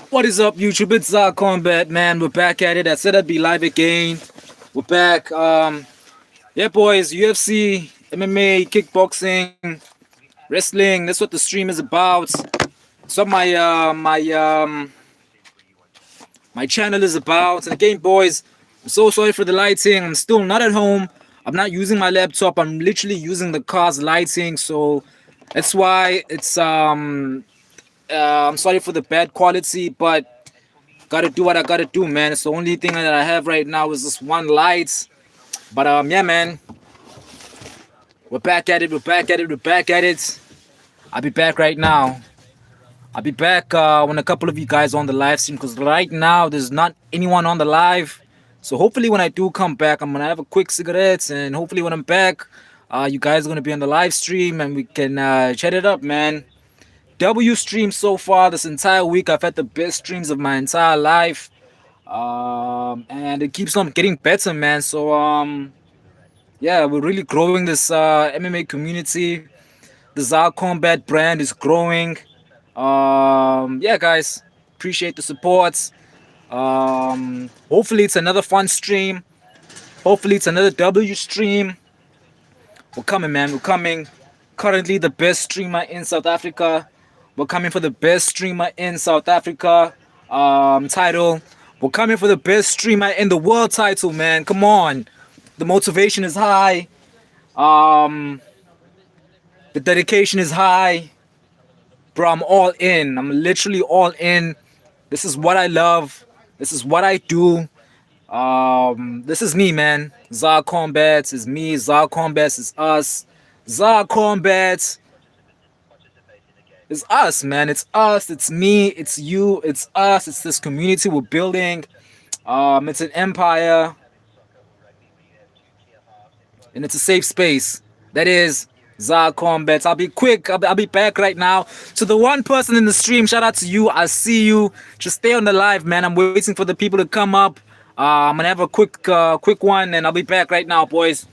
What is up, YouTube? It's Zar-Kombat, man. We're back at it. I said I'd be live again. We're back. Yeah, boys. UFC, MMA, kickboxing, wrestling. That's what the stream is about. That's what my channel is about. And again, boys, I'm so sorry for the lighting. I'm still not at home. I'm not using my laptop. I'm literally using the car's lighting. So that's why I'm sorry for the bad quality, but gotta do what I gotta do, man. It's the only thing that I have right now is this one light. But yeah, man, we're back at it. We're back at it. We're back at it. I'll be back right now. I'll be back when a couple of you guys on the live stream, because right now there's not anyone on the live. So hopefully when I do come back, I'm gonna have a quick cigarette, and hopefully when I'm back, you guys are gonna be on the live stream and we can chat it up, man. W stream so far this entire week. I've had the best streams of my entire life, and it keeps on getting better, man. So yeah, we're really growing this MMA community. The Zar-Kombat brand is growing. Yeah, guys, appreciate the support. Hopefully it's another fun stream. Hopefully it's another W stream. We're coming, man. We're coming. Currently the best streamer in South Africa. We're coming for the best streamer in South Africa title. We're coming for the best streamer in the world title, man. Come on. The motivation is high. The dedication is high. Bro, I'm all in. I'm literally all in. This is what I love. This is what I do. This is me, man. Zar-Kombat is me. Zar-Kombat is us. Zar-Kombat is us, man. It's us. It's me. It's you. It's us. It's this community we're building. It's an empire, and it's a safe space. That is Zar-Kombat. I'll be quick. I'll be back right now. To the one person in the stream, shout out to you. I see you. Just stay on the live, man. I'm waiting for the people to come up. I'm gonna have a quick one, and I'll be back right now, boys.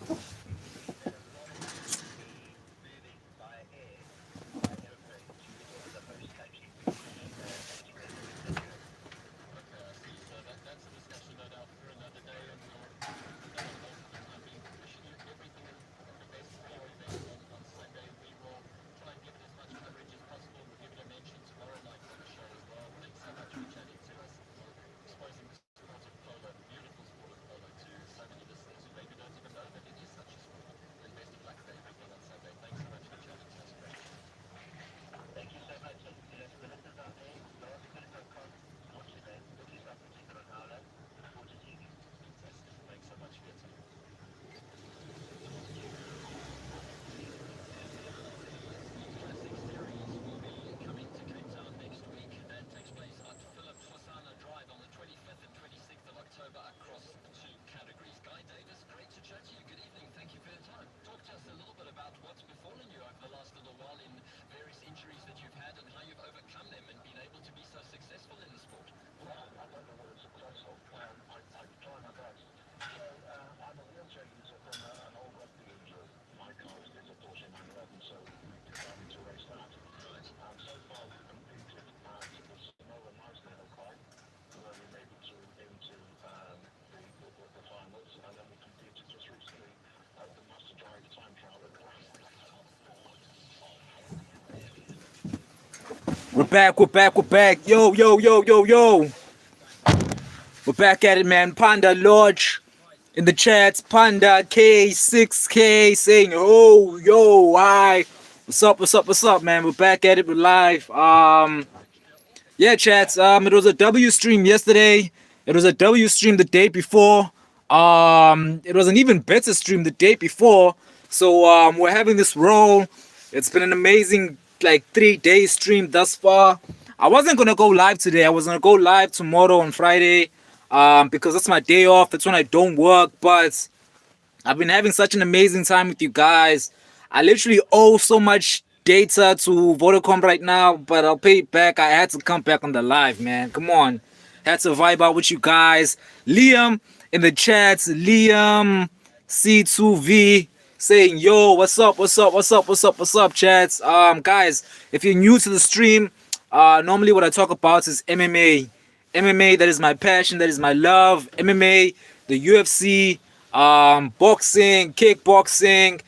We're back, we're back, we're back. Yo, yo, yo, yo, yo. We're back at it, man. Panda Lodge in the chats. Panda K6K saying, oh, yo, hi. What's up, what's up, what's up, man? We're back at it, we're live. Yeah, chats. It was a W stream yesterday. It was a W stream the day before. It was an even better stream the day before. So we're having this roll. It's been an amazing 3-day stream thus far. I wasn't gonna go live today. I was gonna go live tomorrow on Friday, because that's my day off. That's when I don't work. But I've been having such an amazing time with you guys. I literally owe so much data to Vodacom right now, but I'll pay it back. I had to come back on the live, man. Come on. Had to vibe out with you guys. Liam in the chats. Liam C2V saying, yo, what's up, what's up, what's up, what's up, what's up, chats. Guys, if you're new to the stream, normally what I talk about is MMA. MMA, that is my passion, that is my love. MMA, the UFC, boxing, kickboxing.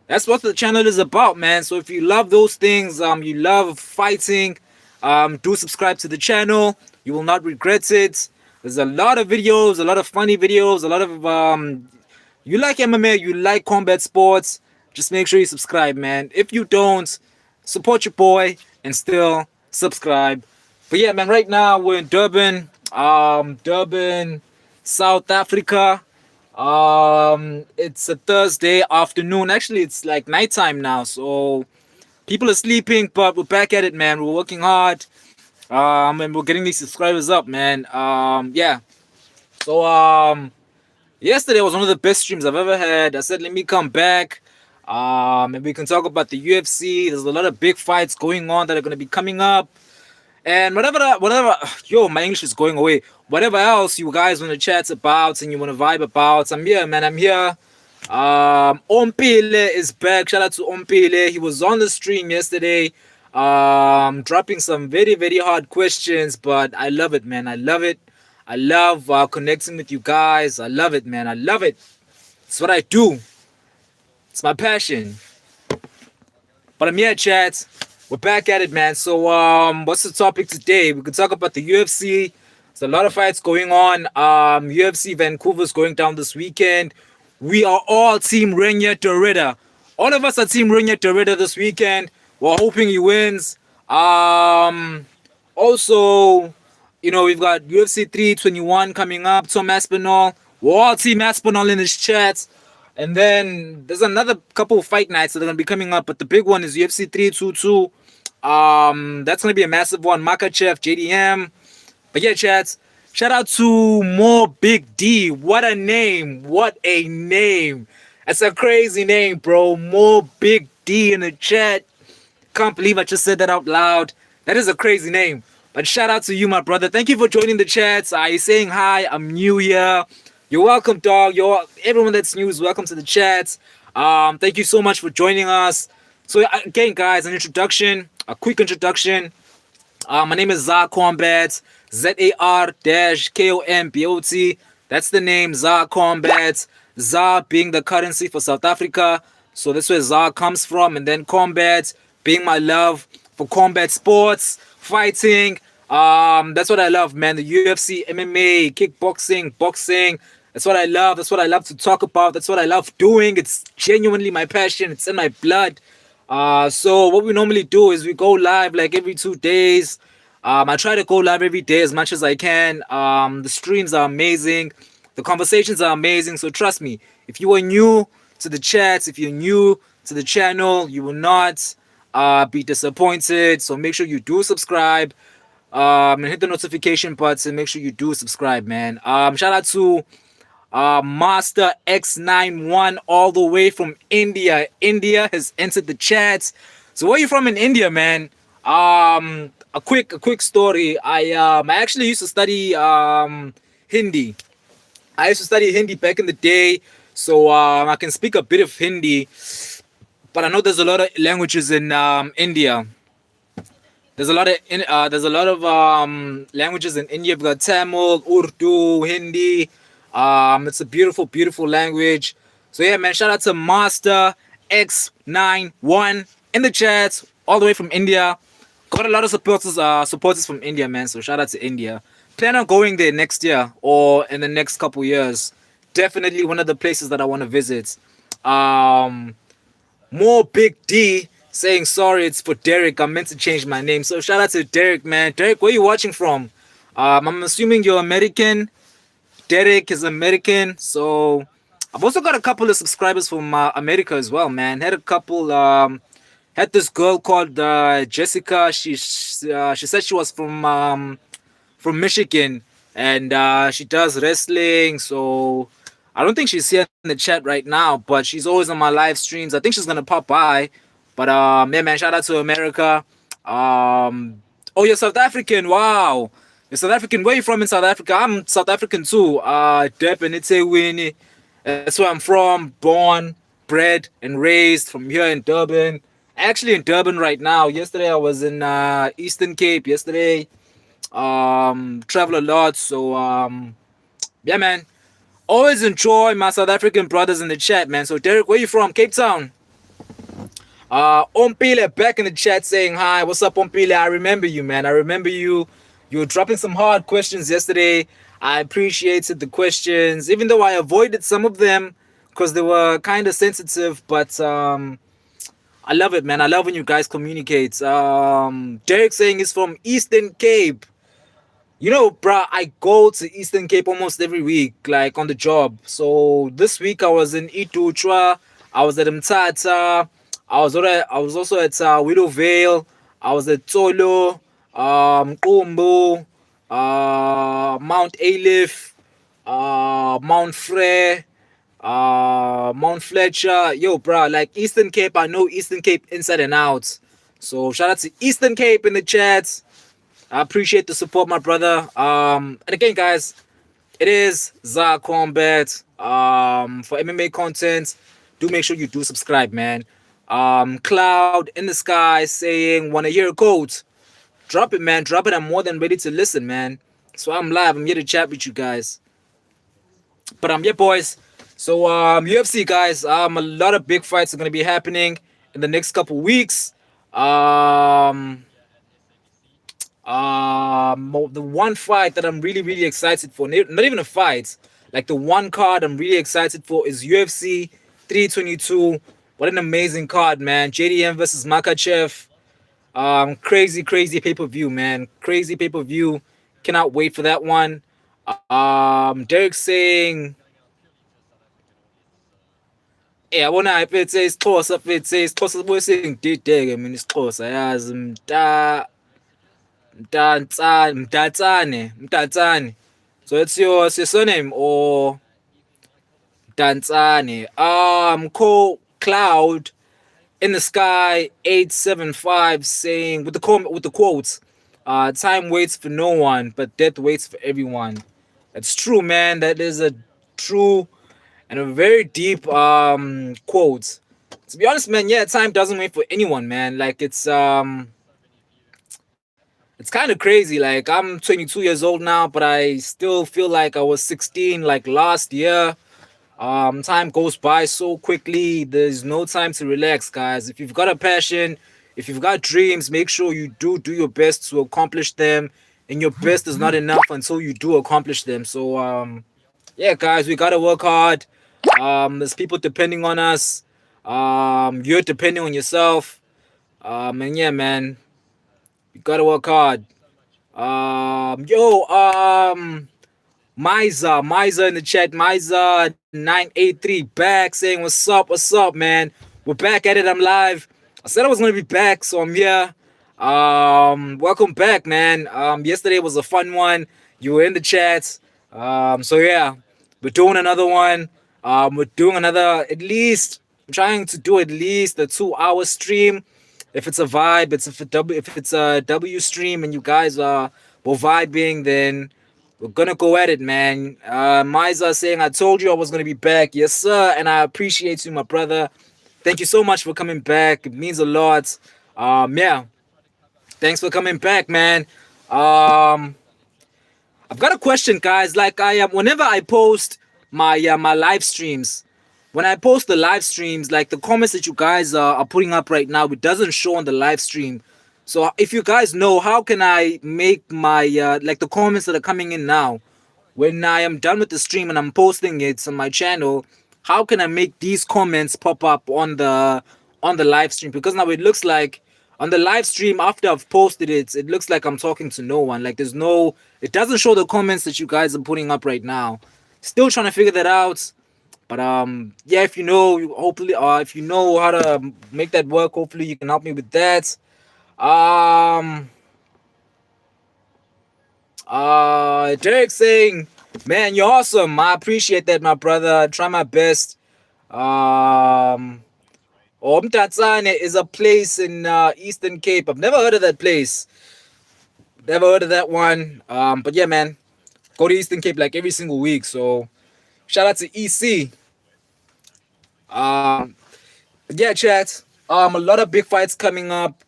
That's what the channel is about, man. So if you love those things, you love fighting, do subscribe to the channel. You will not regret it. There's a lot of videos, a lot of funny videos, a lot of you like MMA, you like combat sports, just make sure you subscribe, man. If you don't, support your boy and still subscribe. But yeah, man, right now we're in Durban, South Africa. It's a Thursday afternoon. Actually, it's like nighttime now, so people are sleeping, but we're back at it, man. We're working hard, and we're getting these subscribers up, man. Yeah. So, yesterday was one of the best streams I've ever had. I said, let me come back. And we can talk about the UFC. There's a lot of big fights going on that are going to be coming up. And whatever, yo, my English is going away. Whatever else you guys want to chat about and you want to vibe about, I'm here, man. I'm here. Ompile is back. Shout out to Ompile. He was on the stream yesterday, dropping some very, very hard questions, but I love it, man. I love it. I love connecting with you guys. I love it, man. I love it. It's what I do. It's my passion. But I'm here, chat. We're back at it, man. So, what's the topic today? We could talk about the UFC. There's a lot of fights going on. UFC Vancouver's going down this weekend. We are all Team Renya Dorita. All of us are Team Renya Dorita this weekend. We're hoping he wins. Also, you know, we've got UFC 321 coming up. Tom Aspinall. We're all Team Aspinall in this chat. And then there's another couple of fight nights that are going to be coming up. But the big one is UFC 322. That's going to be a massive one. Makachev, JDM. But yeah, chats. Shout out to More Big D. What a name. What a name. That's a crazy name, bro. More Big D in the chat. Can't believe I just said that out loud. That is a crazy name. But shout out to you, my brother. Thank you for joining the chats. You're saying hi. I'm new here. You're welcome, dog. Everyone that's new is welcome to the chats. Thank you so much for joining us. So again, guys, a quick introduction. My name is Zar-Kombat. ZAR-KOMBOT. That's the name, Zar-Kombat. Zar being the currency for South Africa. So that's where Zar comes from. And then Combat being my love for combat sports, fighting. That's what I love, man. The UFC, MMA, kickboxing, boxing. That's what I love. That's what I love to talk about. That's what I love doing. It's genuinely my passion. It's in my blood. So what we normally do is we go live like every 2 days. I try to go live every day as much as I can. The streams are amazing. The conversations are amazing. So trust me, if you are new to the chats, if you're new to the channel, you will not be disappointed. So make sure you do subscribe. And hit the notification button. Make sure you do subscribe, man. Shout out to Master X91 all the way from India. India has entered the chats. So where are you from in India, man? A quick story. I actually used to study Hindi. I used to study Hindi back in the day, so I can speak a bit of Hindi. But I know there's a lot of languages in India. There's a lot of languages in India. We've got Tamil, Urdu, Hindi. It's a beautiful, beautiful language. So yeah, man, shout out to Master X91 in the chat, all the way from India. Got a lot of supporters from India, man. So shout out to India. Plan on going there next year or in the next couple years. Definitely one of the places that I want to visit. More Big D saying sorry, it's for Derek. I meant to change my name. So shout out to Derek, man. Derek, where are you watching from? I'm assuming you're American. Derek is American. So I've also got a couple of subscribers from America as well, man. Had a couple. Had this girl called Jessica. She said she was from Michigan, and she does wrestling. So I don't think she's here in the chat right now, but she's always on my live streams. I think she's gonna pop by. But yeah, man, shout out to America. Oh, you're South African. Wow. You're South African. Where you from in South Africa? I'm South African too. Durban, it's a Winnie. That's where I'm from. Born, bred, and raised from here in Durban. Actually in Durban right now. Yesterday I was in Eastern Cape. Yesterday, travel a lot. So yeah, man. Always enjoy my South African brothers in the chat, man. So Derek, where you from? Cape Town. Ompile back in the chat saying hi. What's up, Ompile? I remember you, man. I remember you. You were dropping some hard questions yesterday. I appreciated the questions, even though I avoided some of them because they were kind of sensitive. But I love it, man. I love when you guys communicate. Derek saying he's from Eastern Cape. You know, bruh, I go to Eastern Cape almost every week, like on the job. So this week I was in Itutra, I was at Mtata, I was also at Widow Vale, I was at Tolo, Kumbu, Mount Alif, Mount Frere, Mount Fletcher. Yo, bruh, like Eastern Cape, I know Eastern Cape inside and out. So shout out to Eastern Cape in the chat. I appreciate the support, my brother. And again, guys, it is Zar-Kombat. For MMA content, do make sure you do subscribe, man. Cloud in the sky saying, wanna hear a quote? Drop it, man. Drop it. I'm more than ready to listen, man. So I'm live. I'm here to chat with you guys. But I'm here, boys. So UFC, guys. A lot of big fights are gonna be happening in the next couple weeks. The one fight that I'm really, really excited for, not even a fight, like the one card I'm really excited for is UFC 322. What an amazing card, man. JDM versus Makachev. Crazy, crazy pay-per-view, man. Crazy pay-per-view. Cannot wait for that one. Derek saying, yeah, I wanna if it says Xhosa, if it says Xhosa, we're saying Didege, I mean it's Xhosa, yazi Mtatsane. So it's your surname or Dansane. Cloud in the sky 875 saying with the quotes, time waits for no one, but death waits for everyone. That's true, man. That is a true and a very deep quote. To be honest, man, yeah, time doesn't wait for anyone, man. Like it's kind of crazy. Like I'm 22 years old now, but I still feel like I was 16 like last year. Time goes by so quickly. There's no time to relax, guys. If you've got a passion, if you've got dreams, make sure you do your best to accomplish them. And your best is not enough until you do accomplish them. So yeah, guys, we gotta work hard. There's people depending on us. You're depending on yourself. And yeah, man, you gotta work hard. Yo, Miza in the chat. Miza 983 back saying what's up, man. We're back at it. I'm live. I said I was gonna be back, so I'm here. Welcome back, man. Yesterday was a fun one. You were in the chat. So yeah, we're doing another one. We're doing another at least. I'm trying to do at least a 2-hour stream. If it's a vibe, if it's a W stream and you guys are were vibing, then we're gonna go at it, man. Miza saying, I told you I was gonna be back. Yes, sir. And I appreciate you, my brother. Thank you so much for coming back. It means a lot. Yeah. Thanks for coming back, man. I've got a question, guys. Like I am, whenever I post my live streams, when I post the live streams, like the comments that you guys are putting up right now, it doesn't show on the live stream. So if you guys know, how can I make my like the comments that are coming in now, when I am done with the stream and I'm posting it on my channel, how can I make these comments pop up on the live stream? Because now it looks like on the live stream after I've posted it, it looks like I'm talking to no one. Like there's no, it doesn't show the comments that you guys are putting up right now. Still trying to figure that out. But yeah, if you know, hopefully, if you know how to make that work, hopefully you can help me with that. Derek saying, man, you're awesome. I appreciate that, my brother. I try my best. Omtatsane is a place in Eastern Cape. I've never heard of that place. Never heard of that one. But yeah, man, go to Eastern Cape like every single week. So shout out to EC. Um, yeah, chat. A lot of big fights coming up.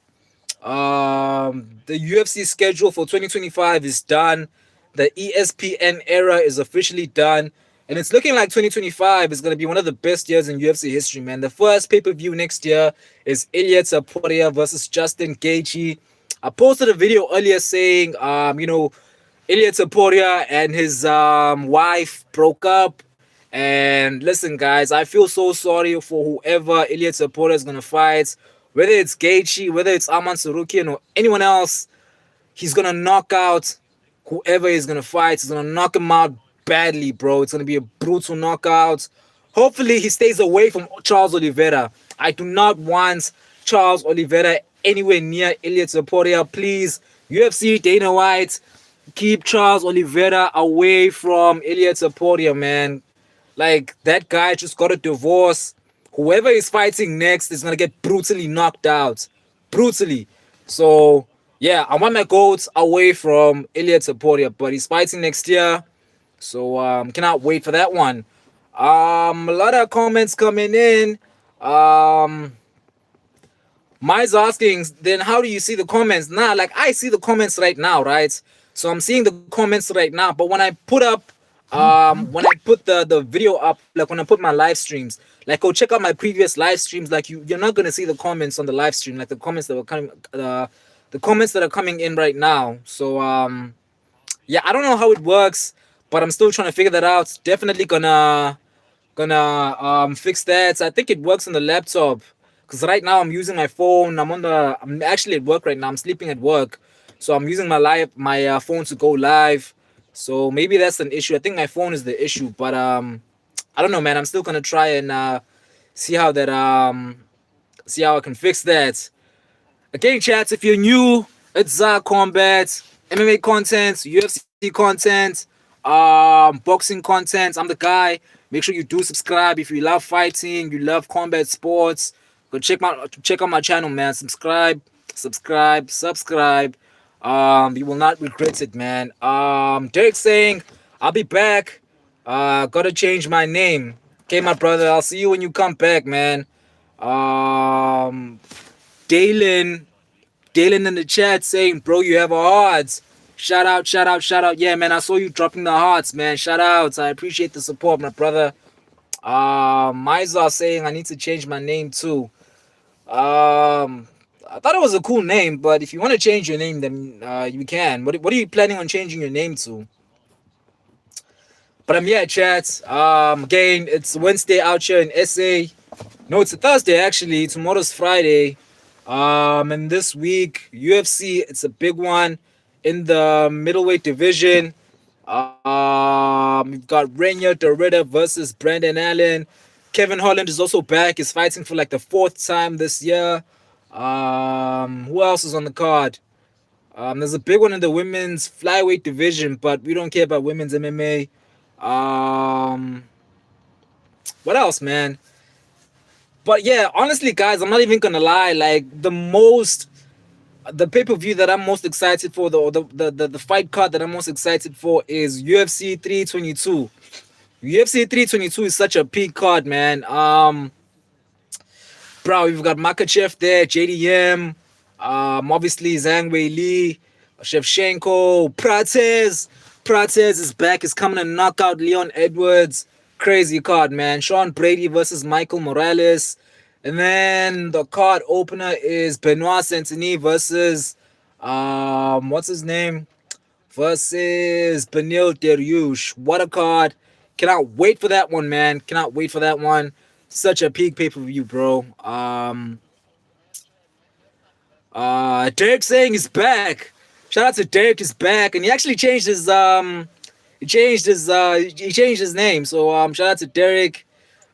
The UFC schedule for 2025 is done. The ESPN era is officially done. And it's looking like 2025 is going to be one of the best years in UFC history, man. The first pay-per-view next year is Ilia Topuria versus Justin Gaethje. I posted a video earlier saying, Ilia Topuria and his wife broke up. And listen, guys, I feel so sorry for whoever Ilia Topuria is going to fight. Whether it's Gaethje, whether it's Arman Tsarukyan or anyone else, he's going to knock out whoever he's going to fight. He's going to knock him out badly, bro. It's going to be a brutal knockout. Hopefully, he stays away from Charles Oliveira. I do not want Charles Oliveira anywhere near Ilia Topuria. Please, UFC, Dana White, keep Charles Oliveira away from Ilia Topuria, man. Like, that guy just got a divorce. Whoever is fighting next is going to get brutally knocked out. Brutally. So, yeah, I want my goats away from Ilia Topuria, but he's fighting next year. So, cannot wait for that one. A lot of comments coming in. Mine's asking, then how do you see the comments? Nah, like, I see the comments right now, right? So, I'm seeing the comments right now. But when I put up when I put the video up, like when I put my live streams, like go check out my previous live streams, like you're not gonna see the comments on the live stream, like the comments that were coming the comments that are coming in right now. So yeah, I don't know how it works, but I'm still trying to figure that out. Definitely gonna fix that. I think it works on the laptop, because right now I'm using my phone. I'm actually at work right now. I'm sleeping at work, so I'm using my phone to go live. So maybe that's an issue. I think my phone is the issue, but I don't know, man. I'm still gonna try and see how I can fix that. Again, chats, if you're new, it's Zar-Kombat, MMA content, UFC content, boxing content. I'm the guy. Make sure you do subscribe if you love fighting, you love combat sports. Go check out my channel, man. Subscribe. You will not regret it, man. Derek saying, I'll be back. Gotta change my name. Okay, my brother, I'll see you when you come back, man. Dalen in the chat saying, bro, you have a heart. Shout out. Yeah, man, I saw you dropping the hearts, man. Shout out. I appreciate the support, my brother. Miza saying I need to change my name too. I thought it was a cool name, but if you want to change your name, then you can. What are you planning on changing your name to? But yeah, chat. Again, it's Wednesday out here in SA. No, it's a Thursday actually. Tomorrow's Friday. And this week, UFC, it's a big one in the middleweight division. We've got Renier Dorita versus Brandon Allen. Kevin Holland is also back. He's fighting for like the 4th time this year. Who else is on the card? There's a big one in the women's flyweight division, but we don't care about women's MMA. What else, man? But yeah, honestly, guys, I'm not even gonna lie. Like the pay-per-view that I'm most excited for, the fight card that I'm most excited for is UFC 322. UFC 322 is such a peak card, man. Bro, we've got Makachev there, JDM, obviously Zhang Wei Li, Shevchenko, Prates is back. He's coming to knock out Leon Edwards. Crazy card, man. Sean Brady versus Michael Morales. And then the card opener is Benoit Saint-Denis versus what's his name? Versus Benil Dariush. What a card. Cannot wait for that one, man. Cannot wait for that one. Such a peak pay-per-view, bro. Derek saying he's back. Shout out to Derek, he's back, and he actually changed his he changed his name. So shout out to Derek.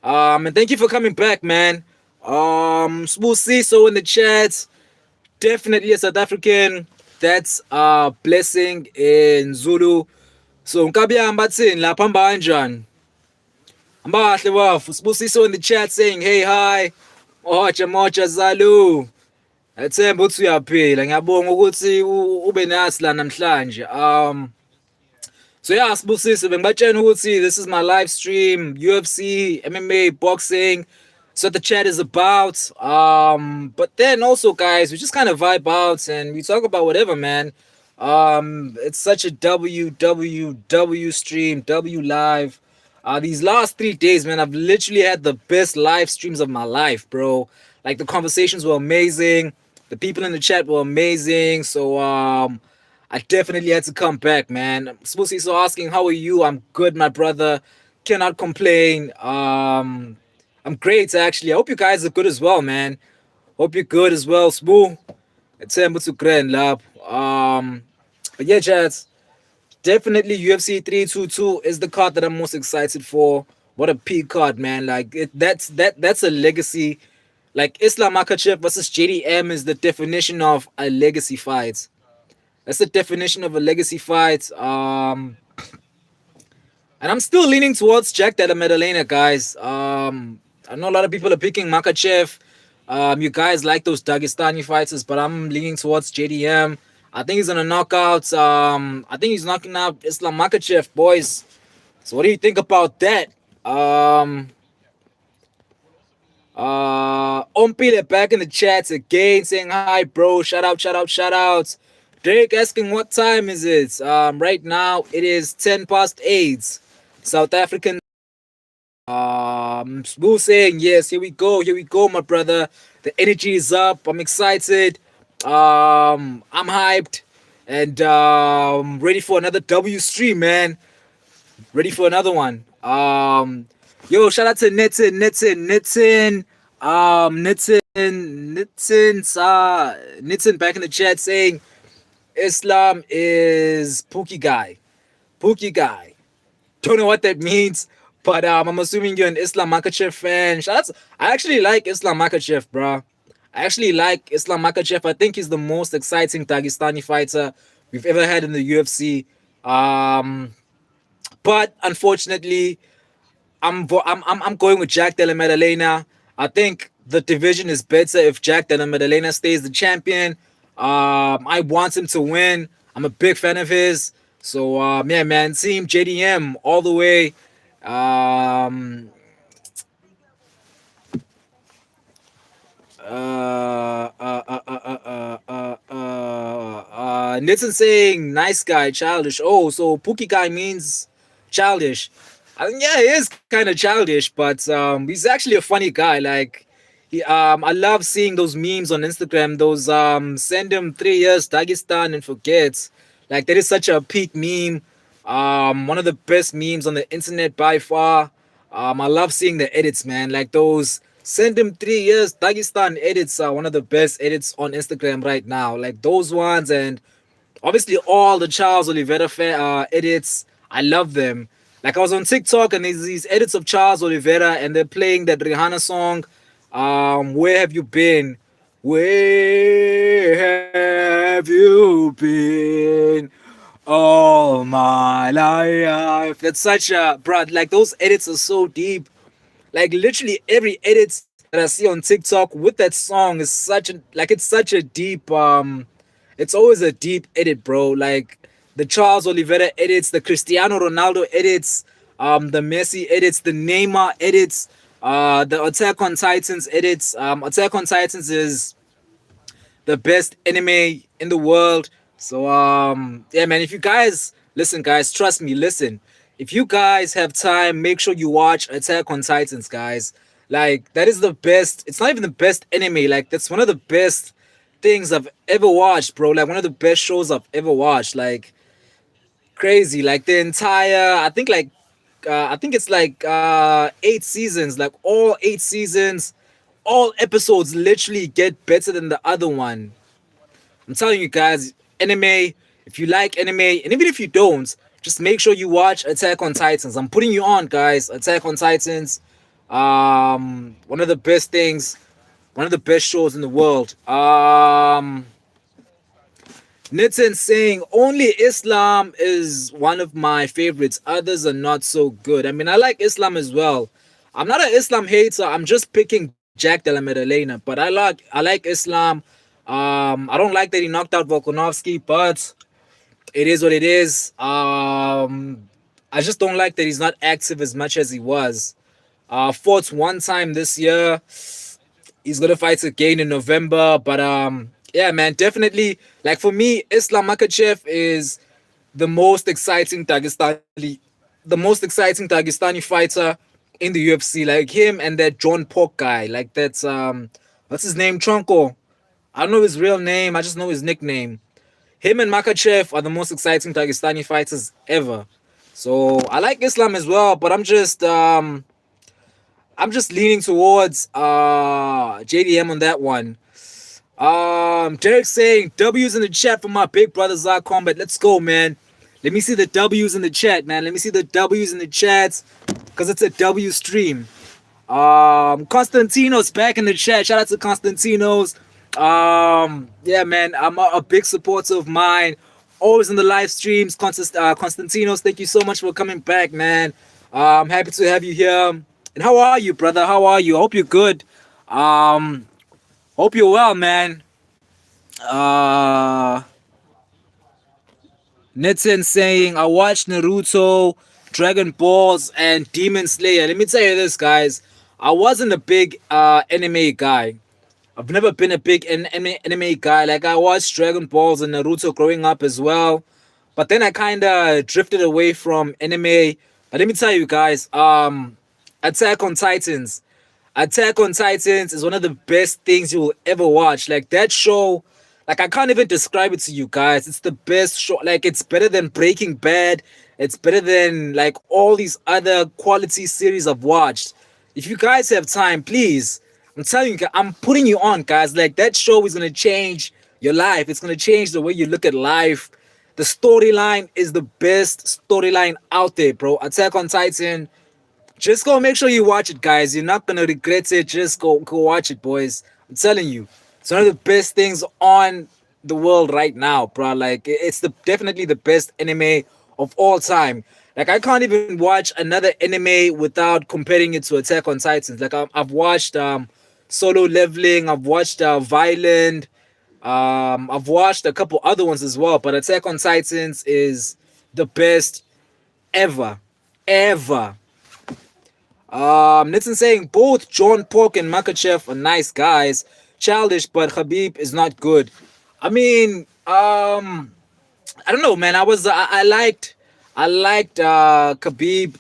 And thank you for coming back, man. Smooth Ciso in the chat. Definitely a South African. That's a blessing in Zulu. So Nkabia Mbatsin la pamba anjan. Ambahle wafu. Smooth Ciso in the chat saying hey hi. Mocha Zalu. Ethemba ukuthi uyaphila. Ngiyabonga ukuthi ube nasi la namhlanje. So yeah, Sibusisi, bengibatshena ukuthi this is my live stream, UFC, MMA, boxing. So the chat is about. But then also, guys, we just kind of vibe out and we talk about whatever, man. It's such a WWW stream, W live. These last 3 days, man, I've literally had the best live streams of my life, bro. Like the conversations were amazing, the people in the chat were amazing. So I definitely had to come back, man. Spoosie so asking, how are you? I'm good, my brother. Cannot complain. I'm great actually. I hope you guys are good as well, man. Hope you're good as well, Spoo. It's to grand lab. But yeah, chats. Definitely UFC 322 is the card that I'm most excited for. What a peak card, man. Like that's a legacy. Like Islam Makhachev versus JDM is the definition of a legacy fight. That's the definition of a legacy fight. And I'm still leaning towards Jack Della Maddalena, guys. I know a lot of people are picking Makhachev. You guys like those Dagestani fighters, but I'm leaning towards JDM. I think he's gonna knock out. I think he's knocking out Islam Makhachev, boys. So what do you think about that? Ompile back in the chats again, saying hi, bro. Shout out, shout out, shout out. Drake asking what time is it? Right now it is 8:10 South African. Smooth saying yes. Here we go, my brother. The energy is up. I'm excited. I'm hyped and ready for another W stream, man. Ready for another one. Yo, shout out to Nitin, Nitin back in the chat saying Islam is Pookie guy. Pookie guy. Don't know what that means, but I'm assuming you're an Islam Makhachev fan. I actually like Islam Makhachev, bro. I actually like Islam Makhachev. I think he's the most exciting Dagestani fighter we've ever had in the UFC. But unfortunately, I'm going with Jack Della Maddalena. I think the division is better if Jack Della Maddalena stays the champion. I want him to win. I'm a big fan of his. So yeah, man, Team JDM all the way. Nitin saying nice guy, childish. Oh, so Pookie guy means childish. I think yeah, he is kind of childish, but he's actually a funny guy. Like I love seeing those memes on Instagram. Those send him 3 years Dagestan and forgets. Like that is such a peak meme. One of the best memes on the internet by far. I love seeing the edits, man. Like those send him 3 years Dagestan edits are one of the best edits on Instagram right now. Like those ones, and obviously all the Charles Oliveira edits. I love them. Like I was on TikTok and there's these edits of Charles Oliveira and they're playing that Rihanna song. Where have you been? Where have you been? All my life. That's such a bruh. Like those edits are so deep. Like literally every edit that I see on TikTok with that song is such a it's such a deep it's always a deep edit, bro. Like the Charles Oliveira edits, the Cristiano Ronaldo edits, the Messi edits, the Neymar edits, the Attack on Titans edits. Attack on Titans is the best anime in the world. So yeah, man, if you guys listen, guys, trust me, listen. If you guys have time, make sure you watch Attack on Titans, guys. Like that is the best. It's not even the best anime. Like that's one of the best things I've ever watched, bro. Like one of the best shows I've ever watched. Like crazy. Like the entire, I think it's like 8 seasons. Like all 8 seasons, all episodes literally get better than the other one. I'm telling you guys, anime. If you like anime, and even if you don't, just make sure you watch Attack on Titans. I'm putting you on, guys. Attack on Titans. One of the best things, one of the best shows in the world. Nitin saying only Islam is one of my favorites. Others are not so good. I mean, I like Islam as well. I'm not an Islam hater. I'm just picking Jack Della Maddalena, but I like Islam. I don't like that he knocked out Volkanovski, but it is what it is. I just don't like that he's not active as much as he was. Fought one time this year. He's gonna fight again in November. But yeah, man, definitely. Like for me, Islam Makhachev is the most exciting Dagestani fighter in the UFC. Like him and that John Pork guy. Like that's what's his name? Tronco. I don't know his real name. I just know his nickname. Him and Makachev are the most exciting Dagestani fighters ever. So I like Islam as well, but I'm just leaning towards JDM on that one. Derek saying W's in the chat for my big brother Zar-Kombat. Let's go, man. Let me see the W's in the chat, man. Let me see the W's in the chats, cause it's a W stream. Constantino's back in the chat. Shout out to Constantino's. Yeah, man, I'm a big supporter of mine. Always in the live streams. Constantino's, thank you so much for coming back, man. I'm happy to have you here. And how are you, brother? How are you? I hope you're good. Hope you're well, man. Nitin saying, I watched Naruto, Dragon Balls, and Demon Slayer. Let me tell you this, guys. I wasn't a big anime guy. I've never been a big anime guy. Like, I watched Dragon Balls and Naruto growing up as well. But then I kind of drifted away from anime. But let me tell you guys, Attack on Titans. Attack on Titans is one of the best things you will ever watch. Like, that show, like, I can't even describe it to you guys. It's the best show. Like, it's better than Breaking Bad. It's better than, like, all these other quality series I've watched. If you guys have time, please, I'm telling you, I'm putting you on, guys. Like, that show is going to change your life. It's going to change the way you look at life. The storyline is the best storyline out there, bro. Attack on Titan. Just go make sure you watch it, guys. You're not going to regret it. Just go watch it, boys. I'm telling you. It's one of the best things on the world right now, bro. Like, it's definitely the best anime of all time. Like, I can't even watch another anime without comparing it to Attack on Titans. Like, I've watched Solo Leveling. I've watched Violent. I've watched a couple other ones as well. But Attack on Titans is the best ever. Ever. Nitin saying both John Pork and Makachev are nice guys. Childish, but Khabib is not good. I mean, I don't know, man. I liked Khabib.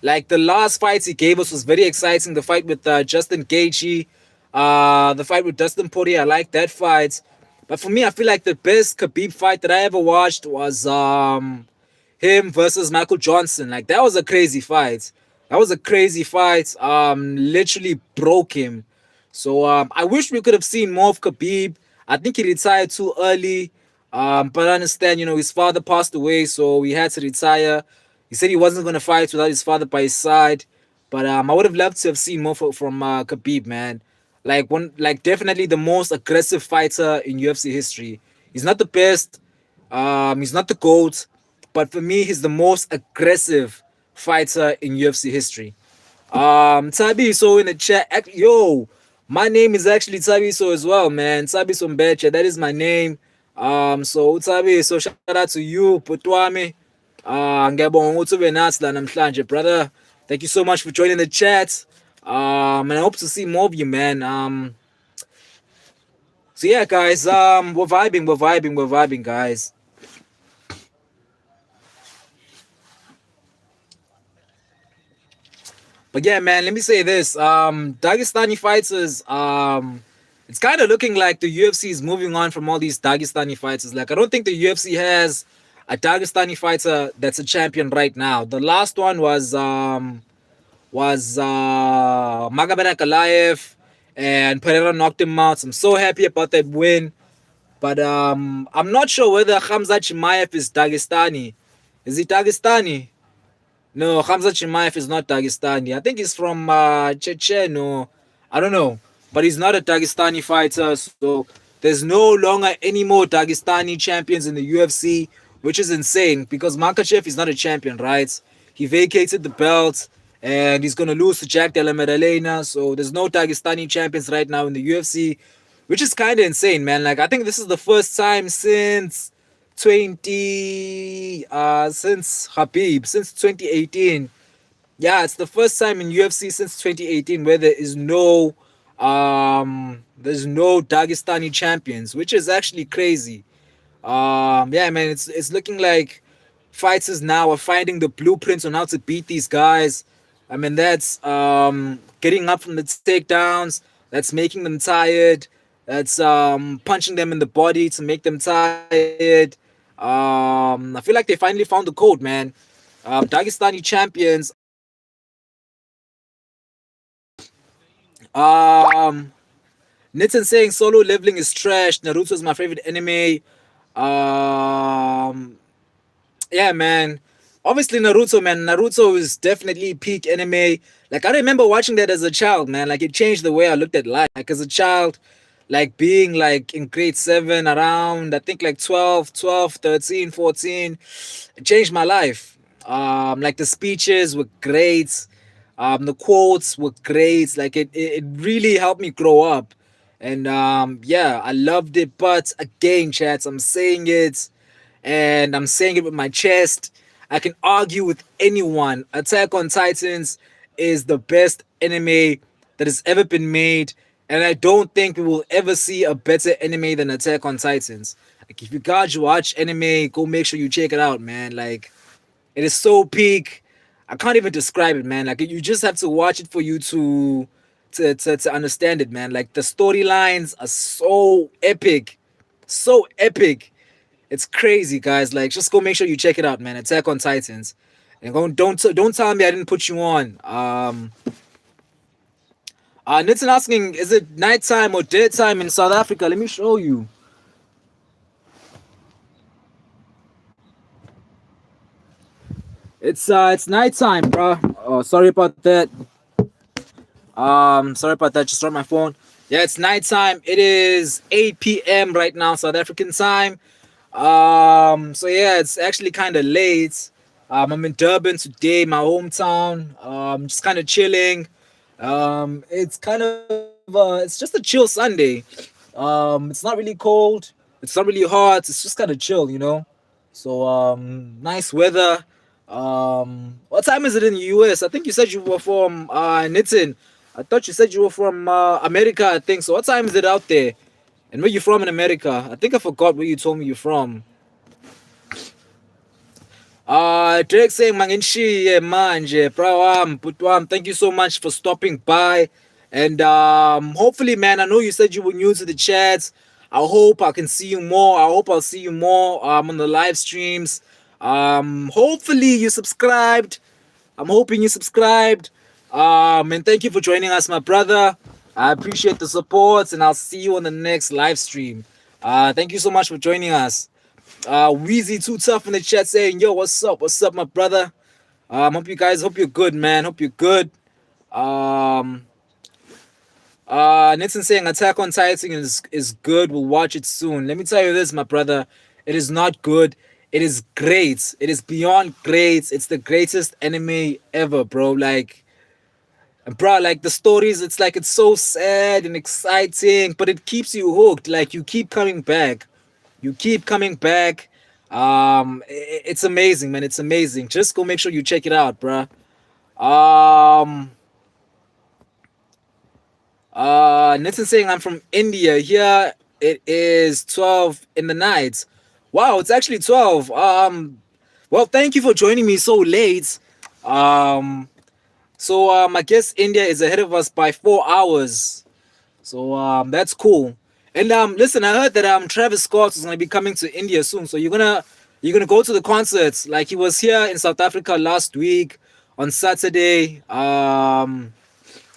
Like the last fights he gave us was very exciting. The fight with Justin Gaethje, the fight with Dustin Poirier. I liked that fight. But for me, I feel like the best Khabib fight that I ever watched was him versus Michael Johnson. Like, that was a crazy fight. That was a crazy fight. Literally broke him. So I wish we could have seen more of Khabib. I think he retired too early. But I understand, his father passed away, so he had to retire. He said he wasn't going to fight without his father by his side. But I would have loved to have seen more from Khabib, man. Like definitely the most aggressive fighter in UFC history. He's not the best. He's not the GOAT. But for me, he's the most aggressive fighter in UFC history. Tabiso in the chat. Yo, my name is actually Tabiso as well, man. Tabiso Mbeche, that is my name. So Tabiso, shout out to you, Putwami. Ngiyabonga ukuthi ube nathi la namhlanje, brother. Thank you so much for joining the chat. And I hope to see more of you, man. So yeah, guys, we're vibing, guys. But yeah, man, let me say this. Dagestani fighters, it's kind of looking like the UFC is moving on from all these Dagestani fighters. Like, I don't think the UFC has a Dagestani fighter that's a champion right now. The last one was Magomed Ankalaev, and Pereira knocked him out. So I'm so happy about that win. But I'm not sure whether Khamzat Chimaev is Dagestani. Is he Dagestani? No, Khamzat Chimaev is not Dagestani. I think he's from Chechen, or I don't know. But he's not a Dagestani fighter. So there's no longer any more Dagestani champions in the UFC, which is insane because Makhachev is not a champion, right? He vacated the belt and he's going to lose to Jack Della Maddalena. So there's no Dagestani champions right now in the UFC, which is kind of insane, man. Like I think this is the first time since since Habib, since 2018. Yeah, it's the first time in UFC since 2018 where there's no Dagestani champions, which is actually crazy. Yeah, man, it's looking like fighters now are finding the blueprints on how to beat these guys. I mean, that's getting up from the takedowns, that's making them tired, that's punching them in the body to make them tired. I feel like they finally found the code, man. Dagestani champions. Um, Nitin saying solo leveling is trash. Naruto is my favorite anime. Um, yeah, man. Obviously, Naruto, man. Naruto is definitely peak anime. Like, I remember watching that as a child, man. Like, it changed the way I looked at life. Like, as a child, like, being, like, in grade 7, around, I think, like, 12, 13, 14, it changed my life. Like, the speeches were great. The quotes were great. Like, it really helped me grow up. And, yeah, I loved it. But, again, chats, I'm saying it and I'm saying it with my chest. I can argue with anyone. Attack on Titans is the best anime that has ever been made, and I don't think we will ever see a better anime than Attack on Titans. Like, if you guys watch anime, go make sure you check it out, man. Like, it is so peak. I can't even describe it, man. Like, you just have to watch it for you to understand it, man. Like, the storylines are so epic. It's crazy, guys. Like, just go make sure you check it out, man. Attack on Titans, and don't tell me I didn't put you on. Nitin asking, is it nighttime or daytime in South Africa? Let me show you. It's nighttime, bro. Oh, sorry about that. Sorry about that. Just dropped my phone. Yeah, it's nighttime. It is 8 p.m. right now, South African time. So yeah, it's actually kind of late. I'm in Durban today, my hometown. Just kind of chilling. It's just a chill Sunday. It's not really cold. It's not really hot. It's just kind of chill, you know. So nice weather. What time is it in the US? I think you said you were from Nitin. I thought you said you were from America, I think. So what time is it out there? And where you from in America? I think I forgot where you told me you're from. Drake saying manginshiye manje, bro. Thank you so much for stopping by. And hopefully, man, I know you said you were new to the chats. I hope I can see you more. I hope I'll see you more on the live streams. Hopefully you subscribed. I'm hoping you subscribed. And thank you for joining us, my brother. I appreciate the support, and I'll see you on the next live stream. Thank you so much for joining us. Wheezy Too Tough in the chat saying, yo, what's up? What's up, my brother? Hope you're good, man. Hope you're good. Nixon saying Attack on Titan is good. We'll watch it soon. Let me tell you this, my brother. It is not good. It is great. It is beyond great. It's the greatest anime ever, bro. Like, bro, like the stories, it's like it's so sad and exciting, but it keeps you hooked. Like, you keep coming back. You keep coming back. It's amazing, man. It's amazing. Just go make sure you check it out, bro. Nitin saying I'm from India. Here it is 12 in the night. Wow, it's actually 12. Well, thank you for joining me so late. I guess India is ahead of us by 4 hours. So that's cool. And listen, I heard that Travis Scott is gonna be coming to India soon. So you're gonna go to the concerts. Like, he was here in South Africa last week on Saturday.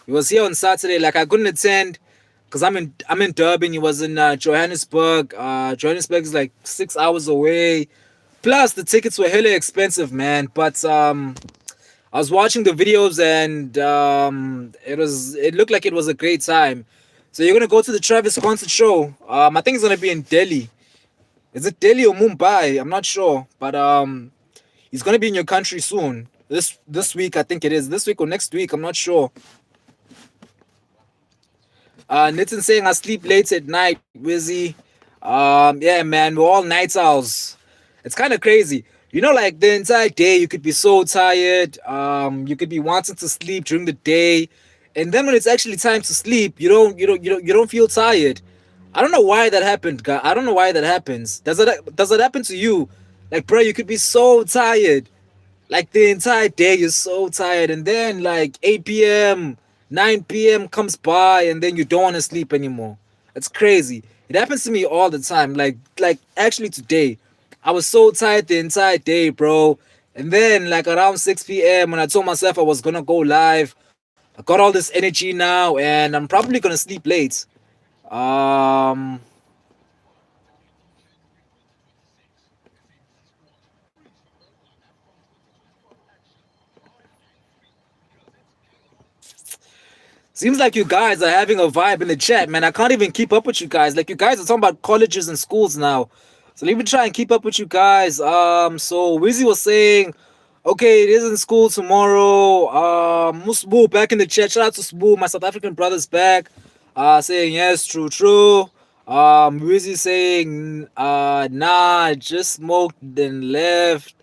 He was here on Saturday. Like, I couldn't attend because I'm in Durban. He was in Johannesburg. Johannesburg is like 6 hours away. Plus the tickets were hella expensive, man. But I was watching the videos, and it looked like it was a great time. So you're gonna go to the Travis concert show. I think it's gonna be in Delhi. Is it Delhi or Mumbai? I'm not sure, but he's gonna be in your country soon. This week, I think it is. This week or next week, I'm not sure. Nitin saying I sleep late at night, Wizzy. Yeah, man, we're all night owls. It's kind of crazy. You know, like the entire day, you could be so tired. You could be wanting to sleep during the day, and then when it's actually time to sleep, you don't feel tired. I don't know why that happened, guy. I don't know why that happens. Does it happen to you? Like, bro, you could be so tired, like the entire day you're so tired, and then like 8 p.m., 9 p.m. comes by, and then you don't want to sleep anymore. It's crazy. It happens to me all the time. Like actually today, I was so tired the entire day, bro. And then like around 6 p.m., when I told myself I was gonna go live, I got all this energy now, and I'm probably gonna sleep late. um Seems like you guys are having a vibe in the chat, man. I can't even keep up with you guys. Like, you guys are talking about colleges and schools now. So let me try and keep up with you guys. So Wizzy was saying, okay, it is in school tomorrow. Musbu back in the chat. Shout out to Sbu, my South African brother's back. Saying yes, true, true. Wizzy saying, nah, just smoked then left.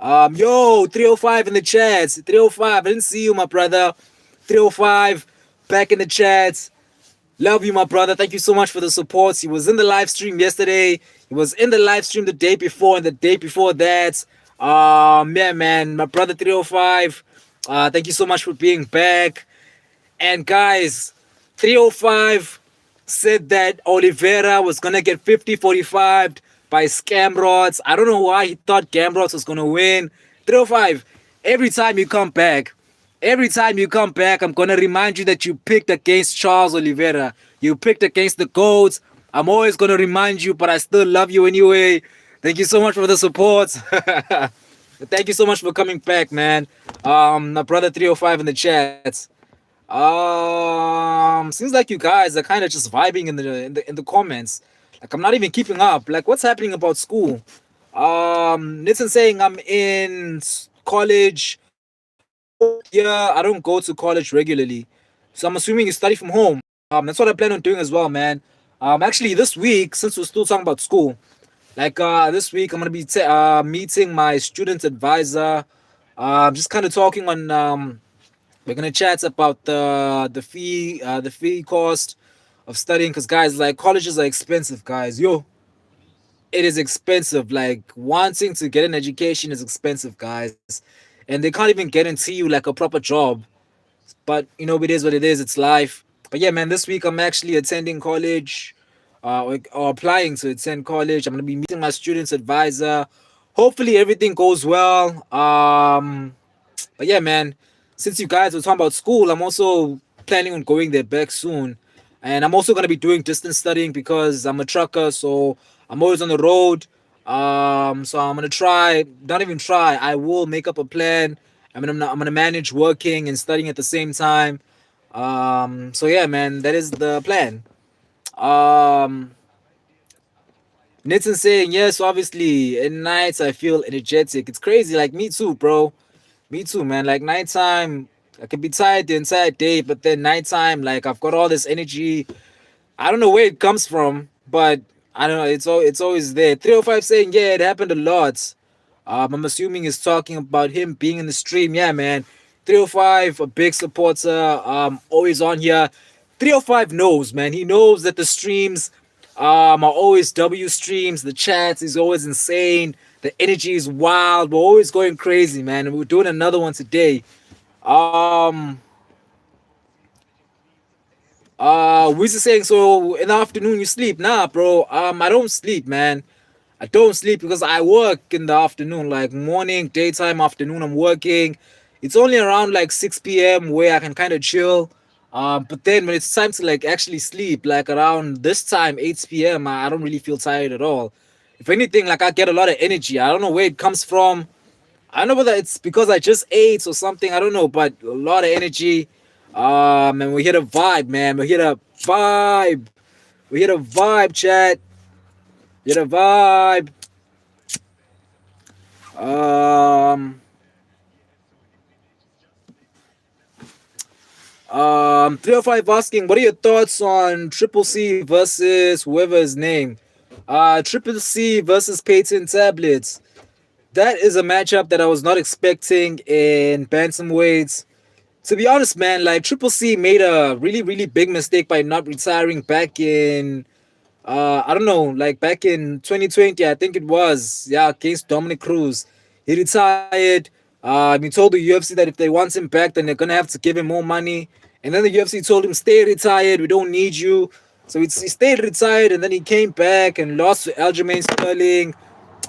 Yo, 305 in the chats. 305. I didn't see you, my brother. 305 back in the chats. Love you, my brother. Thank you so much for the support. He was in the live stream yesterday. He was in the live stream the day before and the day before that. Yeah, man. My brother 305. Thank you so much for being back. And guys, 305 said that Oliveira was gonna get 50-45 by Scam Rods. I don't know why he thought Gamrods was gonna win. 305, every time you come back, I'm gonna remind you that you picked against Charles Oliveira. You picked against the GOATs. I'm always gonna remind you, but I still love you anyway. Thank you so much for the support. Thank you so much for coming back, man. My brother 305 in the chat. Seems like you guys are kind of just vibing in the comments. Like, I'm not even keeping up. Like, what's happening about school? Nitin saying I'm in college. Yeah, I don't go to college regularly, so I'm assuming you study from home. That's what I plan on doing as well, man. Actually, this week, since we're still talking about school, like this week, I'm gonna be meeting my student advisor. Just kind of talking on we're gonna chat about the fee cost of studying, because guys, like, colleges are expensive, guys. Yo, it is expensive. Like, wanting to get an education is expensive, guys, and they can't even guarantee you like a proper job. But it is what it is. It's life. But yeah, man, this week I'm actually attending college, or applying to attend college. I'm gonna be meeting my students advisor. Hopefully everything goes well. But yeah, man, since you guys were talking about school, I'm also planning on going there back soon. And I'm also going to be doing distance studying because I'm a trucker, so I'm always on the road. So I'm going to try, not even try, I will make up a plan. I'm gonna manage working and studying at the same time. So yeah, man, that is the plan. Um, Nitin saying yes, obviously. At nights I feel energetic. It's crazy. Like, me too, bro. Me too, man. Like, nighttime, I can be tired the entire day, but then nighttime, like, I've got all this energy. I don't know where it comes from, but I don't know. It's always there. 305 saying yeah, it happened a lot. I'm assuming he's talking about him being in the stream. Yeah, man. 305, a big supporter. Always on here. 305 knows, man. He knows that the streams are always W streams. The chats is always insane. The energy is wild. We're always going crazy, man. And we're doing another one today. Um, Wiz is saying, so in the afternoon you sleep? Nah, bro. I don't sleep, man. I don't sleep because I work in the afternoon, like morning, daytime, afternoon. I'm working. It's only around like 6 p.m. where I can kind of chill. But then when it's time to like actually sleep, like around this time, 8 p.m., I don't really feel tired at all. If anything, like, I get a lot of energy. I don't know where it comes from. I don't know whether it's because I just ate or something. I don't know, but a lot of energy. And we hit a vibe, man. We hit a vibe. We hit a vibe, chat. Hit a vibe. Um, 305 asking, what are your thoughts on Triple C versus whoever his name? Triple C versus Peyton Tablets. That is a matchup that I was not expecting in bantamweights. To be honest, man, like Triple C made a really, really big mistake by not retiring back in, I don't know, like back in 2020, I think it was, yeah, against Dominic Cruz. He retired. He told the UFC that if they want him back, then they're gonna have to give him more money. And then the UFC told him, "Stay retired. We don't need you." So he stayed retired, and then he came back and lost to Aljamain Sterling,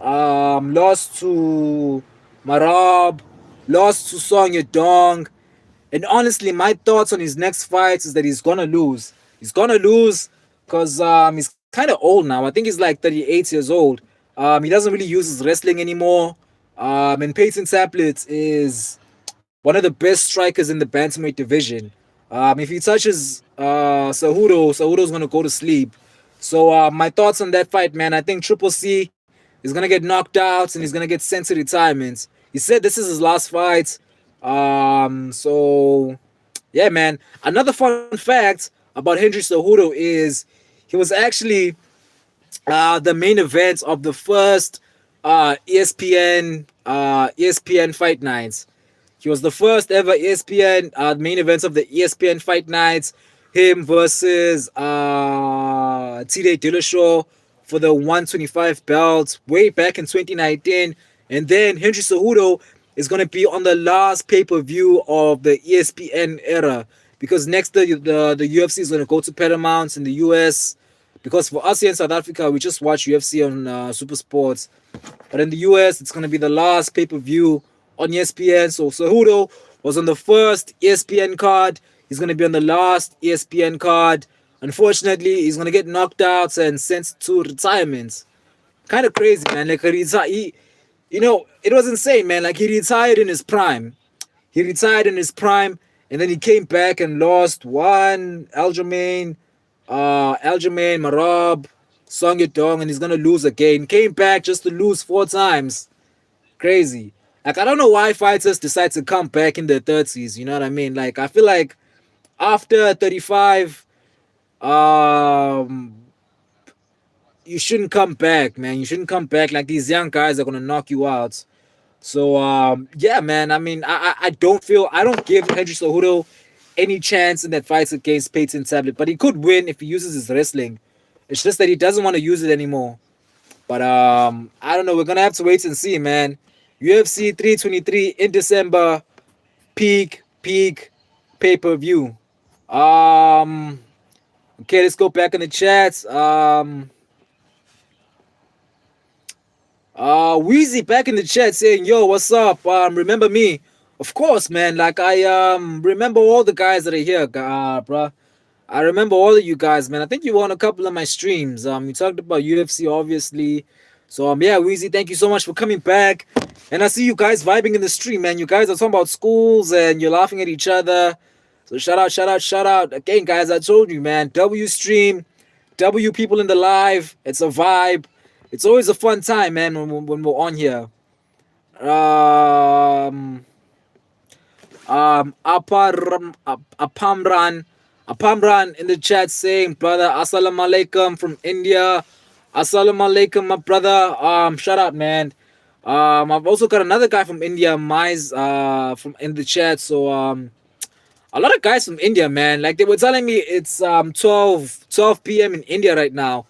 lost to Marab, lost to Song Yadong. And honestly, my thoughts on his next fights is that he's gonna lose. He's gonna lose because he's kind of old now. I think he's like 38 years old. He doesn't really use his wrestling anymore. And Peyton Tablets is one of the best strikers in the bantamweight division. If he touches Cejudo's gonna go to sleep. So my thoughts on that fight, man. I think Triple C is gonna get knocked out and he's gonna get sent to retirement. He said this is his last fight. So yeah, man. Another fun fact about Henry Cejudo is he was actually the main event of the first ESPN Fight Nights. He was the first ever ESPN main events of the ESPN Fight Nights. Him versus T.J. Dillashaw for the 125 belt way back in 2019. And then Henry Cejudo is going to be on the last pay-per-view of the ESPN era because next the UFC is going to go to Paramount in the US. Because for us here in South Africa, we just watch UFC on Super Sports. But in the US, it's going to be the last pay-per-view on ESPN. So Cejudo was on the first ESPN card. He's going to be on the last ESPN card. Unfortunately, he's going to get knocked out and sent to retirement. Kind of crazy, man. Like, it was insane, man. Like, he retired in his prime. And then he came back and lost one Aljamain, Marab, Song Yadong, and he's gonna lose again. Came back just to lose 4 times. Crazy. Like, I don't know why fighters decide to come back in their 30s. You know what I mean? Like, I feel like after 35, um, you shouldn't come back, man. You shouldn't come back. Like, these young guys are gonna knock you out. So yeah, man. I mean, I don't give Henry Cejudo any chance in that fight against Peyton Tablet, but he could win if he uses his wrestling. It's just that he doesn't want to use it anymore. But I don't know. We're gonna have to wait and see, man. UFC 323 in December, peak pay-per-view. Okay, let's go back in the chats. Wheezy back in the chat saying, "Yo, what's up? Remember me? Of course, man. Like I remember all the guys that are here, bruh. I remember all of you guys, man. I think you were on a couple of my streams. You talked about UFC, obviously. So yeah, Wheezy, thank you so much for coming back. And I see you guys vibing in the stream, man. You guys are talking about schools and you're laughing at each other. So shout out. Again, guys, I told you, man. W stream, W people in the live. It's a vibe. It's always a fun time, man, when we're on here. Apamran in the chat saying, brother, assalamu alaikum from India. Assalamu alaikum, my brother. Shout out, man. I've also got another guy from India, Mize, from in the chat. So a lot of guys from India, man. Like they were telling me it's 12 p.m. in India right now.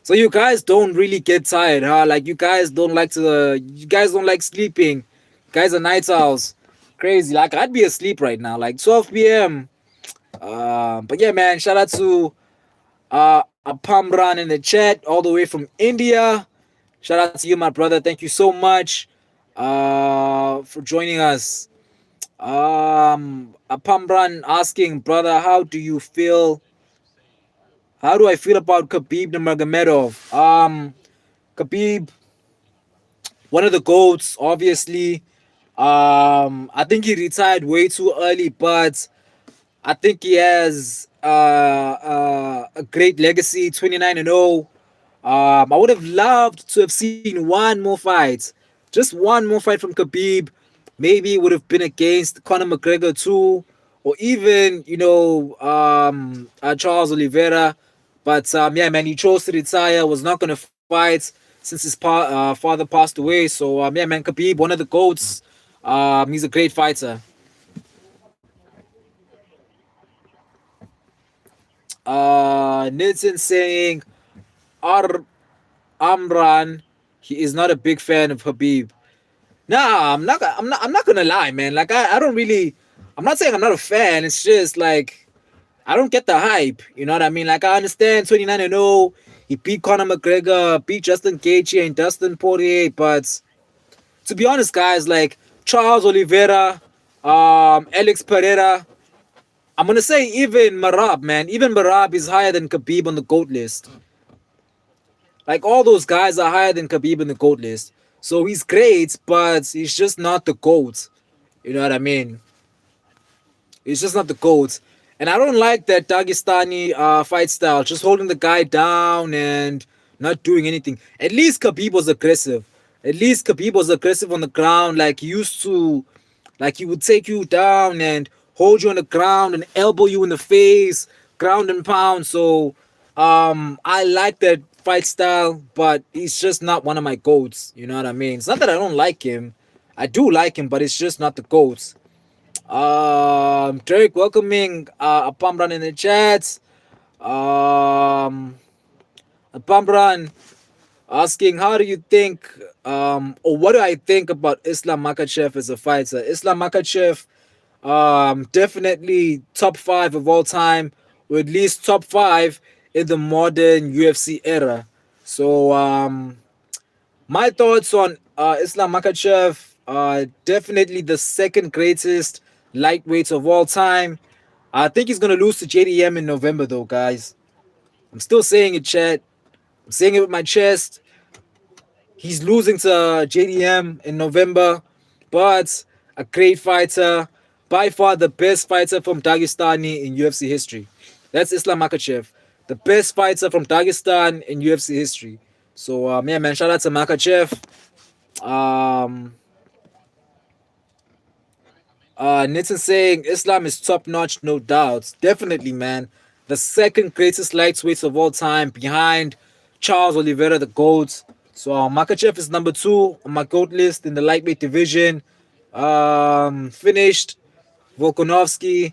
So you guys don't really get tired, huh? Like you guys don't like sleeping. You guys are night owls. Crazy. Like I'd be asleep right now. Like 12 p.m. But yeah, man. Shout out to Apamran in the chat, all the way from India. Shout out to you, my brother. Thank you so much for joining us. Apamran asking, brother, how do you feel? How do I feel about Khabib Nurmagomedov? Khabib, one of the GOATs, obviously. I think he retired way too early, but I think he has a great legacy, 29-0. I would have loved to have seen one more fight. Just one more fight from Khabib. Maybe it would have been against Conor McGregor too, or even Charles Oliveira. But yeah, man, he chose to retire. Was not gonna fight since his father passed away. So yeah, man, Khabib, one of the goats. He's a great fighter. Nielsen saying Ar Amran, he is not a big fan of Habib. Nah, I'm not. I'm not. I'm not gonna lie, man. Like I don't really. I'm not saying I'm not a fan. It's just like I don't get the hype. You know what I mean? Like I understand 29-0. He beat Conor McGregor, beat Justin Gaethje and Dustin Poirier. But to be honest, guys, like Charles Oliveira, Alex Pereira. I'm gonna say even Marab, man. Even Marab is higher than Khabib on the GOAT list. Like all those guys are higher than Khabib in the GOAT list. So he's great, but he's just not the GOAT. You know what I mean? He's just not the GOAT. And I don't like that Dagestani fight style, just holding the guy down and not doing anything. At least Khabib was aggressive. At least Khabib was aggressive on the ground, like he used to, like he would take you down and hold you on the ground and elbow you in the face, ground and pound. So I like that fight style, but he's just not one of my goats. You know what I mean? It's not that I don't like him. I do like him, but it's just not the goats. Drake welcoming Apamran in the chat. Um, Apamran asking, how do you think, or what do I think about Islam Makhachev as a fighter? Islam Makhachev, definitely top five of all time, or at least top five in the modern UFC era. So, my thoughts on Islam Makhachev, definitely the second greatest lightweight of all time. I think he's gonna lose to JDM in November, though, guys. I'm still saying it, chat. I'm saying it with my chest. He's losing to JDM in November, but a great fighter, by far the best fighter from Dagestani in UFC history. That's Islam Makhachev, the best fighter from Dagestan in UFC history. So yeah, man, shout out to Makhachev. Um, Nitin saying Islam is top notch, no doubt. Definitely, man. The second greatest lightweight of all time, behind Charles Oliveira, the GOAT. So Makachev is number two on my GOAT list in the lightweight division. Finished Volkanovski.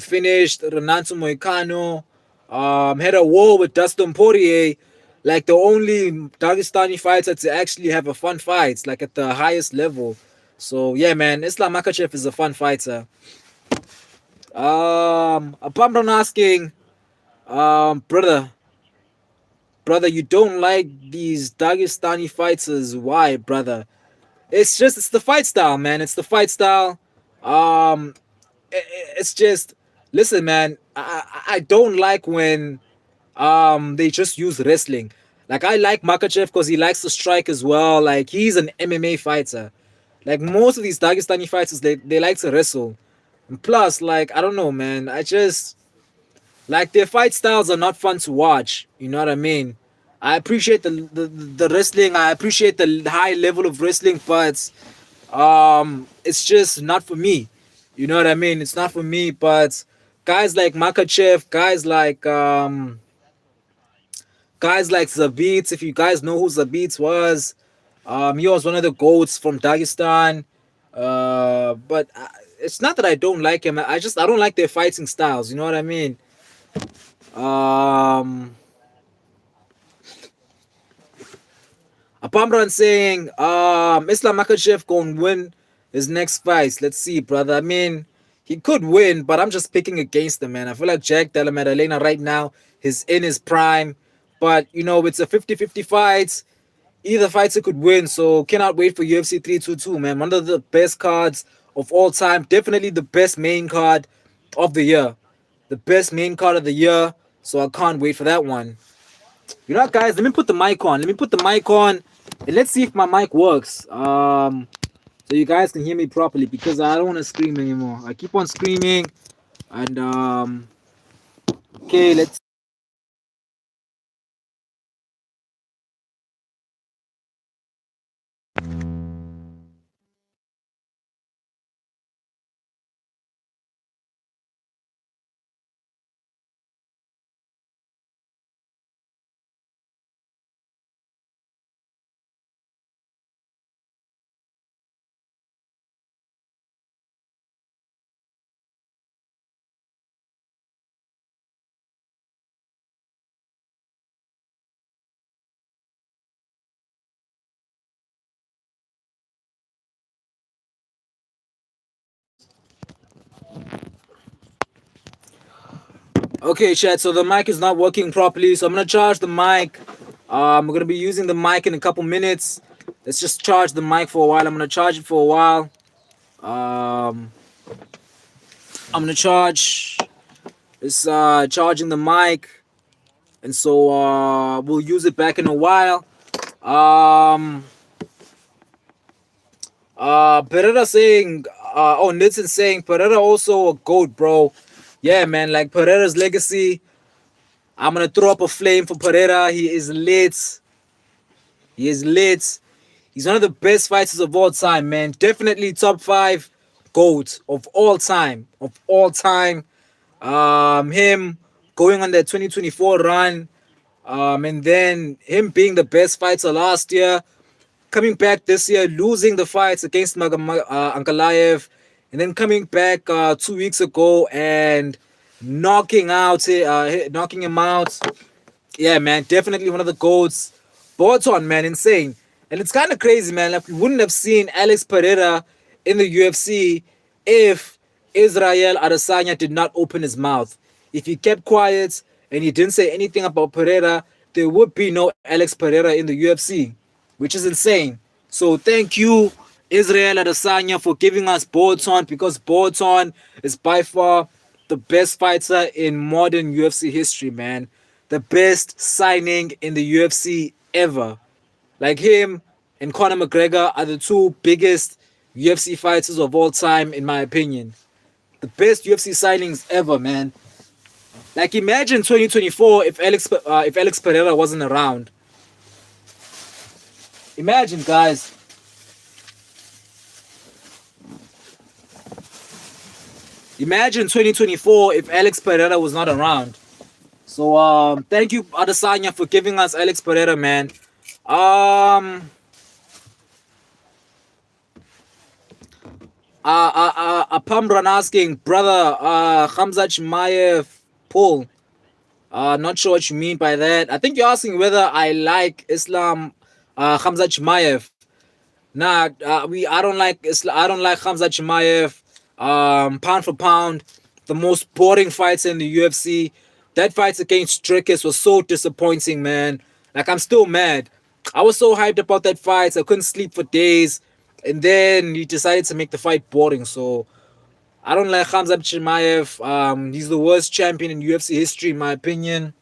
Finished Renato Moicano. Had a war with Dustin Poirier. Like the only Dagestani fighter to actually have a fun fight, like at the highest level. So yeah, man, Islam Makhachev is a fun fighter. Apart asking, brother, you don't like these Dagestani fighters? Why, brother? It's the fight style, man. It's the fight style. Um, it's just listen, man. I don't like when they just use wrestling. Like I like Makachev because he likes to strike as well. Like he's an MMA fighter. Like most of these Dagestani fighters, they like to wrestle. And plus, like I don't know, man. I just like their fight styles are not fun to watch. You know what I mean? I appreciate the wrestling. I appreciate the high level of wrestling, but it's just not for me. You know what I mean? It's not for me. But guys like Makachev, guys like Zabit, if you guys know who Zabit was, he was one of the goats from Dagestan. But it's not that I don't like him. I don't like their fighting styles. You know what I mean? Um, Apamran saying, Islam Makhachev gonna win his next fight. Let's see, brother. I mean, he could win, but I'm just picking against him, man. I feel like Jack Della Maddalena right now is in his prime. But, it's a 50-50 fight. Either fighter could win, so cannot wait for UFC 322, man. One of the best cards of all time. Definitely the best main card of the year. The best main card of the year. So I can't wait for that one. You know what, guys? Let me put the mic on. Let me put the mic on, and let's see if my mic works. So you guys can hear me properly because I don't want to scream anymore. I keep on screaming, and okay, let's Okay, chat. So the mic is not working properly. So I'm gonna charge the mic. We're gonna be using the mic in a couple minutes. Let's just charge the mic for a while. I'm gonna charge it for a while. Um, I'm gonna charge. It's charging the mic, and so we'll use it back in a while. Um, Pereira saying, oh, Nitson saying Pereira also a goat, bro. Yeah, man. Like Pereira's legacy. I'm gonna throw up a flame for Pereira. He is lit. He is lit. He's one of the best fighters of all time, man. Definitely top five GOAT of all time. Of all time. Him going on that 2024 run. And then him being the best fighter last year. Coming back this year, losing the fights against Ankalaev. And then coming back 2 weeks ago and knocking him out. Yeah, man, definitely one of the GOATs. Borton, man, insane. And it's kind of crazy, man. Like, we wouldn't have seen Alex Pereira in the UFC if Israel Adesanya did not open his mouth. If he kept quiet and he didn't say anything about Pereira, there would be no Alex Pereira in the UFC, which is insane. So thank you, Israel Adesanya, for giving us Borton, because Borton is by far the best fighter in modern UFC history, man. The best signing in the UFC ever. Like him and Conor McGregor are the two biggest UFC fighters of all time, in my opinion. The best UFC signings ever, man. Like imagine 2024 if Alex Pereira wasn't around. Imagine, guys. Imagine 2024 if Alex Pereira was not around. So thank you Adesanya for giving us Alex Pereira, man. Pamran asking, brother, Khamzat Chimaev pull. Not sure what you mean by that. I think you're asking whether I like Islam Khamzat Chimaev. Nah, I don't like I don't like Khamzat Chimaev. Pound for pound, the most boring fights in the UFC. That fight against Strikers was so disappointing, man. Like, I'm still mad. I was so hyped about that fight. I couldn't sleep for days. And then he decided to make the fight boring. So I don't like Khamzat Chimaev. He's the worst champion in UFC history, in my opinion.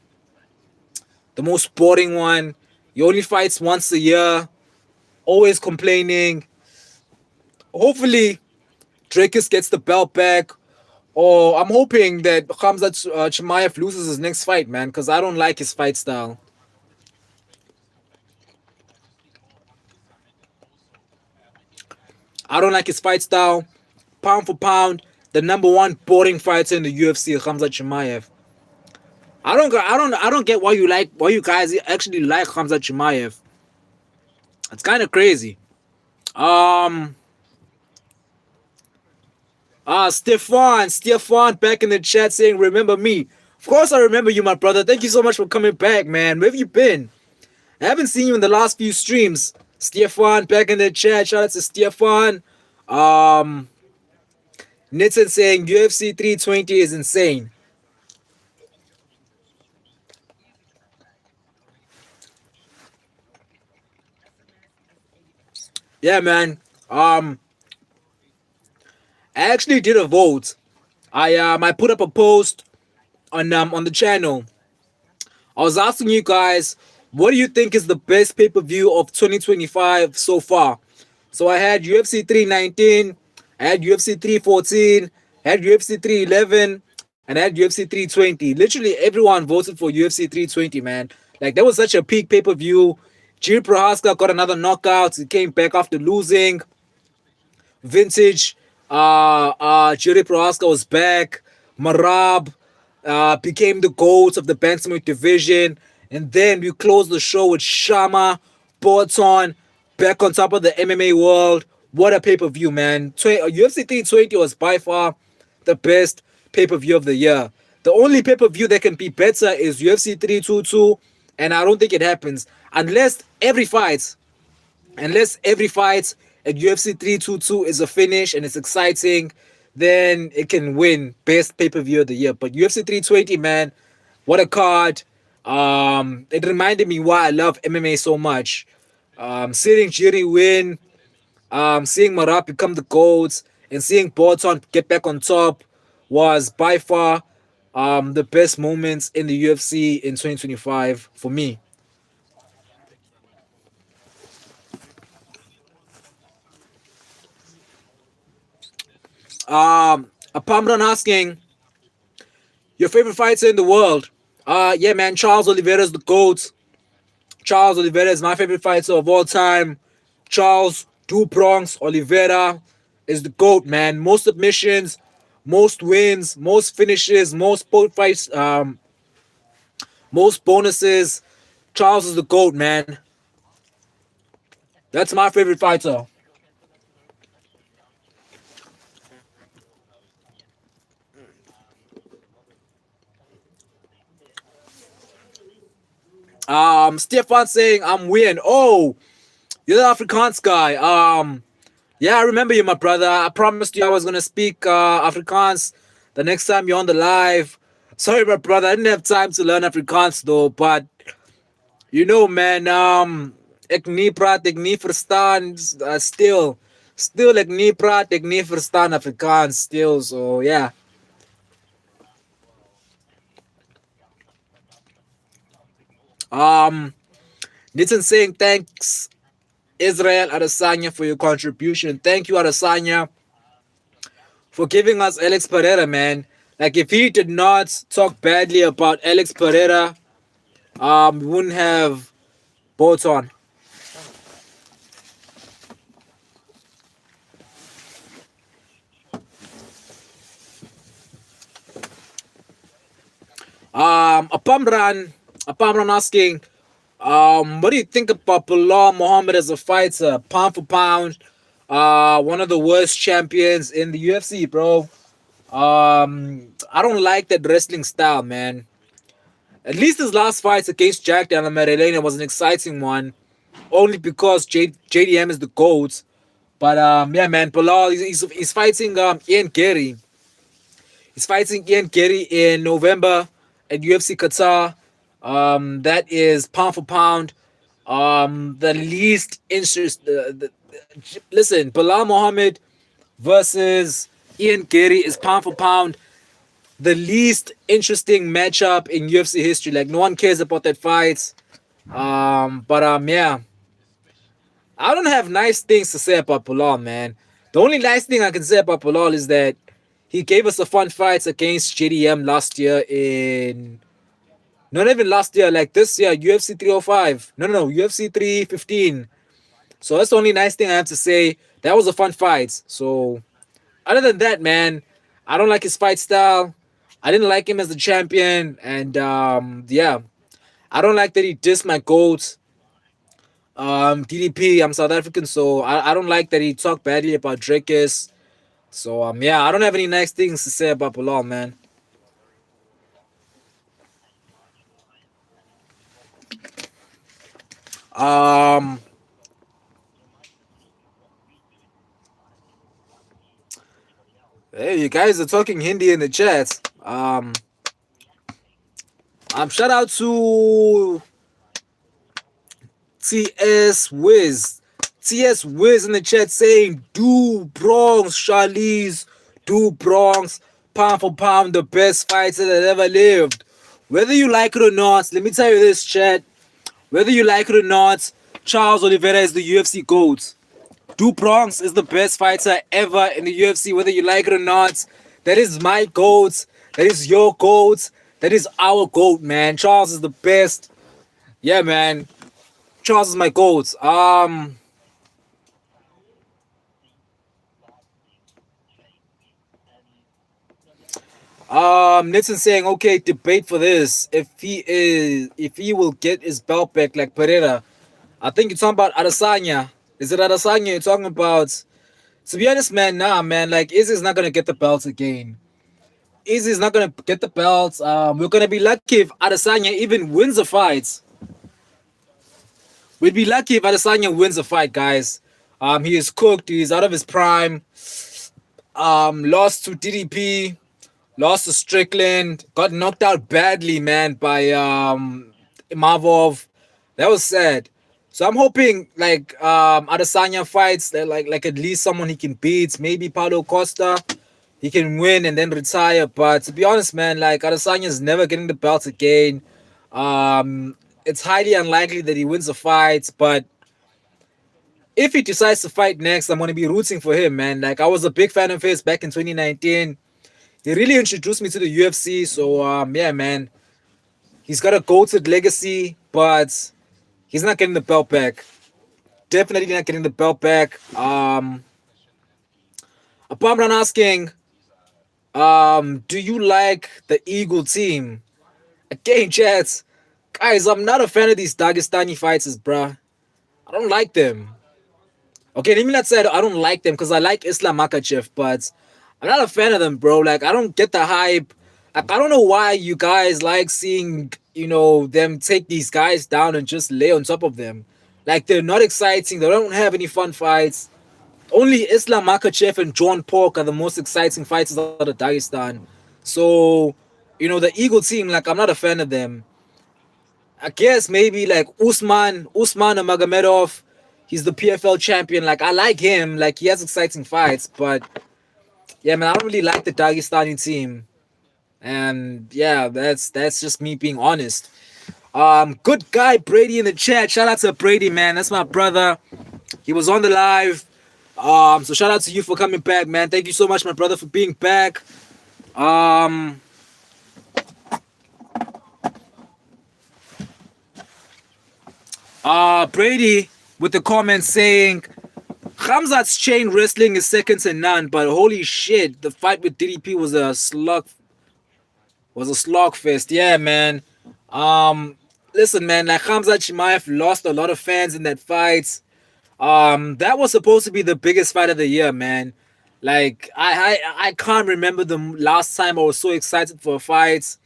The most boring one. He only fights once a year. Always complaining. Hopefully, Drakus gets the belt back. Or I'm hoping that Khamzat Chimaev loses his next fight, man, because I don't like his fight style. I don't like his fight style. Pound for pound, the number one boring fighter in the UFC, Khamzat Chimaev. I don't get why you guys actually like Khamzat Chimaev. It's kind of crazy. Um, Stefan back in the chat saying, remember me. Of course I remember you, my brother. Thank you so much for coming back, man. Where have you been? I haven't seen you in the last few streams. Stefan back in the chat. Shout out to Stefan. Nitin saying UFC 320 is insane. Yeah, man. I actually did a vote. I put up a post on the channel. I was asking you guys, what do you think is the best pay-per-view of 2025 so far? So I had UFC 319, I had UFC 314, I had UFC 311, and I had UFC 320. Literally everyone voted for UFC 320, man. Like, that was such a peak pay-per-view. Jiri Prohaska got another knockout. He came back after losing. Vintage Jiri Prohaska was back. Marab became the GOAT of the bantamweight division. And then we closed the show with Shama Borton back on top of the MMA world. What a pay-per-view, man. UFC 320 was by far the best pay-per-view of the year. The only pay-per-view that can be better is UFC 322, and I don't think it happens unless every fight at UFC 322 is a finish and it's exciting. then it can win best pay-per-view of the year. But UFC 320, man, what a card. It reminded me why I love MMA so much. Seeing Jiri win, seeing Marab become the GOAT, and seeing Bolton get back on top was by far the best moments in the UFC in 2025 for me. Apamran asking, your favorite fighter in the world? Yeah, man, Charles Oliveira is the GOAT. Charles Oliveira is my favorite fighter of all time. Charles Two Prongs Oliveira is the GOAT, man. Most submissions, most wins, most finishes, most fights, most bonuses. Charles is the GOAT, man. That's my favorite fighter. Stefan saying I'm weird. Oh, you're the Afrikaans guy. Yeah, I remember you, my brother. I promised you I was gonna speak Afrikaans the next time you're on the live. Sorry, my brother, I didn't have time to learn Afrikaans though. But you know, man, ek nie praat, ek nie verstaan. Still ek nie praat, ek nie verstaan Afrikaans. Still, so yeah. Um, Nitin saying thanks, Israel Adesanya, for your contribution. Thank you, Adesanya, for giving us Alex Pereira, man. Like if he did not talk badly about Alex Pereira, we wouldn't have Bolton. Apamran asking, what do you think about Bilal Muhammad as a fighter, pound for pound? One of the worst champions in the UFC, bro. I don't like that wrestling style, man. At least his last fight against Jack Della Maddalena was an exciting one, only because JDM is the GOAT. But yeah, man, Bilal, he's fighting Ian Gary. He's fighting Ian Gary in November at UFC Qatar. That is pound for pound. The least interest. Listen, Bilal Muhammad versus Ian Gary is pound for pound the least interesting matchup in UFC history. Like no one cares about that fight. But yeah, I don't have nice things to say about Bilal, man. The only nice thing I can say about Bilal is that he gave us a fun fight against JDM last year in not even last year, like this year, UFC 305. No, UFC 315. So that's the only nice thing I have to say. That was a fun fight. So other than that, man, I don't like his fight style. I didn't like him as the champion, and yeah, I don't like that he dissed my goat. DDP, I'm South African, so I don't like that he talked badly about Drakes. So yeah, I don't have any nice things to say about Bilal, man. Um, hey, you guys are talking Hindi in the chat. Shout out to TS Wiz. TS Wiz in the chat saying, do Bronx, Charlize, do Bronx, pound for pound, the best fighter that ever lived. Whether you like it or not, let me tell you this, chat. Whether you like it or not, Charles Oliveira is the UFC GOAT. Do Bronx is the best fighter ever in the UFC, whether you like it or not. That is my GOAT. That is your GOAT. That is our GOAT, man. Charles is the best. Yeah, man. Charles is my GOAT. Nixon saying, okay, debate for this. If he will get his belt back like Pereira. I think you're talking about Adesanya. Is it Adesanya you're talking about? To be honest, man, nah, man. Like, Izzy's not gonna get the belts again. Izzy's not gonna get the belts. We're gonna be lucky if Adesanya even wins a fight. We'd be lucky if Adesanya wins a fight, guys. He is cooked. He's out of his prime. Lost to DDP, lost to Strickland, got knocked out badly, man, by Imavov. That was sad. So I'm hoping like Adesanya fights that like at least someone he can beat, maybe Paulo Costa. He can win and then retire. But to be honest, man, like Adesanya is never getting the belt again. It's highly unlikely that he wins the fight, but if he decides to fight next, I'm gonna be rooting for him, man. Like I was a big fan of his back in 2019. He really introduced me to the UFC. So yeah, man, he's got a goated legacy, but he's not getting the belt back. Definitely not getting the belt back. Apart asking, do you like the Eagle team? Again, chats, guys, I'm not a fan of these Dagestani fighters, bruh. I don't like them. Okay, let me not say I don't like them because I like Islam Makachev, but I'm not a fan of them, bro. Like, I don't get the hype. Like, I don't know why you guys like seeing, them take these guys down and just lay on top of them. Like, they're not exciting. They don't have any fun fights. Only Islam Makachev and John Pork are the most exciting fighters out of Dagestan. So, the Eagle team, like, I'm not a fan of them. I guess maybe like Usman Magomedov. He's the PFL champion. Like I like him. Like he has exciting fights. But yeah, man, I don't really like the Dagestani team. And yeah, that's just me being honest. Good guy Brady in the chat. Shout out to Brady, man. That's my brother. He was on the live. So shout out to you for coming back, man. Thank you so much, my brother, for being back. Brady with the comment saying Khamzat's chain wrestling is second to none, but holy shit, the fight with DDP was a slog fest. Yeah, man. Listen, man, like Khamzat Chimaev lost a lot of fans in that fight. That was supposed to be the biggest fight of the year, man. Like I can't remember the last time I was so excited for a fight.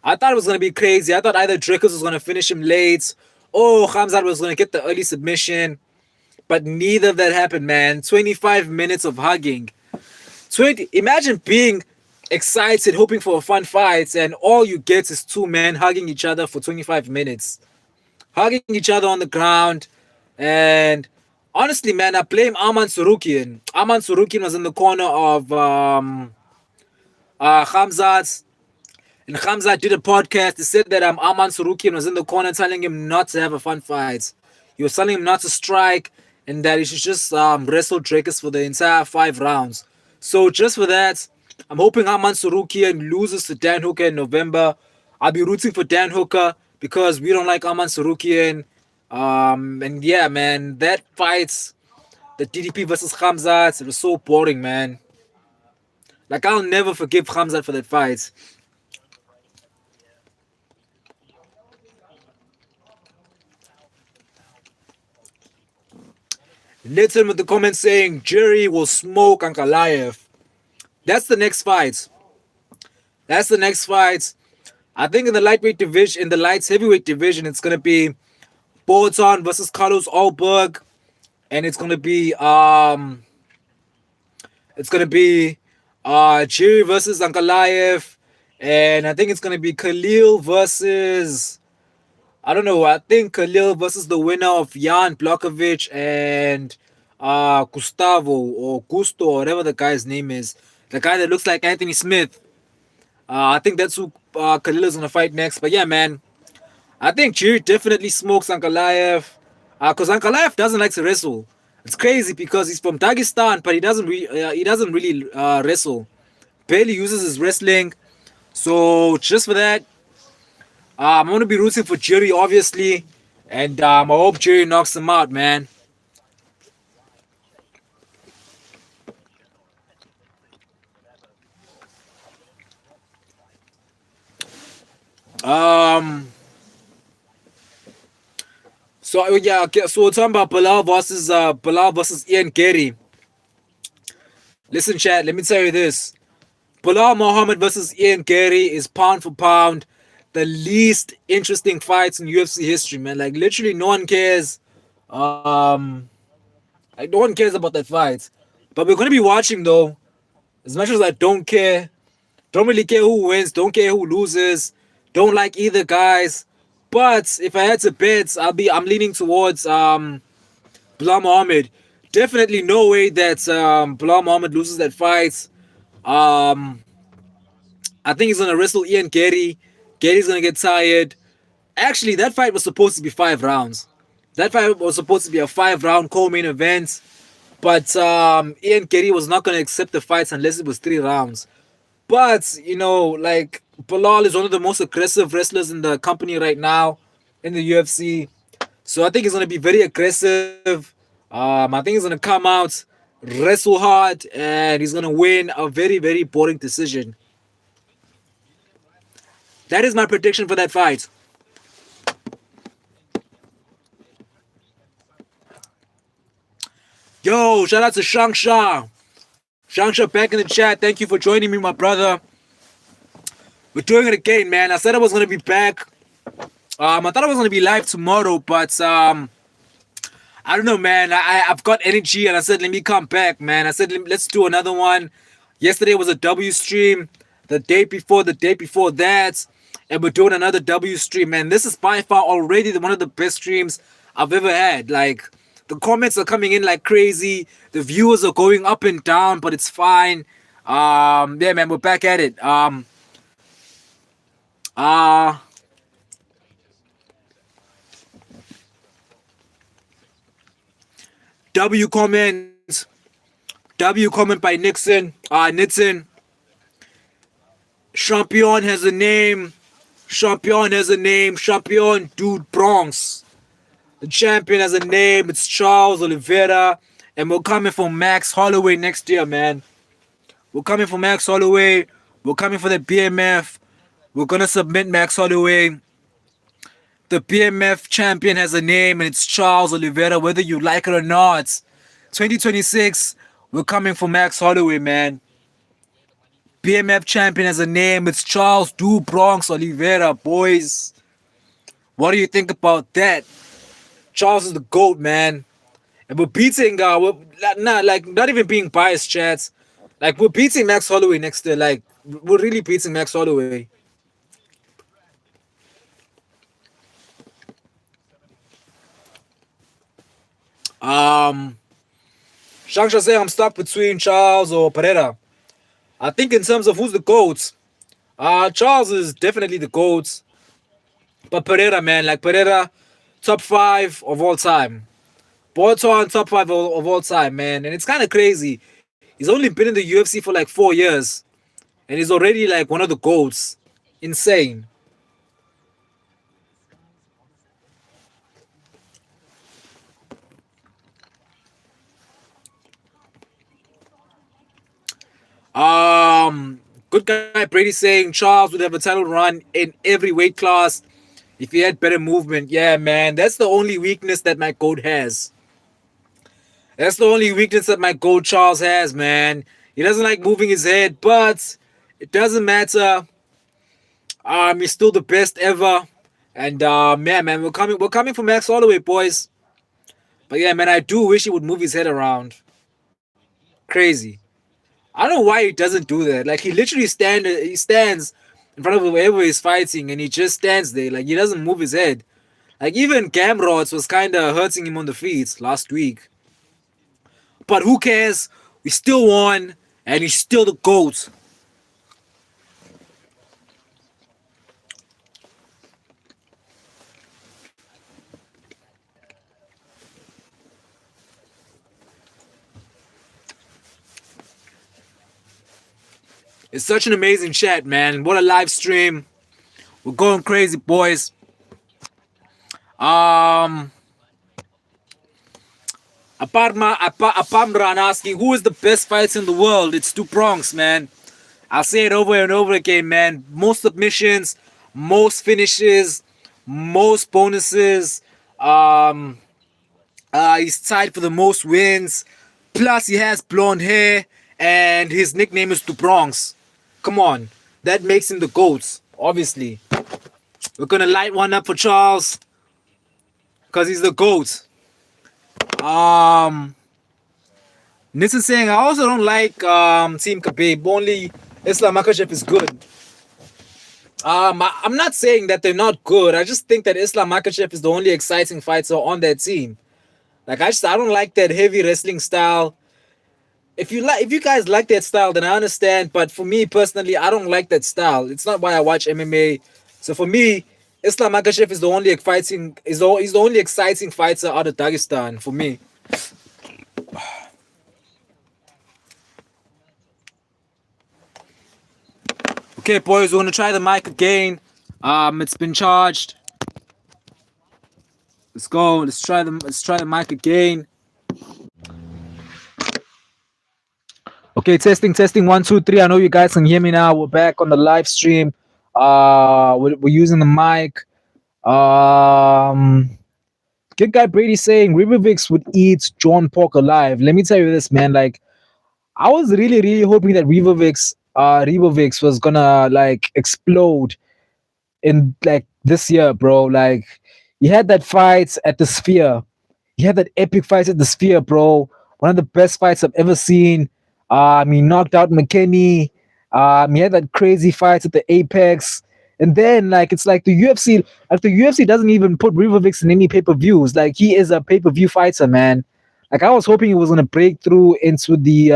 I thought it was gonna be crazy. I thought either Dricus was gonna finish him late, or Khamzat was gonna get the early submission. But neither of that happened, man. 25 minutes of hugging. Imagine being excited, hoping for a fun fight, and all you get is two men hugging each other for 25 minutes. Hugging each other on the ground. And honestly, man, I blame Arman Sarukian. Arman Sarukian was in the corner of Khamzat. And Khamzat did a podcast. He said that Arman Sarukian was in the corner telling him not to have a fun fight. He was telling him not to strike and that he should just wrestle Drakus for the entire 5 rounds. So just for that, I'm hoping Arman Sarukian loses to Dan Hooker in November. I'll be rooting for Dan Hooker because we don't like Arman Sarukian. And yeah, man, that fight, the DDP versus Khamzat, it was so boring, man. Like, I'll never forgive Khamzat for that fight. Nathan with the comment saying Jerry will smoke Ankalaev. That's the next fight. That's the next fight. I think in the lightweight division, in the light heavyweight division, it's gonna be Bolton versus Carlos Alberg, and it's gonna be Jerry versus Ankalaev, and I think it's gonna be Khalil versus, I don't know. I think Khalil versus the winner of Jan Blokovic and Gustavo or Gusto or whatever the guy's name is. The guy that looks like Anthony Smith. I think that's who Khalil is gonna fight next. But yeah, man, I think Jiri definitely smokes Ankalaev. Because Ankalaev doesn't like to wrestle. It's crazy because he's from Dagestan, but he doesn't really wrestle. Barely uses his wrestling. So just for that, I'm gonna be rooting for Jerry, obviously, and I hope Jerry knocks him out, man. So yeah, okay, so we're talking about Bilal versus Ian Gary. Listen, chat. Let me tell you this: Bilal Muhammad versus Ian Gary is pound for pound the least interesting fights in UFC history, man. Like literally, no one cares. Like no one cares about that fight. But we're gonna be watching though. As much as I don't really care who wins, don't care who loses, don't like either guys. But if I had to bet, I'm leaning towards Bilal Muhammad. Definitely no way that Bilal Muhammad loses that fight. Um, I think he's gonna wrestle Ian Gary. Gary's gonna get tired. Actually, that fight was supposed to be 5 rounds. That fight was supposed to be a 5 round co-main event. But Ian Gary was not gonna accept the fights unless it was 3 rounds. But you know, like Bilal is one of the most aggressive wrestlers in the company right now in the UFC. So I think he's gonna be very aggressive. I think he's gonna come out, wrestle hard, and he's gonna win a very, very boring decision. That is my prediction for that fight. Yo, shout out to Shangsha. Shangsha back in the chat. Thank you for joining me, my brother. We're doing it again, man. I said I was gonna be back. I thought I was gonna be live tomorrow, but I don't know, man. I've got energy, and I said let me come back, man. I said let's do another one. Yesterday was a W stream. The day before that, and we're doing another W stream, man. This is by far already one of the best streams I've ever had. Like the comments are coming in like crazy. The viewers are going up and down, but it's fine. Yeah, man, we're back at it. Uh W comment. W comment by Nixon. Nixon. Champion has a name. Champion has a name. Champion Dude Bronx. The champion has a name. It's Charles Oliveira. And we're coming for Max Holloway next year, man. We're coming for Max Holloway. We're coming for the BMF. We're gonna submit Max Holloway. The BMF champion has a name, and it's Charles Oliveira, whether you like it or not. 2026, we're coming for Max Holloway, man. BMF champion has a name, it's Charles Du Bronx Oliveira, boys. What do you think about that? Charles is the GOAT, man. And we're beating, not even being biased, chats. Like, we're beating Max Holloway next year. Like, we're really beating Max Holloway. Shangsha say I'm stuck between Charles or Pereira. I think in terms of who's the GOAT, Charles is definitely the GOAT. But Pereira, man, like Pereira, top 5 of all time. Bolton, top 5 of all time, man. And it's kind of crazy. He's only been in the UFC for like 4 years. And he's already like one of the GOATs. Insane. Good guy Brady saying Charles would have a title run in every weight class if he had better movement. Yeah, man, that's the only weakness that my GOAT has. That's the only weakness that my GOAT Charles has, man. He doesn't like moving his head, but it doesn't matter. He's still the best ever. And yeah, man, we're coming for Max Holloway, boys. But yeah, man, I do wish he would move his head around. Crazy. I don't know why he doesn't do that. Like he literally stands in front of whoever he's fighting and he just stands there. Like he doesn't move his head. Like even Gamrods was kinda hurting him on the feet last week. But who cares? We still won and he's still the GOAT. It's such an amazing chat, man. What a live stream. We're going crazy, boys. Apamran asking who is the best fighter in the world? It's Du Bronx, man. I'll say it over and over again, man. Most submissions, most finishes, most bonuses. He's tied for the most wins. Plus, he has blonde hair, and his nickname is Du Bronx. Come on, that makes him the GOAT. Obviously, we're gonna light one up for Charles, cause he's the GOAT. This is saying I also don't like Team Khabib. Only Islam Makhachev is good. I'm not saying that they're not good. I just think that Islam Makhachev is the only exciting fighter on that team. Like I don't like that heavy wrestling style. If you guys like that style, then I understand. But for me personally, I don't like that style. It's not why I watch MMA. So for me, Islam Makhachev is the only exciting he's the only exciting fighter out of Dagestan for me. Okay, boys, we're gonna try the mic again. It's been charged. Let's go. Let's try the mic again. Okay, testing 1 2 3. I know you guys can hear me now. We're back on the live stream. We're using the mic. Good guy Brady saying Rivovix would eat John Pork alive. Let me tell you this, man. Like, I was really hoping that Rivovix was gonna like explode in like this year, bro. Like, he had that fight at the Sphere. He had that epic fight at the Sphere, bro. One of the best fights I've ever seen. He knocked out McKinney. He had that crazy fight at the Apex. And then, like, it's like the UFC doesn't even put Rivovix in any pay-per-views. Like, he is a pay-per-view fighter, man. Like, I was hoping he was gonna break through into the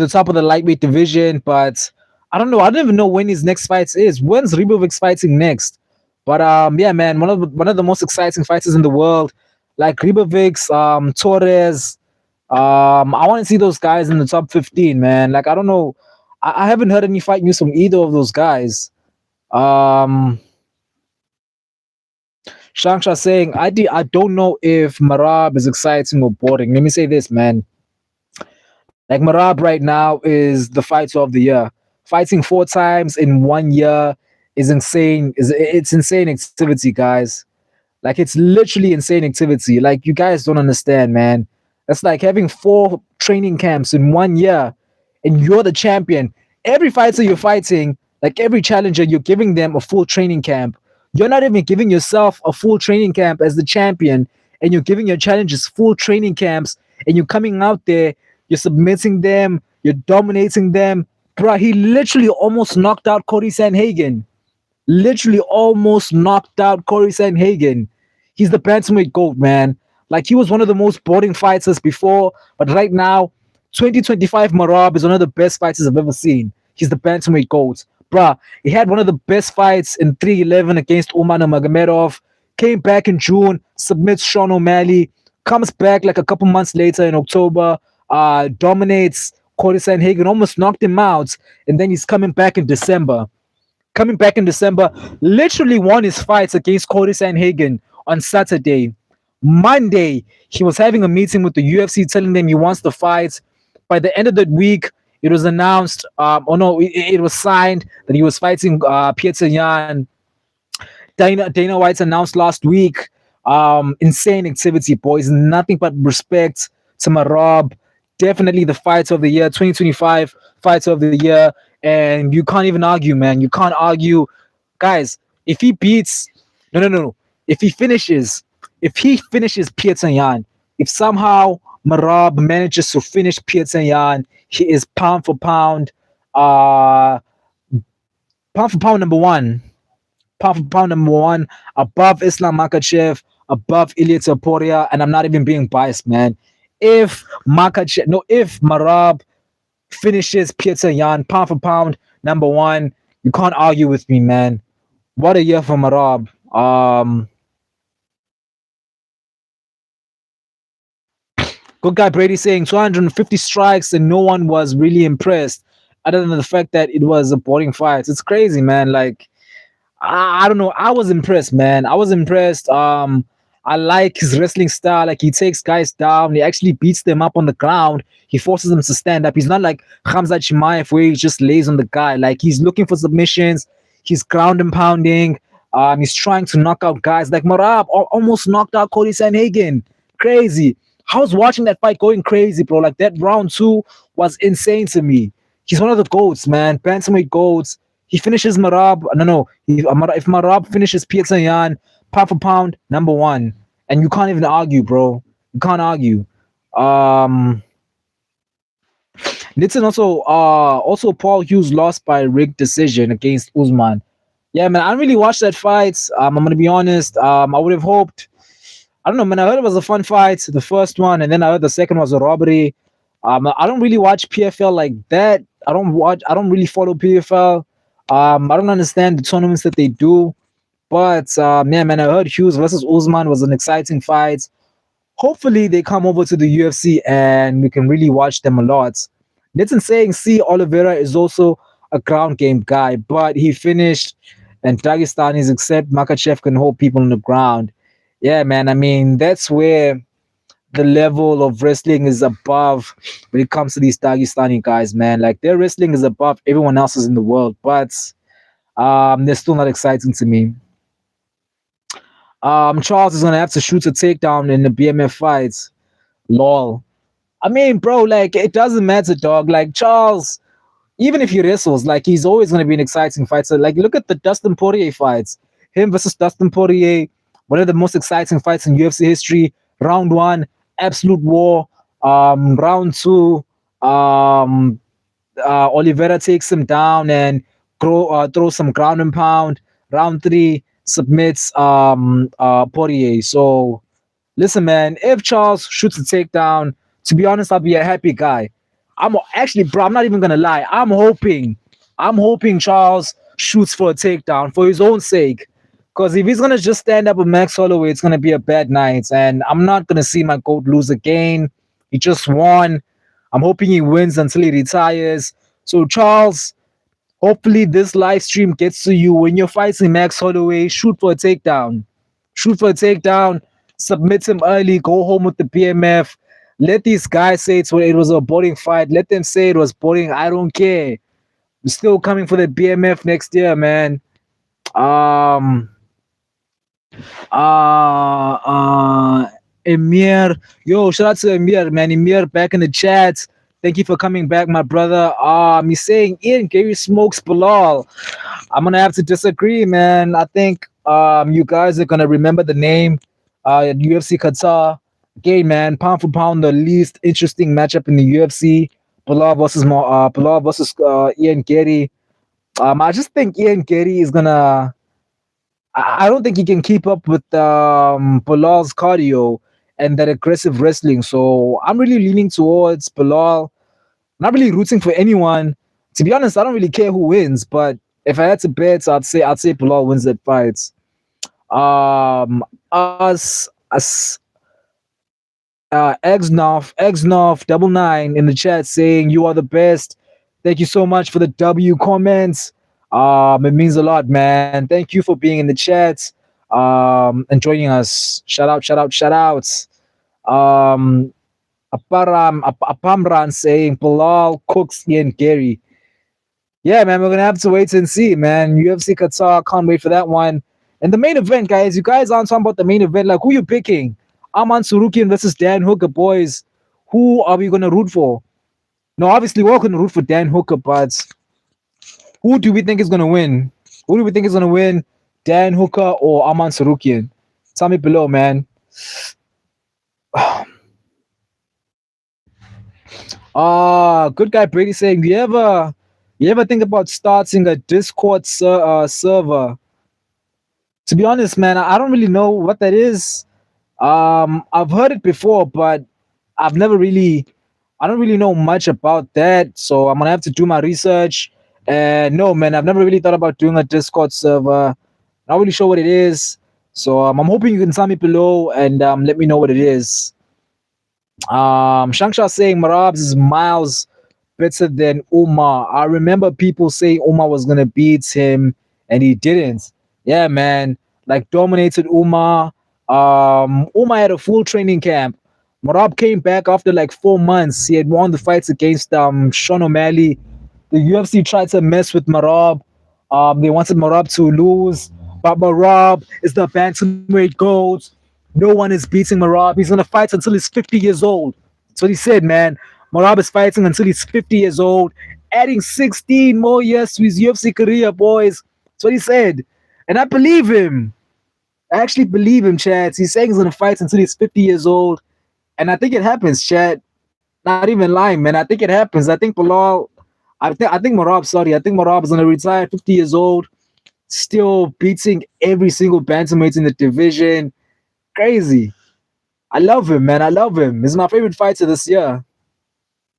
top of the lightweight division, but I don't know. I don't even know when his next fight is. When's Ribovix fighting next? But yeah, man, one of the most exciting fighters in the world, like Ribovix, Torres. I want to see those guys in the top 15, man. Like, I don't know. I haven't heard any fight news from either of those guys. Shangsha saying, I don't know if Marab is exciting or boring. Let me say this, man. Like, Marab right now is the fighter of the year. Fighting 4 times in 1 year is insane. It's insane activity, guys. Like, it's literally insane activity. Like, you guys don't understand, man. That's like having 4 training camps in 1 year, and you're the champion. Every fighter you're fighting, like every challenger, you're giving them a full training camp. You're not even giving yourself a full training camp as the champion, and you're giving your challengers full training camps, and you're coming out there, you're submitting them, you're dominating them. Bruh, he literally almost knocked out Corey Sanhagen. Literally almost knocked out Corey Sanhagen. He's the bantamweight GOAT, man. Like, he was one of the most boring fighters before, but right now, 2025 Marab is one of the best fighters I've ever seen. He's the bantamweight GOAT. Bruh, he had one of the best fights in 311 against Umar Nurmagomedov. Came back in June, submits Sean O'Malley, comes back like a couple months later in October, dominates Corey Sanhagen, almost knocked him out, and then he's coming back in December. Literally won his fights against Corey Sanhagen on Saturday. Monday, he was having a meeting with the UFC telling them he wants the fight. By the end of that week, it was announced, it was signed that he was fighting Peter Yan. Dana White's announced last week. Insane activity, boys. Nothing but respect to Marab. Definitely the fighter of the year, 2025 fighter of the year. And you can't even argue, man. You can't argue. Guys, if he beats, no. If he finishes Peter Yan, if somehow Marab manages to finish Peter Yan, he is pound for pound number one. Pound for pound number one, above Islam Makhachev, above Ilia Topuria, and I'm not even being biased, man. If Marab finishes Peter Yan, pound for pound number one, you can't argue with me, man. What a year for Marab. Good guy Brady saying 250 strikes and no one was really impressed, other than the fact that it was a boring fight. It's crazy, man. Like, I don't know. I was impressed, man. I was impressed. I like his wrestling style. Like, he takes guys down. He actually beats them up on the ground. He forces them to stand up. He's not like Khamzat Chimaev where he just lays on the guy. Like, he's looking for submissions. He's ground and pounding. He's trying to knock out guys. Like, Marab almost knocked out Cody Sanhagen. Crazy. I was watching that fight going crazy, bro. Like, that round 2 was insane to me. He's one of the GOATs, man. Bantamweight GOATs. He finishes Marab. No. If Marab finishes Peter Yan, pound for pound, number one. And you can't even argue, bro. You can't argue. Um, Nixon also Paul Hughes lost by rigged decision against Usman. Yeah, man, I didn't really watch that fight. I'm gonna be honest. I would have hoped. I don't know, man. I heard it was a fun fight, the first one, and then I heard the second was a robbery. I don't really watch PFL like that. I don't really follow PFL. I don't understand the tournaments that they do. But yeah, man, I heard Hughes versus Usman was an exciting fight. Hopefully, they come over to the UFC and we can really watch them a lot. Nathan saying, see, Oliveira is also a ground game guy, but he finished, and Dagestanis except Makachev can hold people on the ground. Yeah, man. I mean, that's where the level of wrestling is above when it comes to these Dagestani guys, man. Like their wrestling is above everyone else's in the world, but they're still not exciting to me. Charles is gonna have to shoot a takedown in the BMF fights. Lol. I mean, bro, like it doesn't matter, dog. Like Charles, even if he wrestles, like he's always gonna be an exciting fighter. Like look at the Dustin Poirier fights. Him versus Dustin Poirier, one of the most exciting fights in UFC history. Round one, absolute war. Round two, um, Oliveira takes him down and throws some ground and pound. Round three, submits Poirier. So listen, man, if Charles shoots a takedown, to be honest, I'll be a happy guy. I'm actually, bro, I'm not even gonna lie. I'm hoping Charles shoots for a takedown for his own sake. Because if he's gonna just stand up with Max Holloway, it's gonna be a bad night. And I'm not gonna see my GOAT lose again. He just won. I'm hoping he wins until he retires. So, Charles, hopefully this live stream gets to you when you're fighting Max Holloway. Shoot for a takedown. Shoot for a takedown. Submit him early. Go home with the BMF. Let these guys say it was a boring fight. Let them say it was boring. I don't care. We're still coming for the BMF next year, man. Um, Emir, yo, shout out to Emir, man. Emir back in the chat. Thank you for coming back, my brother. He's saying Ian Gary smokes Bilal. I'm gonna have to disagree, man. I think you guys are gonna remember the name at UFC Qatar. Again, man, pound for pound, the least interesting matchup in the UFC. Bilal versus Ian Gary. I just think Ian Gary is gonna. I don't think he can keep up with Bilal's cardio and that aggressive wrestling. So I'm really leaning towards Bilal. Not really rooting for anyone. To be honest, I don't really care who wins, but if I had to bet, I'd say Bilal wins that fight. Us Exnof 99 in the chat saying you are the best. Thank you so much for the W comments. It means a lot, man. Thank you for being in the chat. And joining us. Shout out, shout out, shout outs. Apamran saying Bilal cooks Ian Gary. Yeah, man, we're gonna have to wait and see, man. UFC Qatar, can't wait for that one. And the main event, guys. You guys aren't talking about the main event. Like, who you picking? Aman Sarukian versus Dan Hooker, boys. Who are we gonna root for? No, obviously we're all gonna root for Dan Hooker, but who do we think is gonna win? Who do we think is gonna win? Dan Hooker or Aman Sarukian? Tell me below, man. Good guy Brady saying, you ever think about starting a Discord server? To be honest, man, I don't really know what that is. I've heard it before, but I've never really, I don't really know much about that. So I'm gonna have to do my research. And no, man, I've never really thought about doing a Discord server. Not really sure what it is. So I'm hoping you can tell me below and let me know what it is. Shangsha saying Marabs is miles better than Umar. I remember people saying Umar was gonna beat him and he didn't. Yeah, man. Like dominated Umar. Umar had a full training camp. Marab came back after like 4 months. He had won the fights against Sean O'Malley. The UFC tried to mess with Marab. They wanted Marab to lose. But Marab is the bantamweight gold. No one is beating Marab. He's gonna fight until he's 50 years old. That's what he said, man. Marab is fighting until he's 50 years old, adding 16 more years to his UFC career, boys. That's what he said. And I believe him. I actually believe him, Chad. He's saying he's gonna fight until he's 50 years old. And I think it happens, Chad. Not even lying, man. I think it happens. I think Bilal, I think Marab, sorry, I think Marab is gonna retire 50 years old, still beating every single bantamweight in the division. Crazy. I love him, man. I love him. He's my favorite fighter this year.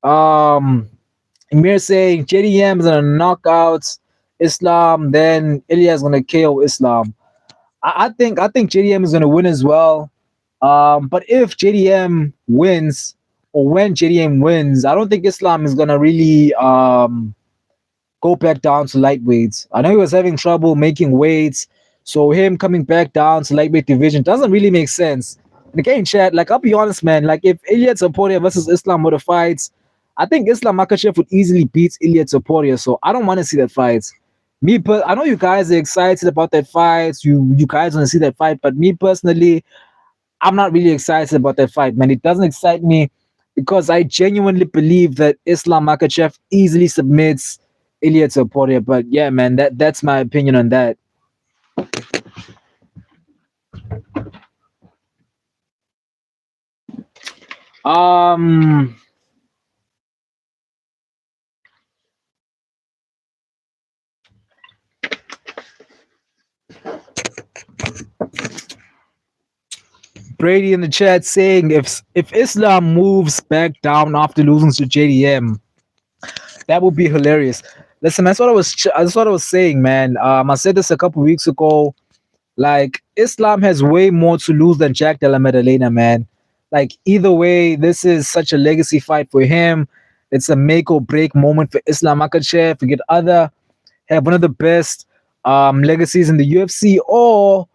Um, Emir saying JDM is gonna knock out Islam, then Ilya is gonna KO Islam. I think JDM is gonna win as well. But if JDM wins, or when JDM wins, I don't think Islam is gonna really go back down to lightweights. I know he was having trouble making weights, so him coming back down to lightweight division doesn't really make sense. And again, chat, like I'll be honest, man, like if Ilia Topuria versus Islam were the fights, I think Islam Makhachev would easily beat Ilia Topuria, so I don't want to see that fight. But I know you guys are excited about that fight. You guys want to see that fight, but me personally, I'm not really excited about that fight, man. It doesn't excite me because I genuinely believe that Islam Makhachev easily submits Ilya Topuria. But yeah, man, that's my opinion on that. Um, Brady in the chat saying if Islam moves back down after losing to JDM, that would be hilarious. Listen, that's what I was saying, man. I said this a couple weeks ago. Like Islam has way more to lose than Jack Della Maddalena, man. Like either way, this is such a legacy fight for him. It's a make or break moment for Islam Makhachev. We could either have one of the best legacies in the UFC, or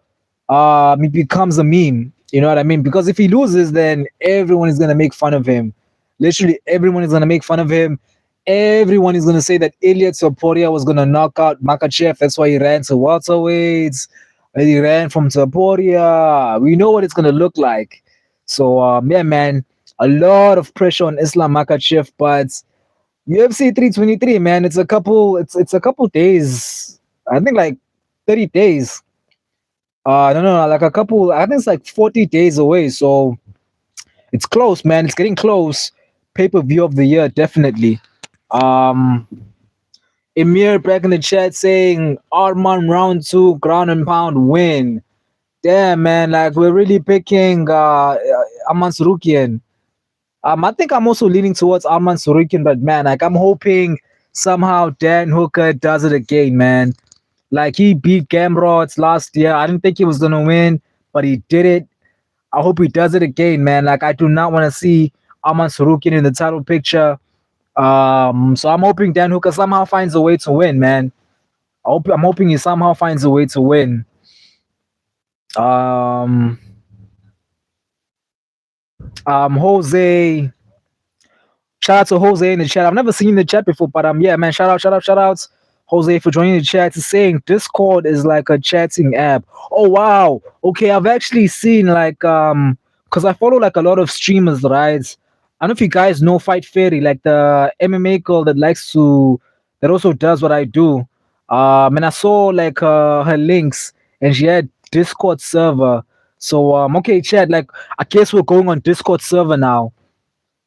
he becomes a meme. You know what I mean? Because if he loses, then everyone is gonna make fun of him. Literally, everyone is gonna make fun of him. Everyone is gonna say that Elliot Soporia was gonna knock out Makachev. That's why he ran to welterweights. And he ran from Soporia. We know what it's gonna look like. So yeah, man, a lot of pressure on Islam Makachev, but UFC 323, man, it's a couple days. I think like 30 days. No, like a couple. I think it's like 40 days away. So it's close, man. It's getting close. Pay per view of the year, definitely. Um, Emir back in the chat saying Arman round two, ground and pound win. Damn, man. Like we're really picking Arman Sarukian. I think I'm also leaning towards Arman Sarukian, but man, like I'm hoping somehow Dan Hooker does it again, man. Like he beat Gamrot last year. I didn't think he was gonna win, but he did it. I hope he does it again, man. Like I do not want to see Aman Sarukian in the title picture. So I'm hoping Dan Hooker somehow finds a way to win, man. I'm hoping he somehow finds a way to win. Um, Jose. Shout out to Jose in the chat. I've never seen the chat before, but yeah, man. Shout outs, Jose, for joining the chat. He's saying Discord is like a chatting app. Oh wow. Okay, I've actually seen like because I follow like a lot of streamers, right? I don't know if you guys know Fight Fairy, like the MMA girl that also does what I do. And I saw like her links, and she had Discord server. So okay, chat. Like I guess we're going on Discord server now.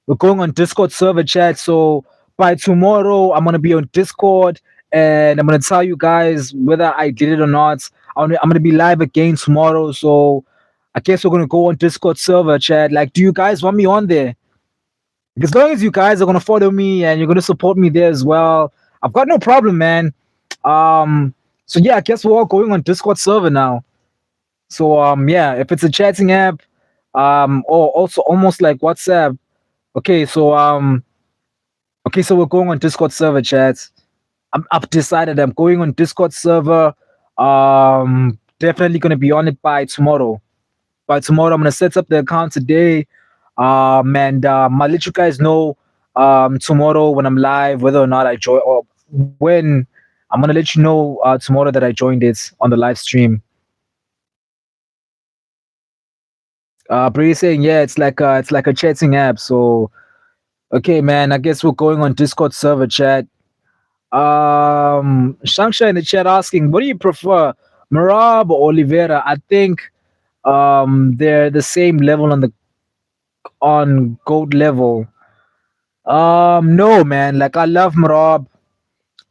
We're going on Discord server, chat. So by tomorrow, I'm gonna be on Discord and I'm gonna tell you guys whether I did it or not. I'm gonna be live again tomorrow. So I guess we're gonna go on Discord server, chat. Like, do you guys want me on there? As long as you guys are gonna follow me and you're gonna support me there as well, I've got no problem, man. So yeah, I guess we're all going on Discord server now. So yeah, if it's a chatting app, or also almost like WhatsApp. Okay, so we're going on Discord server, chat. I've decided I'm going on Discord server. Definitely gonna be on it by tomorrow. By tomorrow, I'm gonna set up the account today. And I'll let you guys know tomorrow when I'm live whether or not I join, or when I'm gonna let you know tomorrow that I joined it on the live stream. Bree saying, yeah, it's like a chatting app. So okay, man, I guess we're going on Discord server, chat. Shangsha in the chat asking, what do you prefer, Marab or Oliveira? I think they're the same level on the on goat level. No, man. Like I love Marab,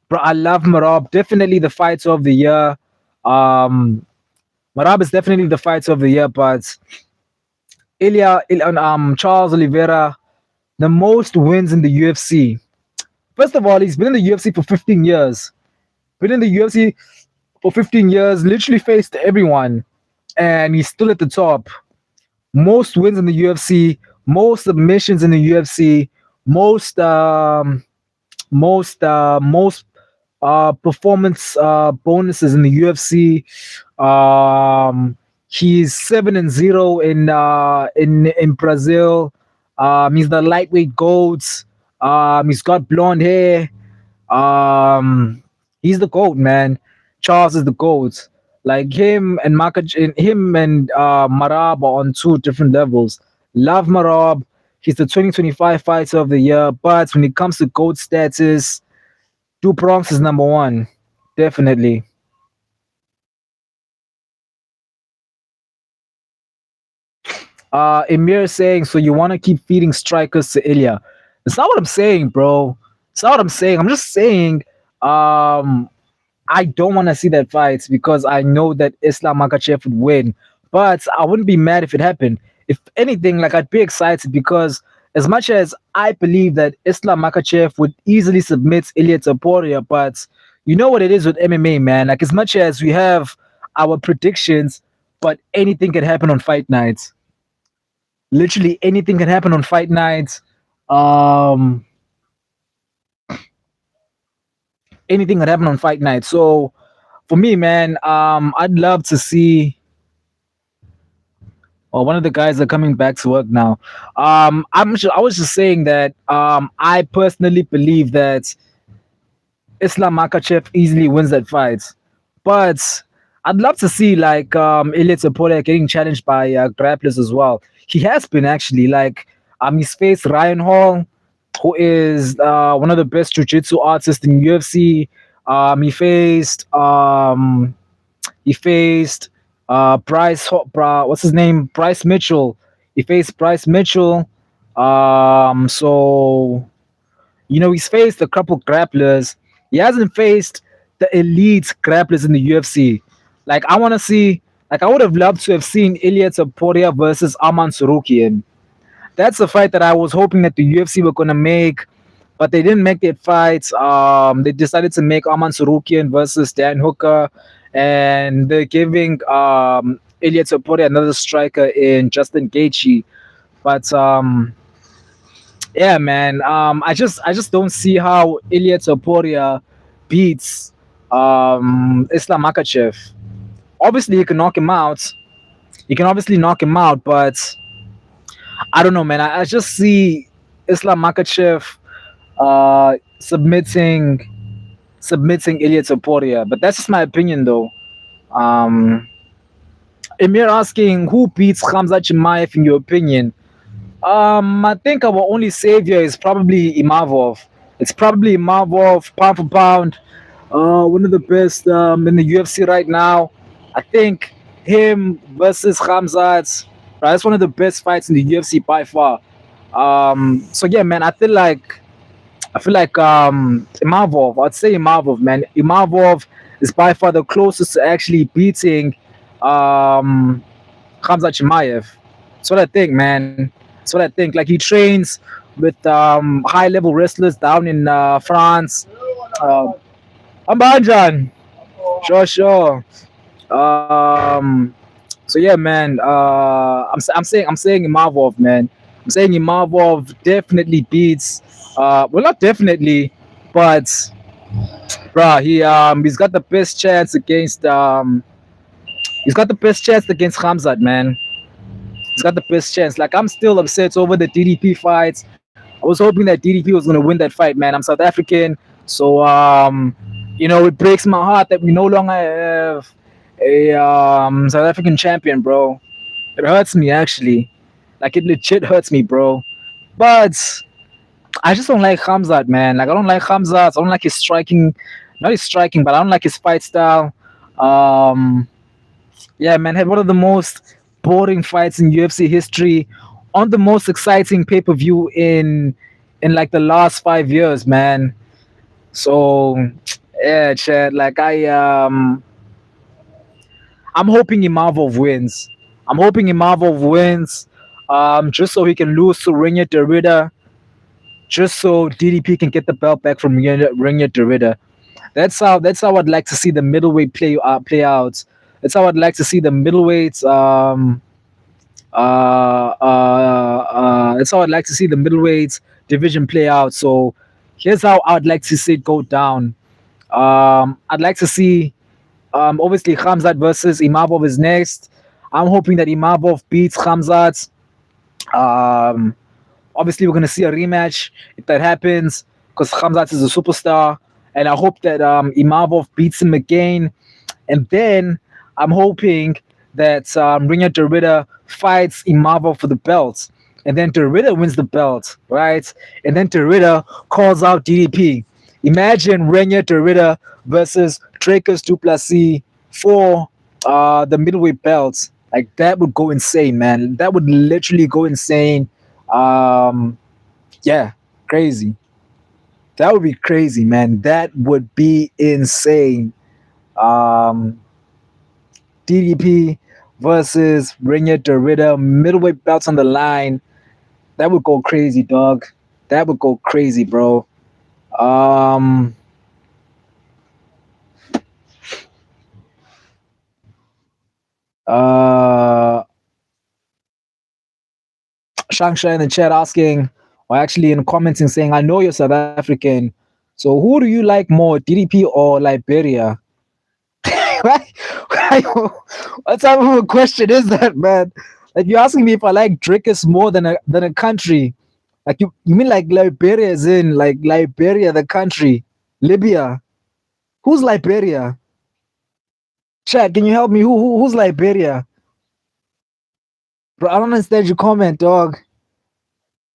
bro. I love Marab. Definitely the fighter of the year. Um, Marab is definitely the fighter of the year, but Charles Oliveira, the most wins in the UFC. First of all, he's been in the UFC for 15 years. Been in the UFC for 15 years, literally faced everyone, and he's still at the top. Most wins in the UFC, most submissions in the UFC, most most performance bonuses in the UFC. Um, he's 7-0 in Brazil. He's the lightweight goats. He's got blonde hair. Um, he's the goat, man. Charles is the goat. Like him and Marab are on two different levels. Love Marab. He's the 2025 fighter of the year. But when it comes to goat status, Two Prongs is number one. Definitely. Emir is saying, so you want to keep feeding strikers to Ilya. It's not what I'm saying, bro. It's not what I'm saying. I'm just saying, um, I don't want to see that fight because I know that Islam Makachev would win. But I wouldn't be mad if it happened. If anything, like I'd be excited because as much as I believe that Islam Makachev would easily submit Ilya Taporia, but you know what it is with MMA, man. Like as much as we have our predictions, but anything can happen on fight nights. Literally anything can happen on fight nights. Um, anything can happen on fight night. So for me, man, I'd love to see. Well, one of the guys are coming back to work now. I was just saying that I personally believe that Islam Makachev easily wins that fight, but I'd love to see like Ilia Topuria getting challenged by grapplers as well. He has been actually like he's faced Ryan Hall, who is one of the best jiu-jitsu artists in UFC. He faced what's his name? Bryce Mitchell. He faced Bryce Mitchell. So he's faced a couple grapplers. He hasn't faced the elite grapplers in the UFC. Like I want to see. Like I would have loved to have seen Ilia Topuria versus Arman Sarukian. That's a fight that I was hoping that the UFC were gonna make, but they didn't make that fight. They decided to make Arman Sarukian versus Dan Hooker, and they're giving Ilia Topuria another striker in Justin Gaethje. But yeah, man, I just don't see how Ilia Topuria beats Islam Makachev. Obviously, he can knock him out. He can obviously knock him out, but I don't know, man. I just see Islam Makachev submitting Ilia Topuria. But that's just my opinion, though. Um, Emir asking who beats Khamzat Chimaev in your opinion. I think our only savior is probably Imavov. It's probably Imavov, pound for pound, one of the best in the UFC right now. I think him versus Khamzat, right, that's one of the best fights in the UFC by far. So yeah, man, I feel like Imavov. I'd say Imavov, man. Imavov is by far the closest to actually beating um, Khamzat Chimaev. That's what I think, man. That's what I think. Like he trains with high level wrestlers down in France. Uh, Ambanjan. Sure, sure. Um, so yeah, man. I'm saying Imavov, man. I'm saying Imavov definitely beats. Well, not definitely, but bruh, he's got the best chance against Khamzat, man. He's got the best chance. Like I'm still upset over the DDP fights. I was hoping that DDP was gonna win that fight, man. I'm South African, so it breaks my heart that we no longer have a South African champion, bro. It hurts me actually. Like it legit hurts me, bro. But I just don't like Hamzat, man. Like I don't like Hamzat. I don't like his striking, not his striking, but I don't like his fight style. Um, yeah, man, had one of the most boring fights in UFC history. on the most exciting pay-per-view in like the last 5 years, man. So yeah, Chad, like I'm hoping Imavov wins. I'm hoping Imavov wins, just so he can lose to Rinya Derrida, just so DDP can get the belt back from Rinya Derrida. That's how I'd like to see the middleweight play out. That's how I'd like to see the middleweights that's how I'd like to see the middleweight division play out. So here's how I'd like to see it go down. I'd like to see obviously Khamzat versus Imavov is next. I'm hoping that Imavov beats Khamzat. Um, Obviously, we're gonna see a rematch if that happens because Khamzat is a superstar, and I hope that Imavov beats him again. And then I'm hoping that Rinya Derrida fights Imava for the belt. And then Derrida wins the belt, right? And then Derrida calls out DDP. Imagine Rinya Derrida versus Dracus Duplessis for the middleweight belt. Like that would go insane, man. That would literally go insane. Um, yeah, crazy. That would be crazy, man. That would be insane. Um, DDP versus Rinya Derrida, middleweight belts on the line. That would go crazy, dog. That would go crazy, bro. Um, uh, Shangsha in the chat asking, or actually in commenting saying, I know you're South African. So who do you like more, DDP or Liberia? Why- what type of a question is that, man? Like you're asking me if I like Drickus more than a country. Like you mean like Liberia is in like Liberia the country. Libya. Who's Liberia? Chat, can you help me? Who's Liberia? Bro, I don't understand your comment, dog.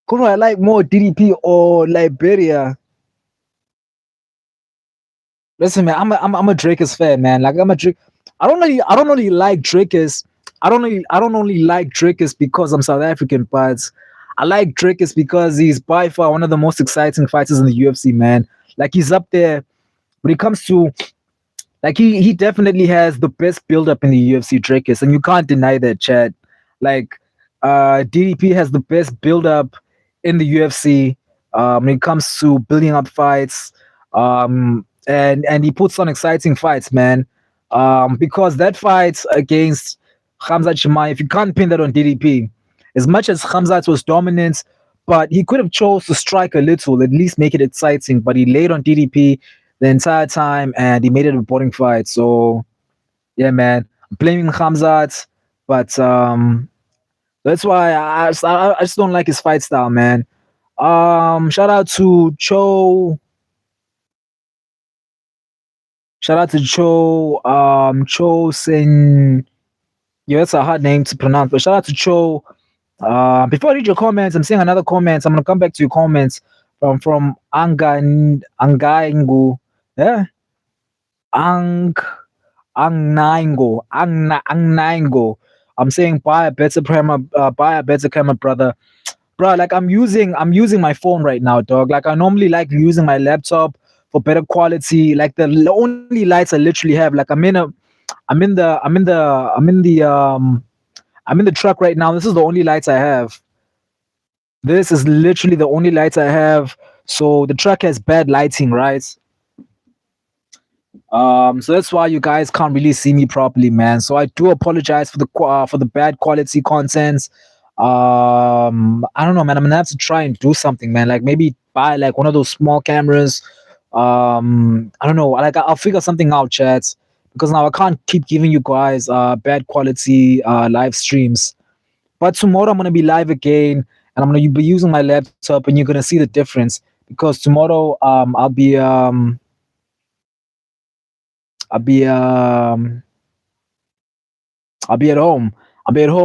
Who do I like more, DDP or Liberia? Listen, man, I'm a Drakus fan, man. Like I'm a Drake. I don't really like Drakus. I don't only like Drakus because I'm South African, but I like Drakus because he's by far one of the most exciting fighters in the UFC, man. Like he's up there when it comes to like he definitely has the best build up in the UFC, Drakus, and you can't deny that, Chad. Like DDP has the best build up in the UFC when it comes to building up fights. And he puts on exciting fights, man. Because that fight against Khamzat Chimaev, you can't pin that on DDP. As much as Khamzat was dominant, but he could have chose to strike a little, at least make it exciting. But he laid on DDP the entire time, and he made it a boring fight. So yeah, man, I'm blaming Khamzat, but that's why I just don't like his fight style, man. Shout out to Cho. Shout out to Cho. Cho Sin. Yeah, that's a hard name to pronounce. But shout out to Cho. Before I read your comments, I'm seeing another comments. I'm gonna come back to your comments from Angaingu. Yeah, Ang Angnaingo. I'm saying buy a better camera, brother. Bro, like I'm using my phone right now, dog. Like I normally like using my laptop for better quality. Like the only lights I literally have, like I'm in the truck right now. This is the only lights I have. This is literally the only lights I have. So the truck has bad lighting, right? So that's why you guys can't really see me properly, man. So I do apologize for the bad quality content. I don't know, man. I'm gonna have to try and do something, man. Like maybe buy like one of those small cameras. I don't know. Like I'll figure something out, chat. Because now I can't keep giving you guys bad quality live streams. But tomorrow I'm gonna be live again, and I'm gonna be using my laptop, and you're gonna see the difference. Because tomorrow I'll be I'll be at home. I'll be at home.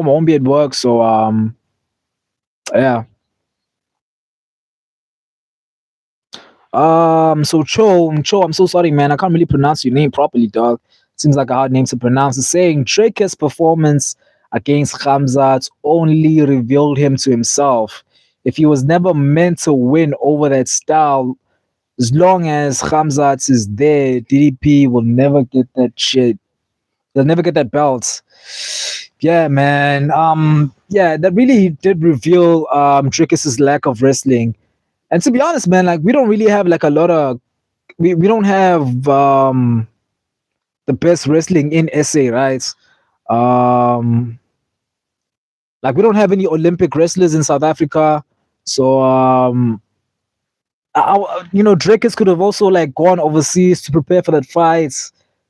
I won't be at work. So yeah. So Cho, I'm so sorry, man. I can't really pronounce your name properly, dog. Seems like a hard name to pronounce. It's saying Drake's performance against Khamzat only revealed him to himself. If he was never meant to win over that style, as long as Khamzat is there, DDP will never get that shit. They'll never get that belt. Yeah, man. Yeah, that really did reveal Dricus's lack of wrestling. And to be honest, man, like we don't really have like a lot of we don't have the best wrestling in SA, right? Um like we don't have any Olympic wrestlers in South Africa. So Dracus could have also like gone overseas to prepare for that fight,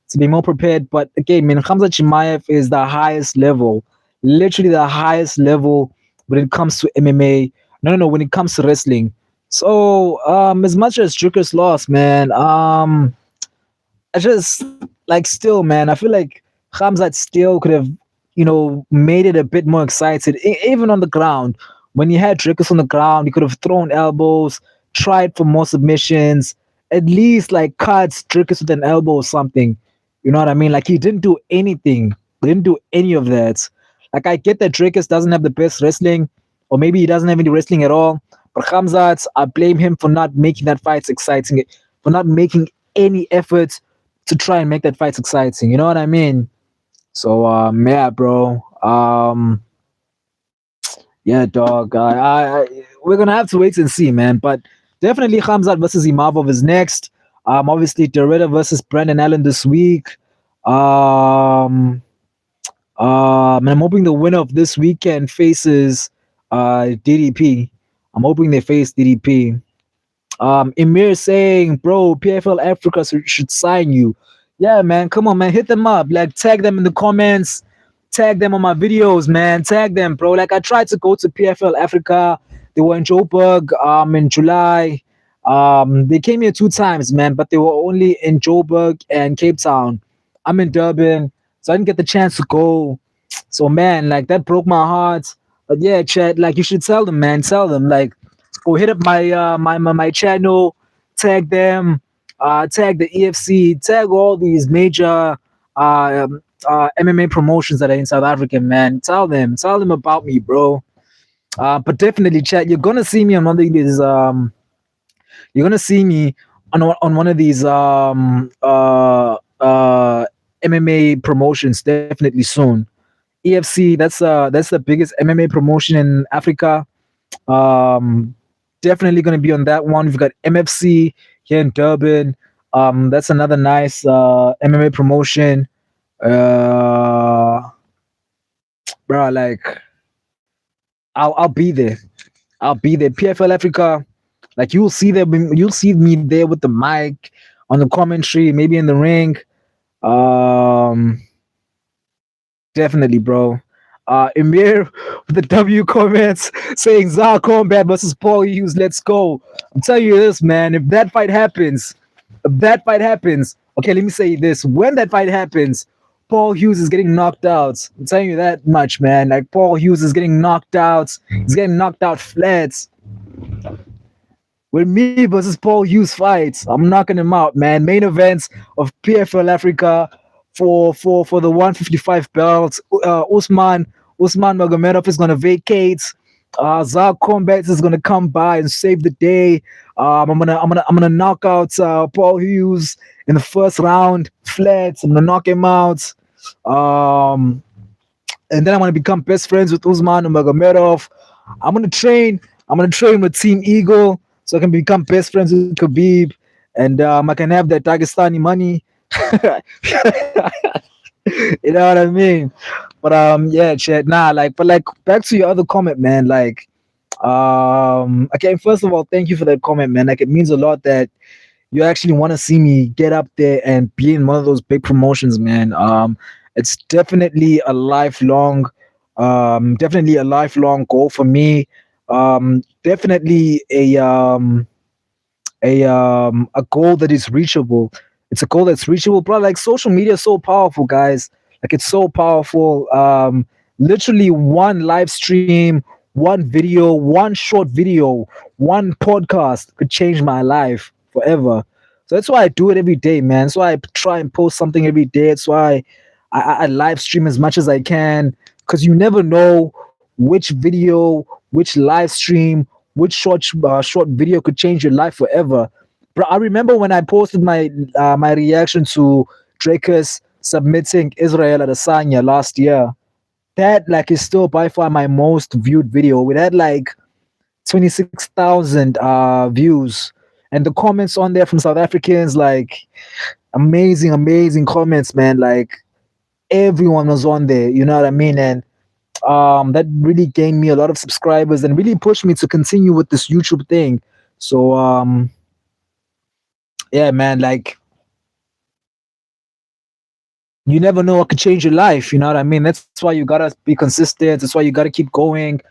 to be more prepared. But again, man, Khamzat Chimaev is the highest level, literally the highest level when it comes to MMA. No, when it comes to wrestling. So as much as Dracus lost, man, I just like still, man. I feel like Khamzat still could have, made it a bit more excited, even on the ground. When you had Dricus on the ground, he could have thrown elbows, tried for more submissions, at least like cuts Dricus with an elbow or something. You know what I mean? Like he didn't do anything. He didn't do any of that. Like I get that Dricus doesn't have the best wrestling, or maybe he doesn't have any wrestling at all. But Khamzat, I blame him for not making that fight exciting, for not making any effort to try and make that fight exciting. You know what I mean? So yeah, bro. Yeah, dog. We're gonna have to wait and see, man. But definitely, Khamzat versus Imavov is next. Obviously, Doretta versus Brandon Allen this week. Um, and I'm hoping the winner of this weekend faces DDP. I'm hoping they face DDP. Emir saying, bro, PFL Africa should sign you. Yeah, man, come on, man, hit them up. Like, tag them in the comments, tag them on my videos, man. Tag them, bro. Like, I tried to go to PFL Africa. They were in Joburg in July. They came here 2 times, man, but they were only in Joburg and Cape Town. I'm in Durban, so I didn't get the chance to go. So, man, like, that broke my heart. But yeah, Chad, like, you should tell them, man. Tell them, like, go hit up my channel, tag them, tag the EFC, tag all these major MMA promotions that are in South Africa, man. Tell them about me, bro. But definitely, chat. You're gonna see me on one of these. You're gonna see me on one of these MMA promotions definitely soon. EFC, that's the biggest MMA promotion in Africa. Um, Definitely going to be on that one. We've got MFC here in Durban. That's another nice MMA promotion. Bro, like I'll be there. I'll be there. PFL Africa, like you'll see me there with the mic on the commentary, maybe in the ring. Um, Definitely, bro. Emir with the W comments saying Zar-Kombat versus Paul Hughes. Let's go. I'm telling you this, man. If that fight happens, okay, let me say this. When that fight happens, Paul Hughes is getting knocked out. I'm telling you that much, man. Like Paul Hughes is getting knocked out. He's getting knocked out flat. When me versus Paul Hughes fights, I'm knocking him out, man. Main events of PFL Africa for the 155 belts. Usman Magomedov is gonna vacate. Zar-Kombat is gonna come by and save the day. I'm gonna knock out Paul Hughes in the first round, flat. I'm gonna knock him out. And then I'm gonna become best friends with Usman Magomedov. I'm gonna train. I'm gonna train with Team Eagle so I can become best friends with Khabib, and I can have that Dagestani money. You know what I mean? But yeah, chat. Nah, like back to your other comment, man. Like, okay. First of all, thank you for that comment, man. Like, it means a lot that you actually want to see me get up there and be in one of those big promotions, man. It's definitely a lifelong goal for me. Definitely a goal that is reachable. It's a goal that's reachable, bro. Like social media is so powerful, guys. Like it's so powerful. Literally one live stream, one video, one short video, one podcast could change my life forever. So that's why I do it every day, man. That's why I try and post something every day. That's why I live stream as much as I can. because you never know which video, which live stream, which short video could change your life forever. Bro, I remember when I posted my reaction to Drakus submitting Israel Adesanya last year. That like is still by far my most viewed video. It had like 26,000 views, and the comments on there from South Africans, like amazing, amazing comments, man. Like everyone was on there, you know what I mean? And that really gained me a lot of subscribers and really pushed me to continue with this YouTube thing. So yeah, man, like you never know what could change your life. You know what I mean? That's why you gotta be consistent. That's why you gotta keep going.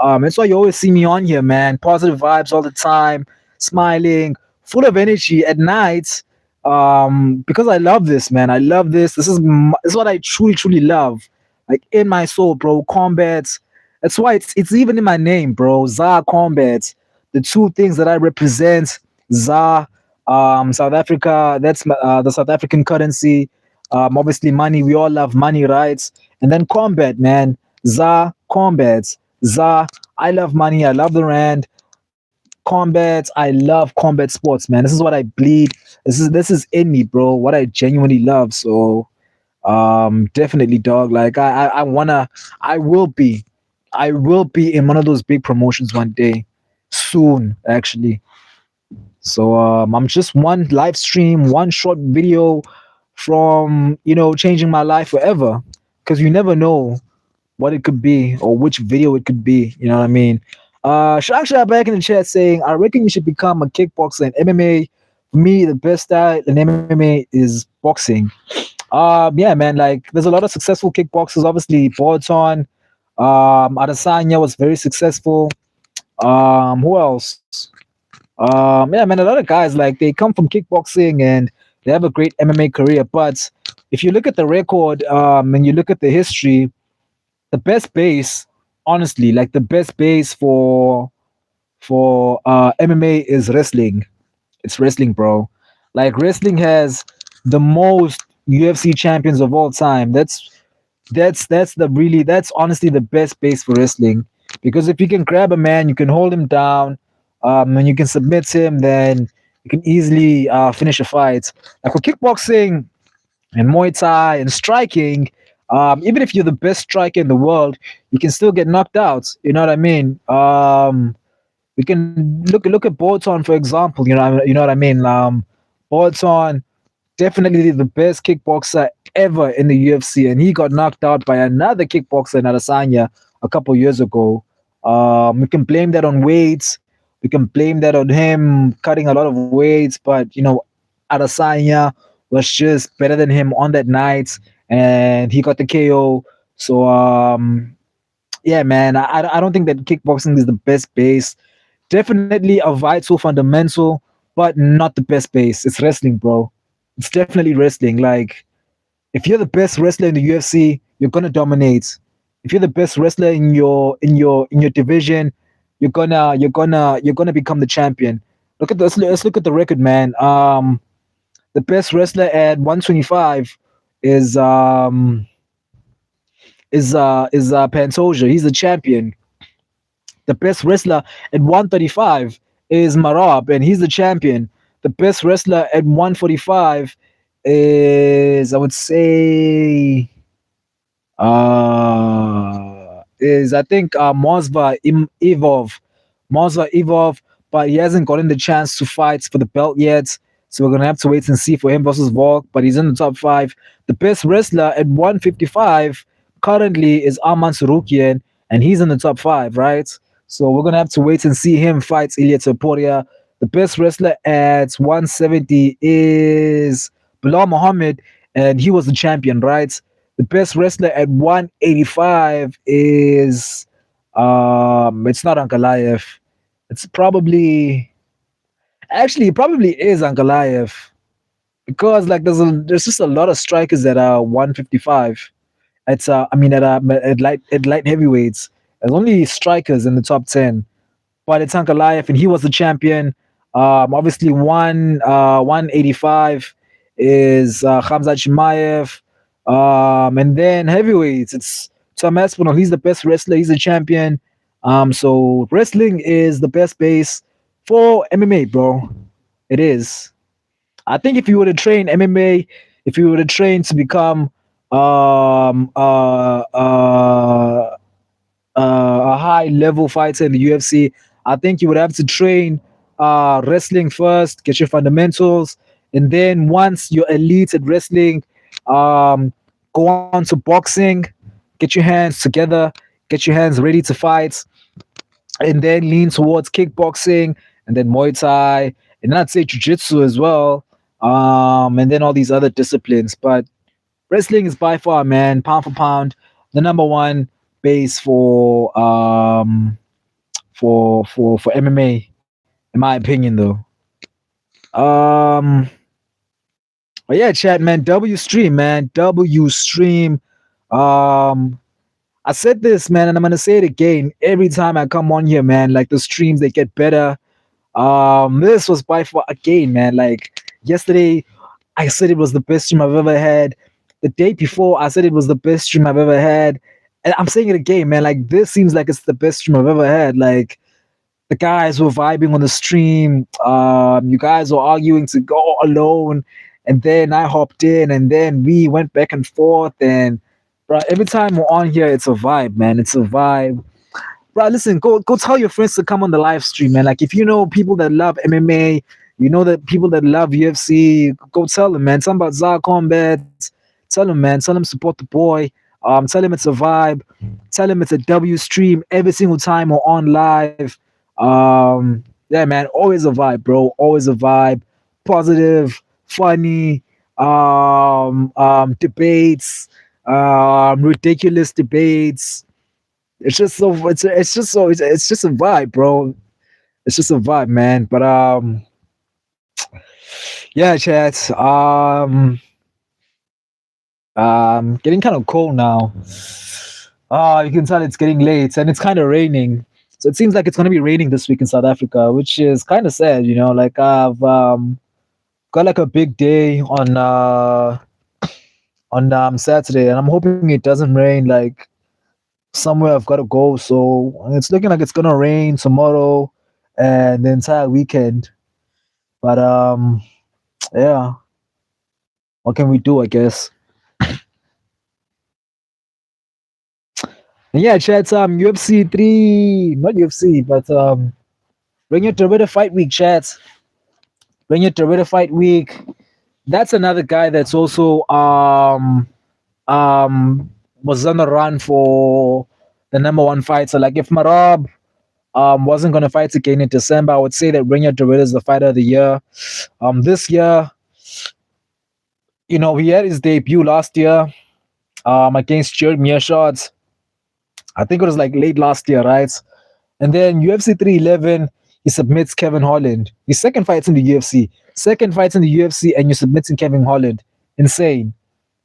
That's why you always see me on here, man. Positive vibes all the time, smiling, full of energy at night. Because I love this, man. I love this. This is what I truly, truly love. Like in my soul, bro. Combat. That's why it's even in my name, bro. Zar-Kombat. The two things that I represent, Zar, South Africa. That's the South African currency. Obviously, money. We all love money, right? And then combat, man. Zar-Kombat. Zar. I love money. I love the rand. Combat. I love combat sports, man. This is what I bleed. This is in me, bro. What I genuinely love. So, definitely, dog. Like I wanna. I will be in one of those big promotions one day, soon, actually. So I'm just one live stream, one short video from changing my life forever. Because you never know what it could be or which video it could be. You know what I mean? Shaksha back in the chat saying, I reckon you should become a kickboxer and MMA. For me, the best style in MMA is boxing. Yeah, man. Like, there's a lot of successful kickboxers. Obviously, Bolton, Adesanya was very successful. Who else? Yeah, man, a lot of guys like they come from kickboxing and they have a great MMA career. But if you look at the record, and you look at the history, the best base, honestly, like the best base for MMA is wrestling. It's wrestling, bro. Like wrestling has the most UFC champions of all time. That's honestly the best base for wrestling, because if you can grab a man, you can hold him down, and you can submit him, then you can easily finish a fight. Like for kickboxing and Muay Thai and striking, even if you're the best striker in the world, you can still get knocked out. You know what I mean? We can look at Bolton, for example. You know what I mean? Bolton, definitely the best kickboxer ever in the UFC, and he got knocked out by another kickboxer in Adesanya a couple years ago. We can blame that on weights. We can blame that on him cutting a lot of weights, but Adesanya was just better than him on that night, and he got the KO. So yeah, man, I don't think that kickboxing is the best base. Definitely a vital fundamental, but not the best base. It's wrestling, bro. It's definitely wrestling. Like, if you're the best wrestler in the UFC, you're gonna dominate. If you're the best wrestler in your division, you're gonna become the champion. Look at this. Let's look at the record, man. The best wrestler at 125 is Pantoja. He's the champion. The best wrestler at 135 is Marab, and he's the champion. The best wrestler at 145 is, I would say, is I think Mosva Evov, but he hasn't gotten the chance to fight for the belt yet. So we're gonna have to wait and see for him versus Volk, but he's in the top five. The best wrestler at 155 currently is Arman Sarukian, and he's in the top five, right? So we're gonna have to wait and see him fight Ilya Topuria. The best wrestler at 170 is Bilal Muhammad, and he was the champion, right? The best wrestler at 185 is it's not Ankalaev. It's probably actually it probably is Ankalaev, because like there's just a lot of strikers that are 155. It's I mean at light heavyweights. There's only strikers in the top 10, but it's Ankalaev, and he was the champion. Obviously, 185 is Khamzat Chimaev. And then heavyweights, it's Tom Aspinall, he's the best wrestler. He's a champion. So wrestling is the best base for MMA, bro. It is. I think if you were to train MMA, if you were to train to become um, uh, uh, a high level fighter in the UFC, I think you would have to train wrestling first, get your fundamentals, and then once you're elite at wrestling, um, go on to boxing, get your hands together, get your hands ready to fight, and then lean towards kickboxing, and then Muay Thai, and then I'd say Jiu-Jitsu as well, and then all these other disciplines. But wrestling is by far, man, pound for pound, the number one base for MMA, in my opinion, though. Um, but yeah, chat, man, W stream, man, W stream. Um, I said this, man, and I'm gonna say it again every time I come on here, man. Like the streams, they get better. This was by far again, man. Like yesterday, I said it was the best stream I've ever had. The day before, I said it was the best stream I've ever had. And I'm saying it again, man. Like this seems like it's the best stream I've ever had. Like the guys were vibing on the stream. You guys were arguing to go alone, and then I hopped in, and then we went back and forth. And bro, every time we're on here, it's a vibe, man. It's a vibe. Bro, listen, go tell your friends to come on the live stream, man. Like if you know people that love MMA, you know that people that love UFC, go tell them, man. Tell them about Zar-Kombat. Tell them, man. Tell them support the boy. Tell him it's a vibe. Tell him it's a W stream every single time we're on live. Yeah, man, always a vibe, bro. Always a vibe. Positive, funny, debates, ridiculous debates. It's just so it's just a vibe, bro. It's just a vibe, man. But yeah, chat. Getting kind of cold now. You can tell it's getting late and it's kind of raining. So it seems like it's gonna be raining this week in South Africa, which is kind of sad, you know. Like I've got like a big day on Saturday, and I'm hoping it doesn't rain like somewhere I've got to go. So it's looking like it's gonna rain tomorrow and the entire weekend. But yeah, what can we do? I guess. And yeah, chat. UFC three, not UFC, but bring it to Twitter Fight Week, chat. Bring it to Twitter Fight Week. That's another guy that's also um was on the run for the number one fight. So like if Marab wasn't gonna fight again in December, I would say that Rinya Dorita is the fighter of the year. This year, you know, he had his debut last year against Jared Mearshot. I think it was like late last year, right? And then UFC 311, he submits Kevin Holland. His second fight in the UFC. Second fight in the UFC, and you're submitting Kevin Holland. Insane.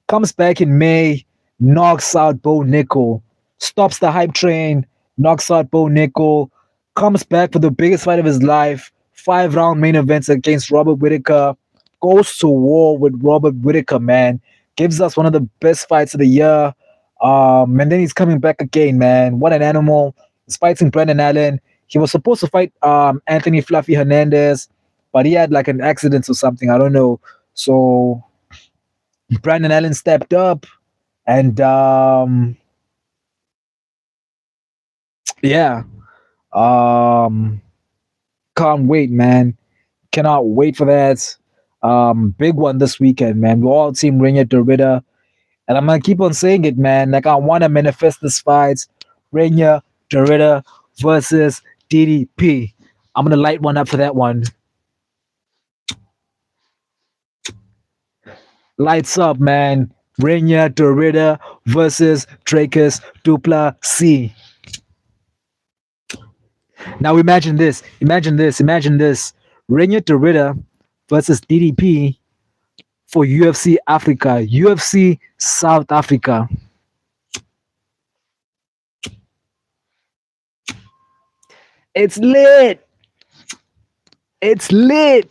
Comes back in May, knocks out Bo Nickel, stops the hype train, knocks out Bo Nickel, comes back for the biggest fight of his life, 5-round main events against Robert Whittaker, goes to war with Robert Whittaker, man. Gives us one of the best fights of the year. And then he's coming back again, man. What an animal. He's fighting Brendan Allen. He was supposed to fight Anthony Fluffy Hernandez, but he had like an accident or something. I don't know. So Brandon Allen stepped up, and yeah, um, can't wait, man. Cannot wait for that. Big one this weekend, man. We're all team Rinya Dorita, and I'm gonna keep on saying it, man. Like I want to manifest this fight, Rinya Dorita versus DDP. I'm gonna light one up for that one. Lights up, man. Rinya Dorita versus Dracus Dupla C. Now imagine this. Imagine this. Imagine this. Rinya Dorita versus DDP for UFC Africa. UFC South Africa. It's lit. It's lit.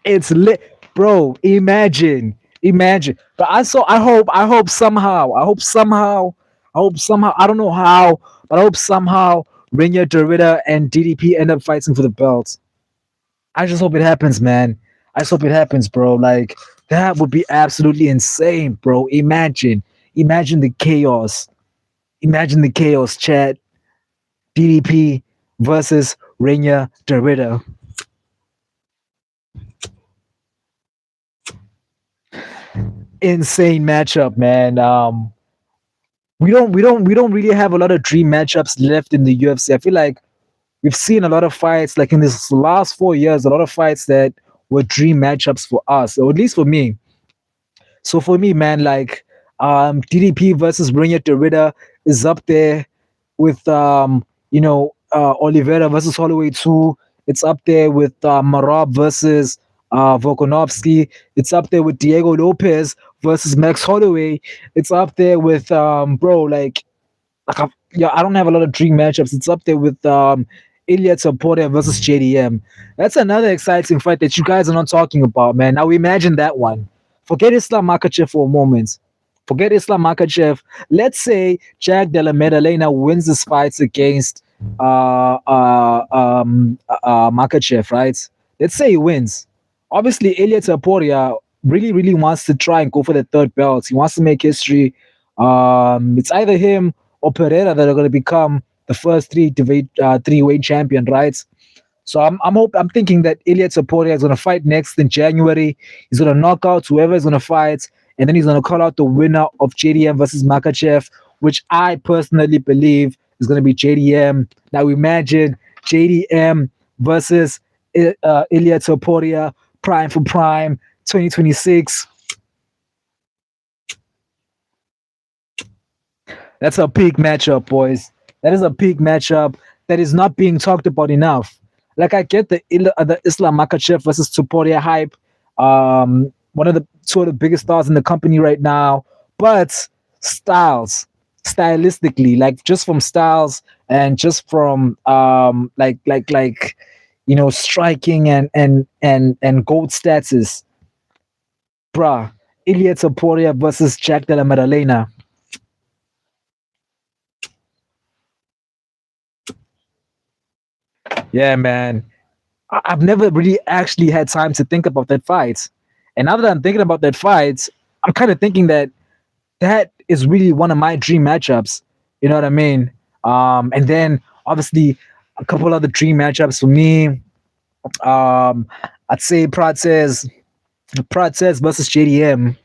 It's lit. Bro, imagine. Imagine. But I hope somehow, I don't know how, but I hope somehow Renya Derrida and DDP end up fighting for the belts. I just hope it happens, man. I just hope it happens, bro. Like, that would be absolutely insane, bro. Imagine the chaos. Imagine the chaos, chat. DDP versus Renya Derrida. Insane matchup, man. We don't really have a lot of dream matchups left in the UFC. I feel like we've seen a lot of fights, like in this last 4 years, a lot of fights that were dream matchups for us, or at least for me. So for me, man, like DDP versus Brilliant Derrida is up there with Oliveira versus Holloway 2. It's up there with Marab versus Volkanovski. It's up there with Diego Lopez versus Max Holloway. It's up there with yeah, I don't have a lot of dream matchups. It's up there with Ilya Taporia versus JDM. That's another exciting fight that you guys are not talking about, man. Now imagine that one. Forget Islam Makhachev for a moment. Forget Islam Makhachev. Let's say Jack Della Maddalena wins his fights against Makhachev, right? Let's say he wins. Obviously, Ilya Taporia really, really wants to try and go for the third belt. He wants to make history. It's either him or Pereira that are going to become the first three-weight champion, right? So I'm thinking that Ilya Taporia is going to fight next in January. He's going to knock out whoever is going to fight, and then he's going to call out the winner of JDM versus Makachev, which I personally believe is going to be JDM. Now imagine JDM versus Ilya Taporia, prime for prime, 2026. That's a peak matchup, boys. That is a peak matchup that is not being talked about enough. Like I get the Islam Makhachev versus Tuporia hype, one of the two of the biggest stars in the company right now. But stylistically, like just from styles and just from striking and gold status, bruh. Ilya Tuporia versus Jack Della Maddalena. Yeah, man. I've never really actually had time to think about that fight. And now that I'm thinking about that fight, I'm kind of thinking that that is really one of my dream matchups. You know what I mean? And then obviously a couple other dream matchups for me. I'd say Prates versus JDM.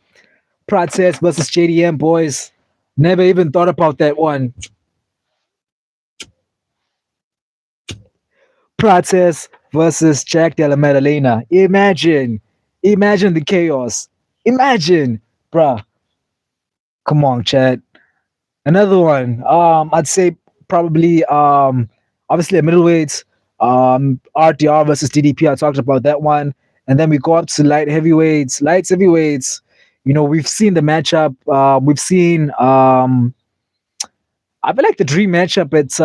Prates versus JDM, boys. Never even thought about that one. Prates versus Jack Della Maddalena. Imagine the chaos. Imagine, bruh. Come on, Chad. Another one. I'd say probably obviously a middleweight. RDR versus DDP. I talked about that one, and then we go up to light heavyweights. You know, we've seen the matchup. We've seen I feel like the dream matchup at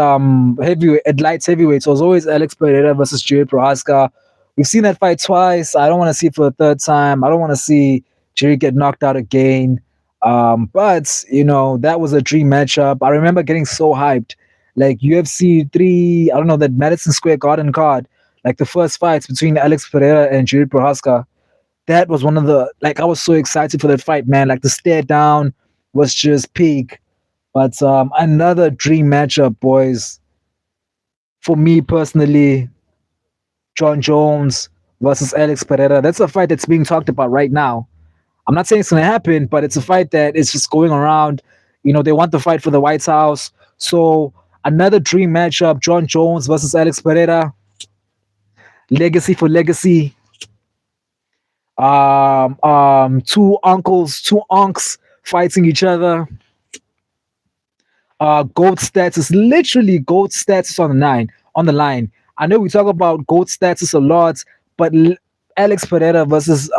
heavyweight at light heavyweights was always Alex Pereira versus Jerry Prohaska. We've seen that fight twice. I don't want to see it for a third time. I don't want to see Jerry get knocked out again. But you know, that was a dream matchup. I remember getting so hyped. Like UFC 3, I don't know, that Madison Square Garden card, like the first fights between Alex Pereira and Jerry Prohaska. That was one of the, like, I was so excited for that fight, man. Like the stare down was just peak. But another dream matchup, boys. For me personally, John Jones versus Alex Pereira. That's a fight that's being talked about right now. I'm not saying it's going to happen, but it's a fight that is just going around. You know, they want the fight for the White House. So another dream matchup, John Jones versus Alex Pereira. Legacy for legacy. Two uncles, two unks fighting each other. Gold status, literally gold status on the line. I know we talk about gold status a lot, but Alex Pereira versus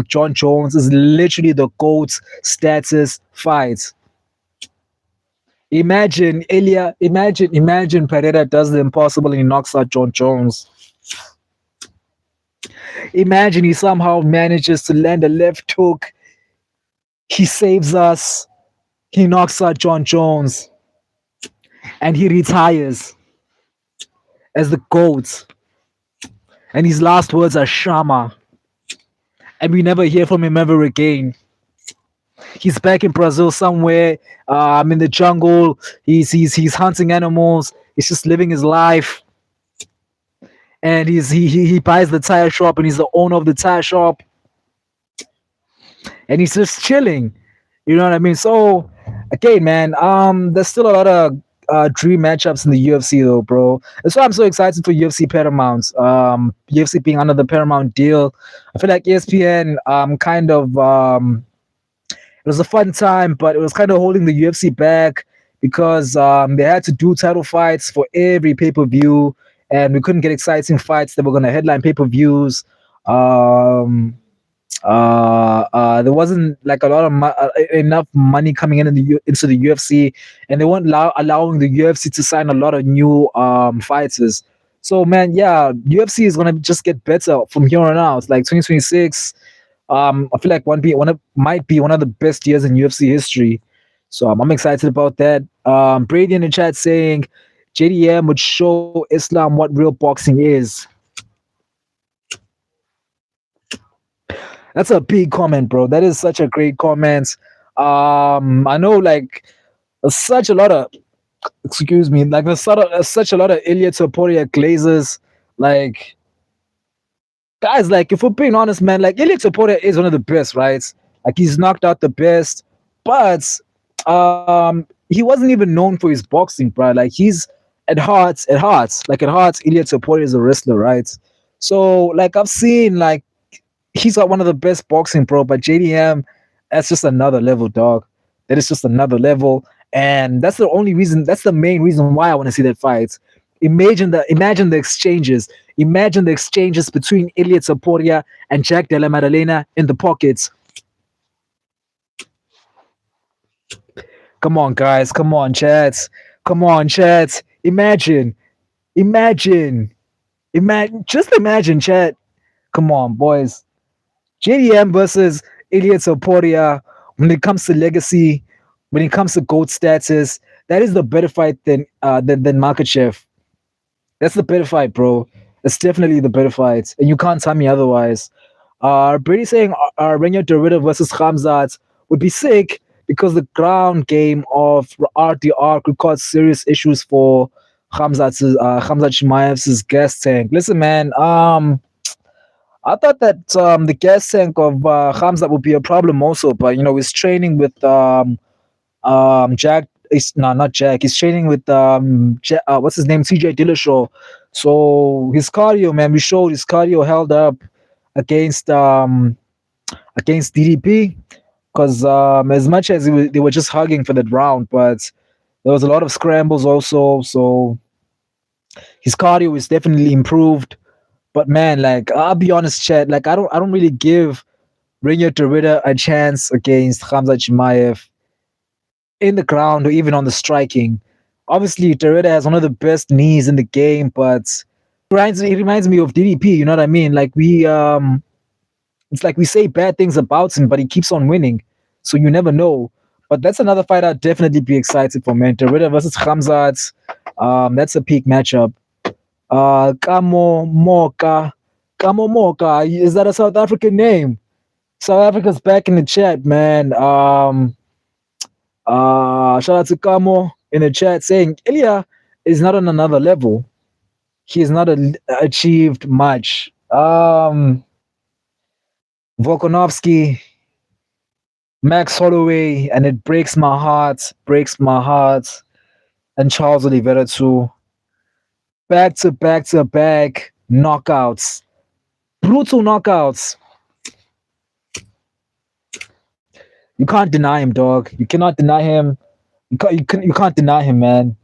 John Jones is literally the gold status fight. Imagine Pereira does the impossible and he knocks out John Jones. Imagine he somehow manages to land a left hook He saves us. He knocks out John Jones, and he retires as the GOAT. And his last words are Shama. And we never hear from him ever again. He's back in Brazil somewhere. In the jungle. He's hunting animals. He's just living his life. And he buys the tire shop, and he's the owner of the tire shop. And he's just chilling. You know what I mean? So again, man, there's still a lot of dream matchups in the UFC though, bro. That's why I'm so excited for UFC Paramount. UFC being under the Paramount deal. I feel like ESPN kind of it was a fun time, but it was kind of holding the UFC back because they had to do title fights for every pay-per-view, and we couldn't get exciting fights that were gonna headline pay-per-views. Um there wasn't like a lot of enough money coming in into the UFC, and they weren't allowing the UFC to sign a lot of new fighters. So man, yeah, UFC is gonna just get better from here on out. Like 2026, I feel like might be one of the best years in UFC history. So I'm excited about that. Brady in the chat saying JDM would show Islam what real boxing is. That's a big comment, bro. That is such a great comment. I know, like, there's such a lot of, excuse me, like, such a lot of Ilya Topuria glazers. Like, guys, like, if we're being honest, man, like, Ilya Topuria is one of the best, right? Like, he's knocked out the best, but he wasn't even known for his boxing, bro. Like, he's at heart, Ilya Topuria is a wrestler, right? So, like, I've seen, like, he's got one of the best boxing, bro. But JDM, that's just another level, dog. That is just another level, and that's the only reason. That's the main reason why I want to see that fight. Imagine the exchanges. Imagine the exchanges between Ilya Topuria and Jack Della Maddalena in the pockets. Come on, guys. Come on, chats. Come on, chats. Imagine, imagine. Just imagine, chat. Come on, boys. JDM versus Ilya Topuria, when it comes to legacy, when it comes to GOAT status, that is the better fight than Makachev. That's the better fight, bro. It's definitely the better fight, and you can't tell me otherwise. Brady saying Renya Derrida versus Khamzat would be sick because the ground game of RDR could cause serious issues for Khamzat Chimaev's gas tank. Listen, man. I thought that the gas tank of Hamza would be a problem also, but you know he's training with Jack. No, not Jack. He's training with what's his name, TJ Dillashaw. So his cardio, man, we showed his cardio held up against DDP because as much as they were just hugging for that round, but there was a lot of scrambles also. So his cardio is definitely improved. But man, like I'll be honest, Chad, like I don't really give Renya Derrida a chance against Khamzat Chimaev in the ground or even on the striking. Obviously, Derrida has one of the best knees in the game, but it reminds me of DDP. You know what I mean? Like it's like we say bad things about him, but he keeps on winning, so you never know. But that's another fight I'd definitely be excited for, man. Derrida versus Khamzat. That's a peak matchup. Kamo Moka. Kamo Moka. Is that a South African name? South Africa's back in the chat, man. Shout out to Kamo in the chat saying Ilya is not on another level. He has not achieved much. Volkanovski, Max Holloway, and it breaks my heart, and Charles Oliveira too. Back to back knockouts, brutal knockouts. You can't deny him, dog. You cannot deny him. You can't deny him, man.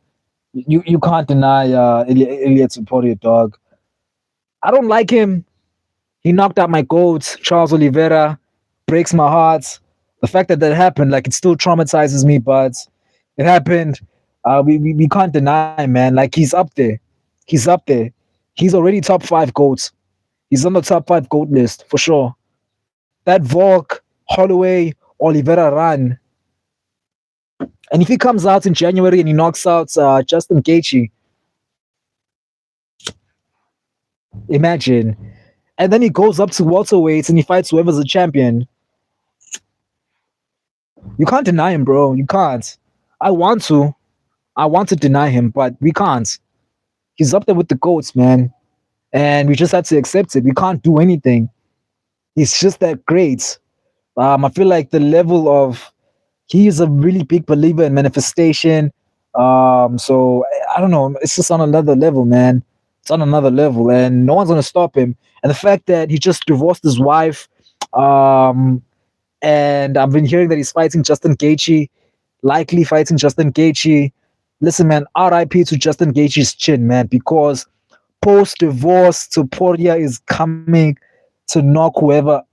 You can't deny Ilya Topuria, dog. I don't like him. He knocked out my goat, Charles Oliveira. Breaks my heart. The fact that happened, like it still traumatizes me, but it happened. We can't deny him, man. Like he's up there. He's up there. He's already top 5 goats. He's on the top 5 goat list for sure. That Volk, Holloway, Oliveira run. And if he comes out in January and he knocks out Justin Gaethje, imagine. And then he goes up to welterweights and he fights whoever's a champion. You can't deny him, bro. You can't. I want to. I want to deny him, but we can't. He's up there with the goats, man. And we just had to accept it. We can't do anything. He's just that great. I feel like the level of he is a really big believer in manifestation. So I don't know. It's just on another level, man. It's on another level, and no one's gonna stop him. And the fact that he just divorced his wife, um, and I've been hearing that he's fighting Justin Gaethje, likely fighting Justin Gaethje. Listen, man, R.I.P. to Justin Gaethje's chin, man, because post divorce, Topuria is coming to knock whoever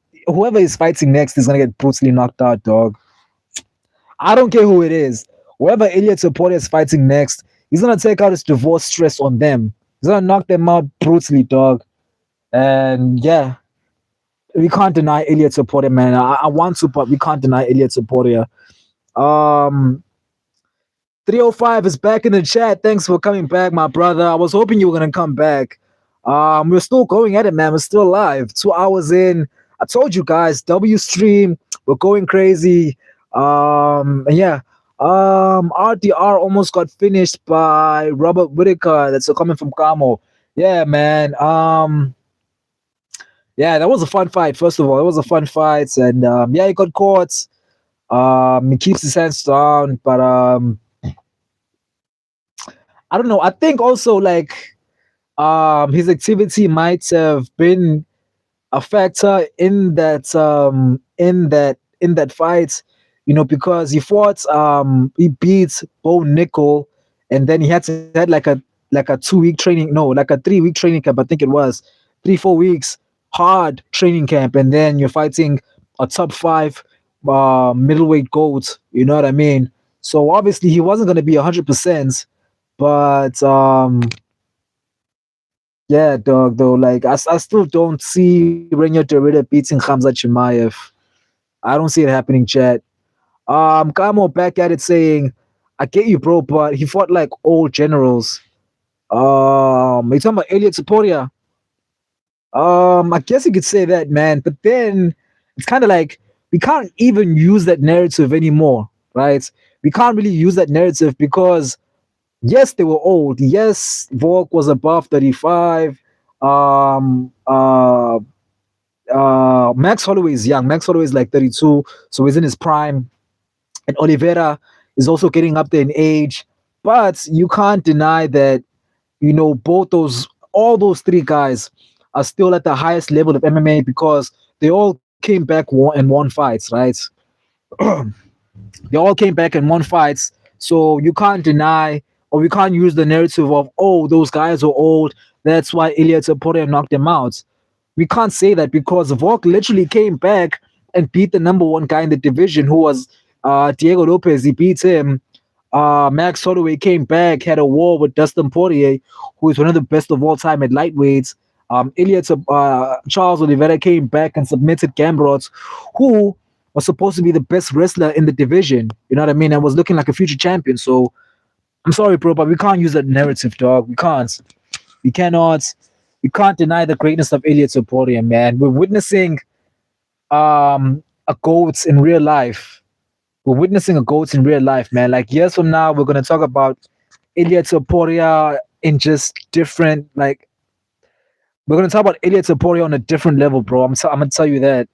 is fighting next is gonna get brutally knocked out, dog. I don't care who it is. Whoever Ilya Topuria is fighting next, he's gonna take out his divorce stress on them. He's gonna knock them out brutally, dog. And yeah, we can't deny Ilya Topuria, man. I want to, but we can't deny Ilya Topuria. Um, 305 is back in the chat. Thanks for coming back, my brother. I was hoping you were gonna come back. We're still going at it, man. We're still live. 2 hours in. I told you guys, W stream. We're going crazy. And yeah. RDR almost got finished by Robert Whitaker. That's a comment from Camo. Yeah, man. Yeah, that was a fun fight. First of all, it was a fun fight, and yeah, he got caught. He keeps his hands down, but I don't know. I think also like his activity might have been a factor in that fight, you know, because he beat Bo Nickel, and then he had to had like a 2 week training, no, like a 3 week training camp. I think it was 3-4 weeks hard training camp, and then you're fighting a top five middleweight goat. You know what I mean? So obviously he wasn't going to be 100%, but yeah, dog. Though, like I still don't see Renier Derrida beating Khamzat Chimaev. I don't see it happening, chat. Kamo back at it saying, "I get you, bro, but he fought like old generals." You talking about Elliot Topuria? I guess you could say that, man. But then it's kind of like we can't even use that narrative anymore, right? We can't really use that narrative because yes, they were old. Yes, Volk was above 35. Um, uh, Max Holloway is young. Max Holloway is like 32, so he's in his prime. And Oliveira is also getting up there in age. But you can't deny that, you know, all those three guys are still at the highest level of MMA because they all came back and won fights, right? They all came back and won fights. So you can't deny or we can't use the narrative of, oh, those guys are old. That's why Ilya Topuria knocked them out. We can't say that because Volk literally came back and beat the number one guy in the division, who was Diego Lopez. He beat him. Max Holloway came back, had a war with Dustin Poirier, who is one of the best of all time at lightweights. Charles Oliveira came back and submitted Gamrot, who was supposed to be the best wrestler in the division. You know what I mean? And was looking like a future champion. So I'm sorry, bro, but we can't use that narrative, dog. We can't. We cannot. We can't deny the greatness of Ilya Topuria, man. We're witnessing a GOAT in real life. We're witnessing a GOAT in real life, man. Like years from now, we're gonna talk about Ilya Topuria in just different, like we're gonna talk about Ilya Topuria on a different level, bro. I'm gonna tell you that.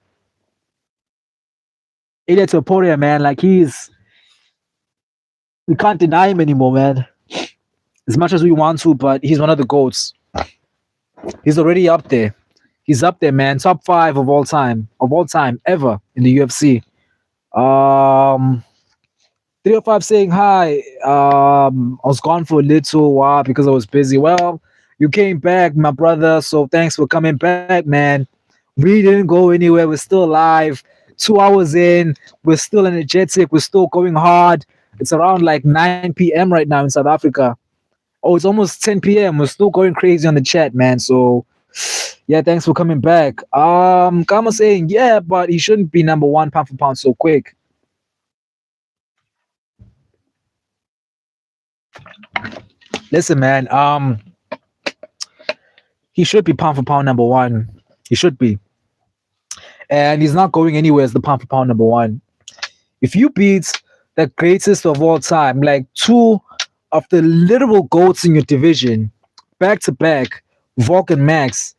Ilya Topuria, man, like we can't deny him anymore, man. As much as we want to, but he's one of the GOATs. He's already up there. He's up there, man. Top 5 of all time, ever in the UFC. 305 saying hi. I was gone for a little while because I was busy. Well, you came back, my brother. So thanks for coming back, man. We didn't go anywhere. We're still alive. 2 hours in. We're still energetic. We're still going hard. It's around like 9 p.m. right now in South Africa. Oh, it's almost 10 p.m. We're still going crazy on the chat, man. So yeah, thanks for coming back. Kama saying, yeah, but he shouldn't be number one pound for pound so quick. Listen, man. He should be pound for pound number one. He should be, and he's not going anywhere as the pound for pound number one. If you beat the greatest of all time, like two of the literal goats in your division, back to back, Volk and Max,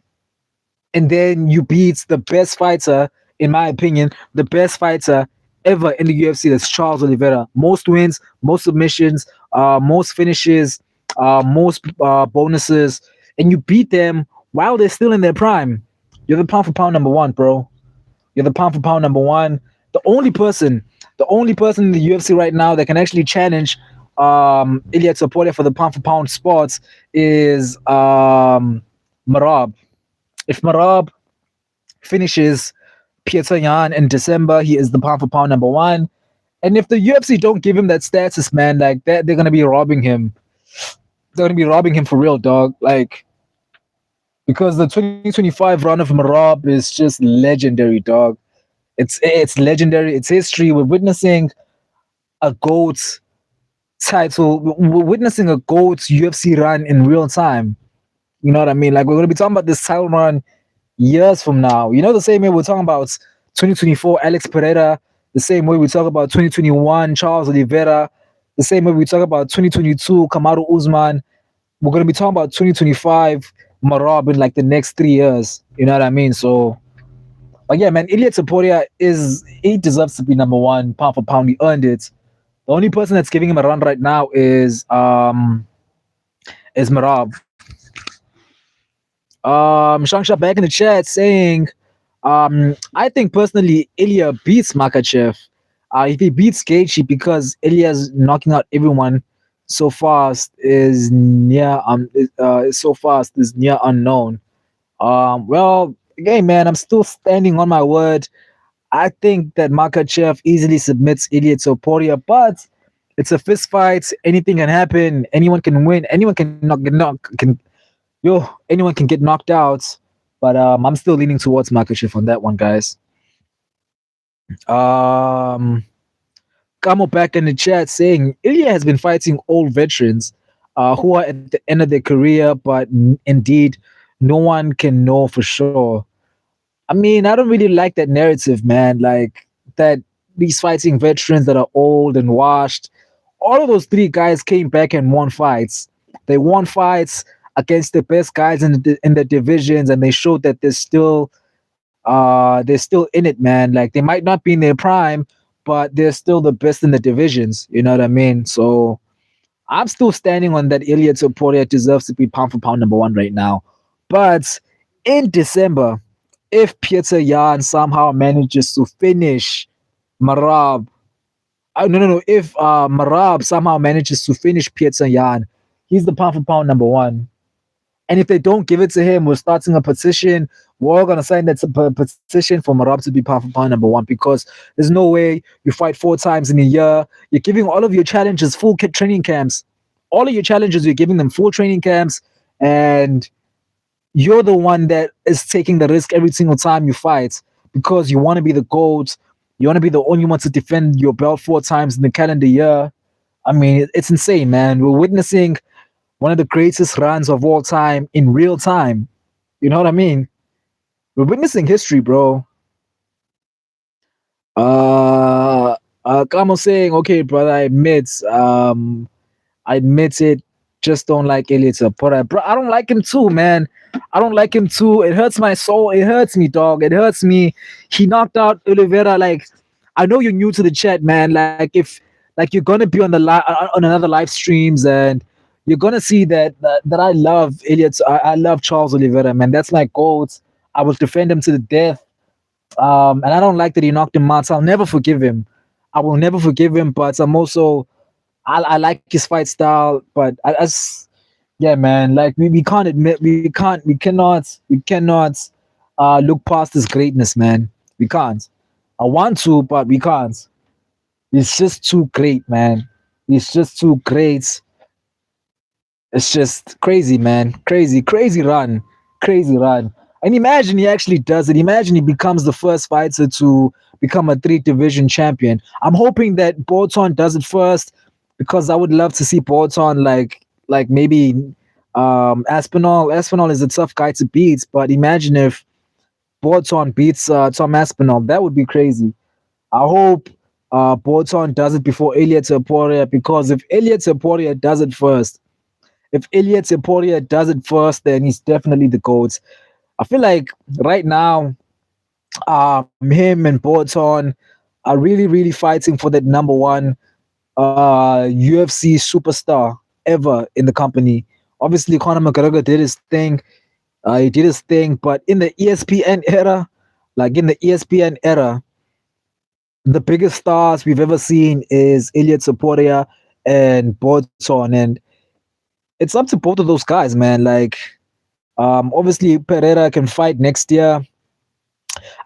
and then you beat the best fighter, in my opinion, the best fighter ever in the UFC. That's Charles Oliveira. Most wins, most submissions, most finishes, most bonuses, and you beat them while they're still in their prime. You're the pound for pound number one, bro. You're the pound for pound number one. The only person in the UFC right now that can actually challenge Ilia Topuria for the pound for pound spots is Marab. If Marab finishes Peter Yan in December, he is the pound for pound number one. And if the UFC don't give him that status, man, like that, they're gonna be robbing him. They're gonna be robbing him for real, dog. Like because the 2025 run of Marab is just legendary, dog. It's legendary. It's history. We're witnessing a GOAT title. We're witnessing a GOAT UFC run in real time. You know what I mean? Like we're gonna be talking about this title run years from now. You know, the same way we're talking about 2024 Alex Pereira, the same way we talk about 2021 Charles Oliveira, the same way we talk about 2022 Kamaru Usman. We're gonna be talking about 2025 Marab in like the next 3 years. You know what I mean? So, but yeah, man, Ilia Topuria he deserves to be number one pound for pound. He earned it. The only person that's giving him a run right now is Marab. Shangsha back in the chat saying, I think personally Ilya beats Makachev. If he beats Gaethje, because Ilya's knocking out everyone so fast is near unknown. Well, again, man, I'm still standing on my word. I think that Makachev easily submits Ilya Topuria, but it's a fist fight. Anything can happen. Anyone can win. Anyone can anyone can get knocked out. But I'm still leaning towards Makachev on that one, guys. Kamo back in the chat saying Ilya has been fighting old veterans who are at the end of their career, but indeed, no one can know for sure. I mean, I don't really like that narrative, man. Like that these fighting veterans that are old and washed. All of those three guys came back and won fights. They won fights against the best guys in the divisions, and they showed that they're still in it, man. Like they might not be in their prime, but they're still the best in the divisions. You know what I mean? So I'm still standing on that. Ilya Topuria deserves to be pound for pound number one right now. But in December, if Peter Yan somehow manages to finish Marab, no. If Marab somehow manages to finish Peter Yan, he's the pound for pound number one. And if they don't give it to him, we're starting a petition. We're all gonna sign that petition for Marab to be pound for pound number one, because there's no way you fight 4 times in a year. You're giving all of your challenges full training camps. All of your challenges, you're giving them full training camps, and you're the one that is taking the risk every single time you fight because you want to be the GOAT. You want to be the only one to defend your belt 4 times in the calendar year. I mean, it's insane, man. We're witnessing one of the greatest runs of all time in real time. You know what I mean? We're witnessing history, bro. Kamo saying, okay, brother, I admit it. Just don't like Ilya Topuria. Bro, I don't like him too, man. I don't like him too. It hurts my soul. It hurts me, dog. It hurts me. He knocked out Oliveira. Like, I know you're new to the chat, man. Like, if like you're gonna be on the on another live streams, and you're gonna see that I love Elliot. I love Charles Oliveira, man. That's my goat. I will defend him to the death. And I don't like that he knocked him out. So I'll never forgive him. I will never forgive him. But I'm also I like his fight style. But yeah, man. Like we can't admit we cannot look past his greatness, man. We can't. I want to, but we can't. He's just too great, man. He's just too great. It's just crazy, man. Crazy run. Crazy run. And imagine he actually does it. Imagine he becomes the first fighter to become a 3 division champion. I'm hoping that Bolton does it first. because I would love to see Bolton like maybe Aspinall. Aspinall is a tough guy to beat, but imagine if Bolton beats Tom Aspinall. That would be crazy. I hope Bolton does it before Elliot Emporia, because if Elliot Emporia does it first, if Elliot Emporia does it first, then he's definitely the GOAT. I feel like right now, him and Bolton are really fighting for that number one UFC superstar ever in the company. Obviously, Conor McGregor did his thing. He did his thing, but in the ESPN era, like in the ESPN era, the biggest stars we've ever seen is Elliot Saporia and Bolton, and it's up to both of those guys, man. Like, obviously Pereira can fight next year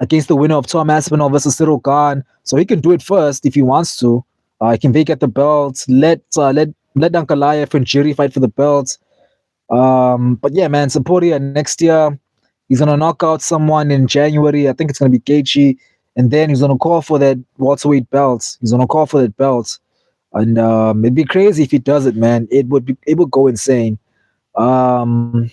against the winner of Tom Aspinall versus Cyril Gahn, so he can do it first if he wants to. He can vacate the belt, let Ankalaev and Jiri fight for the belt. But yeah, man, Saporia next year, he's gonna knock out someone in January. I think it's gonna be Gaethje, and then he's gonna call for that welterweight belt. He's gonna call for that belt, and it'd be crazy if he does it, man. It would go insane. Um,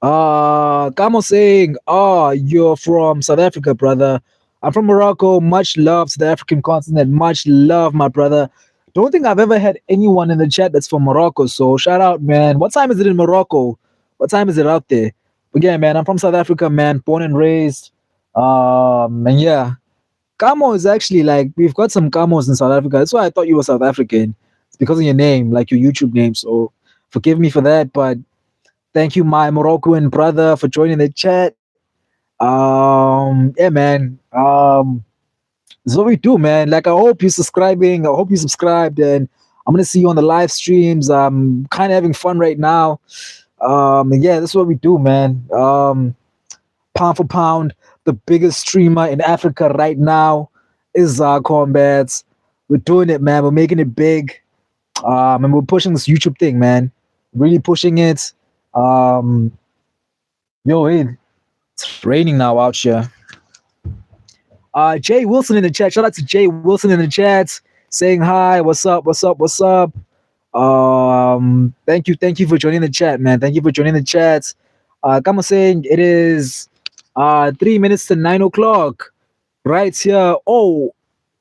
Kamo saying, you're from South Africa, brother. I'm from Morocco. Much love to the African continent. Much love, my brother. Don't think I've ever had anyone in the chat that's from Morocco. So shout out, man. What time is it in Morocco? What time is it out there? But yeah, man, I'm from South Africa, man. Born and raised. And yeah, Kamo is actually like we've got some Kamos in South Africa. That's why I thought you were South African. It's because of your name, like your YouTube name. So forgive me for that, but thank you, my Moroccan brother, for joining the chat. Yeah, man. This is what we do, man. Like, I hope you're subscribing. I hope you subscribed, and I'm gonna see you on the live streams. I'm kind of having fun right now. And yeah, this is what we do, man. Pound for pound, the biggest streamer in Africa right now is Zar-Kombat. We're doing it, man. We're making it big. And we're pushing this YouTube thing, man. Really pushing it. Um, Yo, hey, it's raining now out here. Jay Wilson in the chat. Shout out to Jay Wilson in the chat saying hi. What's up? What's up? What's up? Thank you for joining the chat, man. Thank you for joining the chat. Kama saying it is 3 minutes to 9 o'clock. Right here. Oh,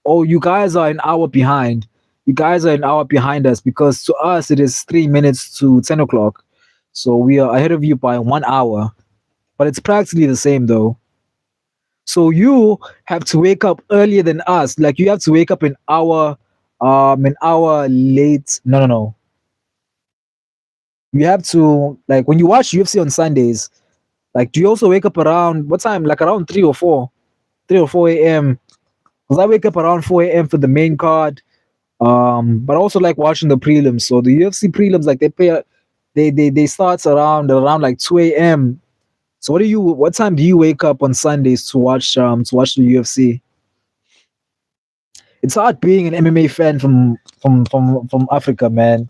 you guys are an hour behind. You guys are an hour behind us because to us it is 3 minutes to 10 o'clock. So we are ahead of you by 1 hour. But it's practically the same though. So you have to wake up earlier than us. Like you have to wake up an hour late. No. You have to like when you watch UFC on Sundays, like do you also wake up around what time? Like around 3 or 4 a.m. Because I wake up around 4 a.m. for the main card. But I also like watching the prelims. So the UFC prelims, like they start around like 2 a.m. So what time do you wake up on Sundays to watch the UFC? It's hard being an MMA fan from Africa, man.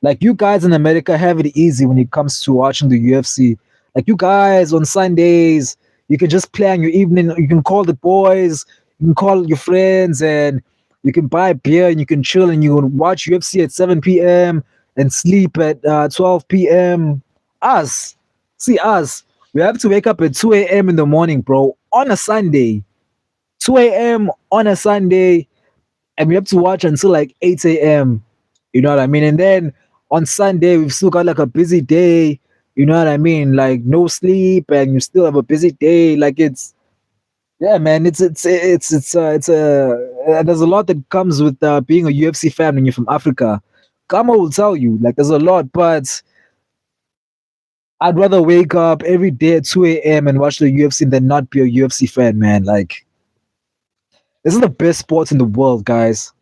Like you guys in America have it easy when it comes to watching the UFC. Like you guys on Sundays, you can just plan your evening. You can call the boys, you can call your friends, and you can buy beer and you can chill and you can watch UFC at 7 p.m. and sleep at 12 p.m. Us, see us, we have to wake up at 2 a.m. in the morning, bro, on a Sunday. 2 a.m. on a Sunday, and we have to watch until like 8 a.m. You know what I mean? And then on Sunday, we've still got like a busy day. You know what I mean? Like no sleep, and you still have a busy day. Like it's yeah, man. It's there's a lot that comes with being a UFC fan when you're from Africa. Kama will tell you like there's a lot, but I'd rather wake up every day at 2 a.m. and watch the UFC than not be a UFC fan, man. Like this is the best sport in the world, guys.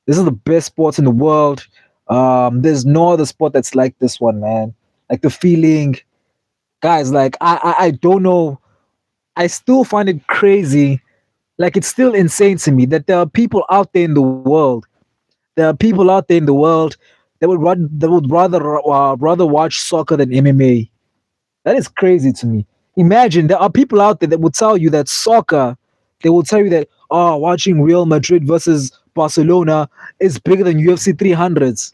This is the best sport in the world. There's no other sport that's like this one, man. Like the feeling, guys. Like I don't know. I still find it crazy. Like it's still insane to me that there are people out there in the world. There are people out there in the world that would rather watch soccer than MMA. That is crazy to me. Imagine there are people out there that will tell you that soccer. They will tell you that watching Real Madrid versus Barcelona is bigger than UFC 300s.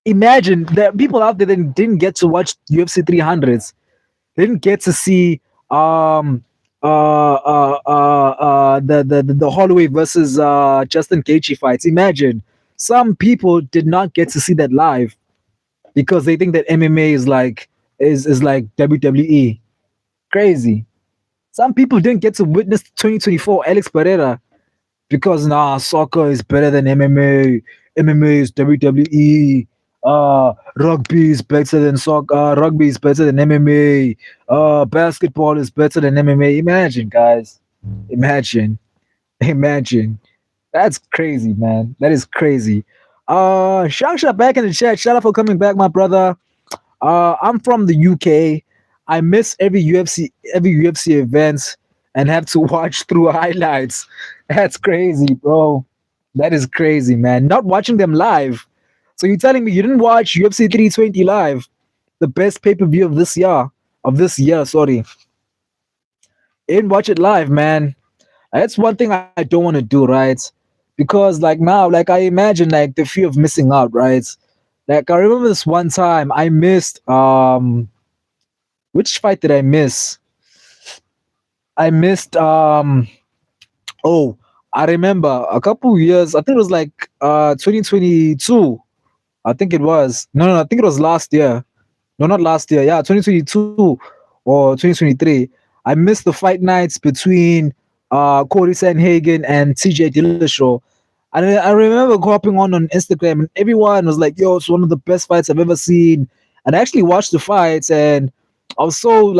Imagine there are people out there that didn't get to watch UFC 300s. They didn't get to see um the Holloway versus Justin Gaethje fights. Imagine some people did not get to see that live because they think that MMA is like WWE. Crazy. Some people didn't get to witness 2024 Alex Pereira because soccer is better than MMA. MMA is WWE. Rugby is better than soccer. Rugby is better than MMA. Basketball is better than MMA. Imagine, guys. Imagine. Imagine. That's crazy, man. That is crazy. Shangsha back in the chat. Shout out for coming back, my brother. I'm from the UK. I miss every UFC event and have to watch through highlights. That's crazy, bro. That is crazy, man. Not watching them live. So you're telling me you didn't watch UFC 320 live, the best pay-per-view of this year, sorry. You didn't watch it live, man. That's one thing I don't want to do, right? Because like now, like I imagine like the fear of missing out, right? Like I remember this one time I missed which fight did I miss? I missed oh, I remember a couple years, I think it was like 2022. I think it was. No, I think it was last year. No, not last year. Yeah, 2022 or 2023. I missed the fight nights between Corey Sanhagen and TJ Dillashaw. And I remember hopping on Instagram and everyone was like, yo, it's one of the best fights I've ever seen. And I actually watched the fights and I was so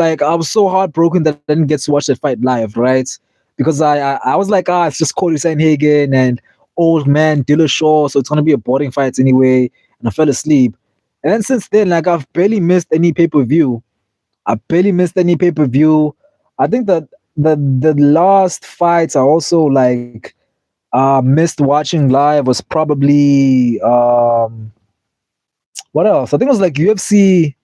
heartbroken that I didn't get to watch that fight live, right? Because I was like, it's just Corey Sanhagen and old man Dillashaw, so it's gonna be a boring fight anyway. And I fell asleep. And then since then, like I've barely missed any pay-per-view. I barely missed any pay-per-view. I think that the last fights I also like missed watching live was probably what else? I think it was like UFC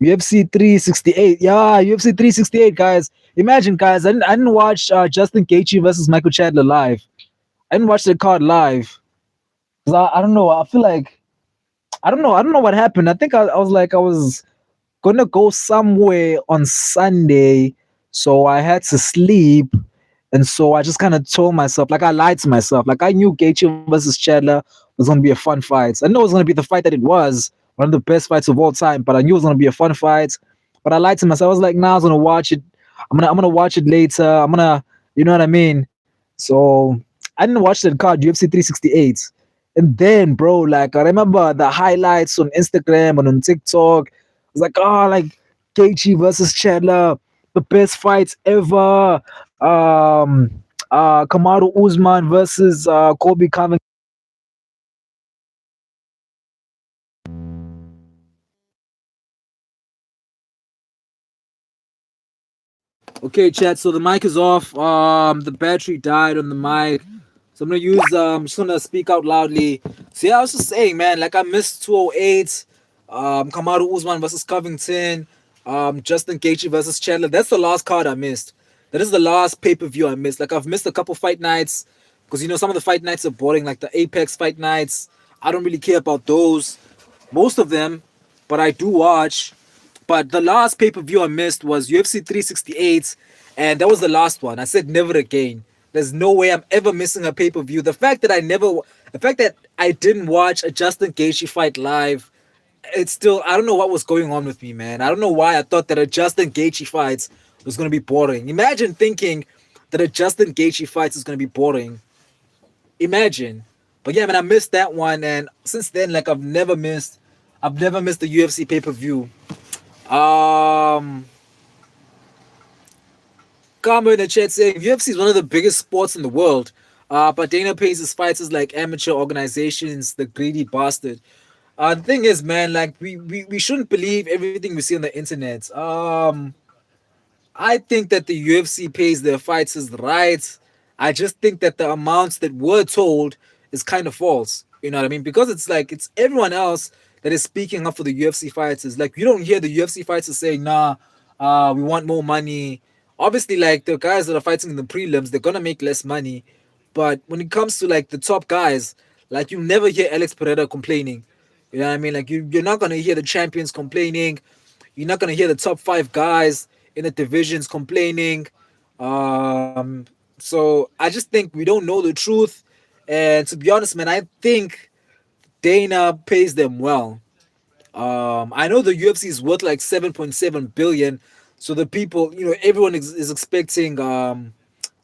368. Yeah, UFC 368, guys. Imagine, guys, I didn't watch Justin Gaethje versus Michael Chandler live. I didn't watch the card live. 'Cause I don't know. I feel like I don't know what happened. I think I was like I was gonna go somewhere on Sunday, so I had to sleep. And so I just kind of told myself, like I lied to myself. Like I knew Gaethje versus Chandler was gonna be a fun fight. I know it was gonna be the fight that it was, one of the best fights of all time. But I knew it was gonna be a fun fight. But I lied to myself. I was like, nah, I was gonna watch it. I'm gonna watch it later. I'm gonna, you know what I mean? So I didn't watch that card, UFC 368. And then, bro, like I remember the highlights on Instagram and on TikTok. It was like, oh, like Gaethje versus Chandler, the best fights ever. Kamaru Usman versus Kobe Covington. Okay, chat. So the mic is off. The battery died on the mic. So I'm gonna use. I'm just gonna speak out loudly. So yeah, I was just saying, man. Like I missed 208. Kamaru Usman versus Covington. Justin Gaethje versus Chandler. That's the last card I missed. That is the last pay per view I missed. Like I've missed a couple fight nights because you know some of the fight nights are boring. Like the Apex fight nights. I don't really care about those. Most of them, but I do watch. But the last pay per view I missed was UFC 368, and that was the last one. I said never again. There's no way I'm ever missing a pay per view. The fact that I didn't watch a Justin Gaethje fight live, it's still, I don't know what was going on with me, man. I don't know why I thought that a Justin Gaethje fight was gonna be boring. Imagine thinking that a Justin Gaethje fight is gonna be boring. Imagine. But yeah, man, I missed that one, and since then, like I've never missed a UFC pay per view. Um, Karma in the chat saying UFC is one of the biggest sports in the world. But Dana pays his fighters like amateur organizations, the greedy bastard. The thing is, man, like we shouldn't believe everything we see on the internet. I think that the UFC pays their fighters right. I just think that the amounts that were told is kind of false. You know what I mean? Because it's like it's everyone else that is speaking up for the UFC fighters. Like you don't hear the UFC fighters saying, "Nah, we want more money." Obviously, like the guys that are fighting in the prelims, they're gonna make less money. But when it comes to like the top guys, like you never hear Alex Pereira complaining. You know what I mean? Like you're not gonna hear the champions complaining. You're not gonna hear the top five guys in the divisions complaining. So I just think we don't know the truth. And to be honest, man, I think Dana pays them well. I know the UFC is worth like 7.7 billion. So the people, everyone is expecting the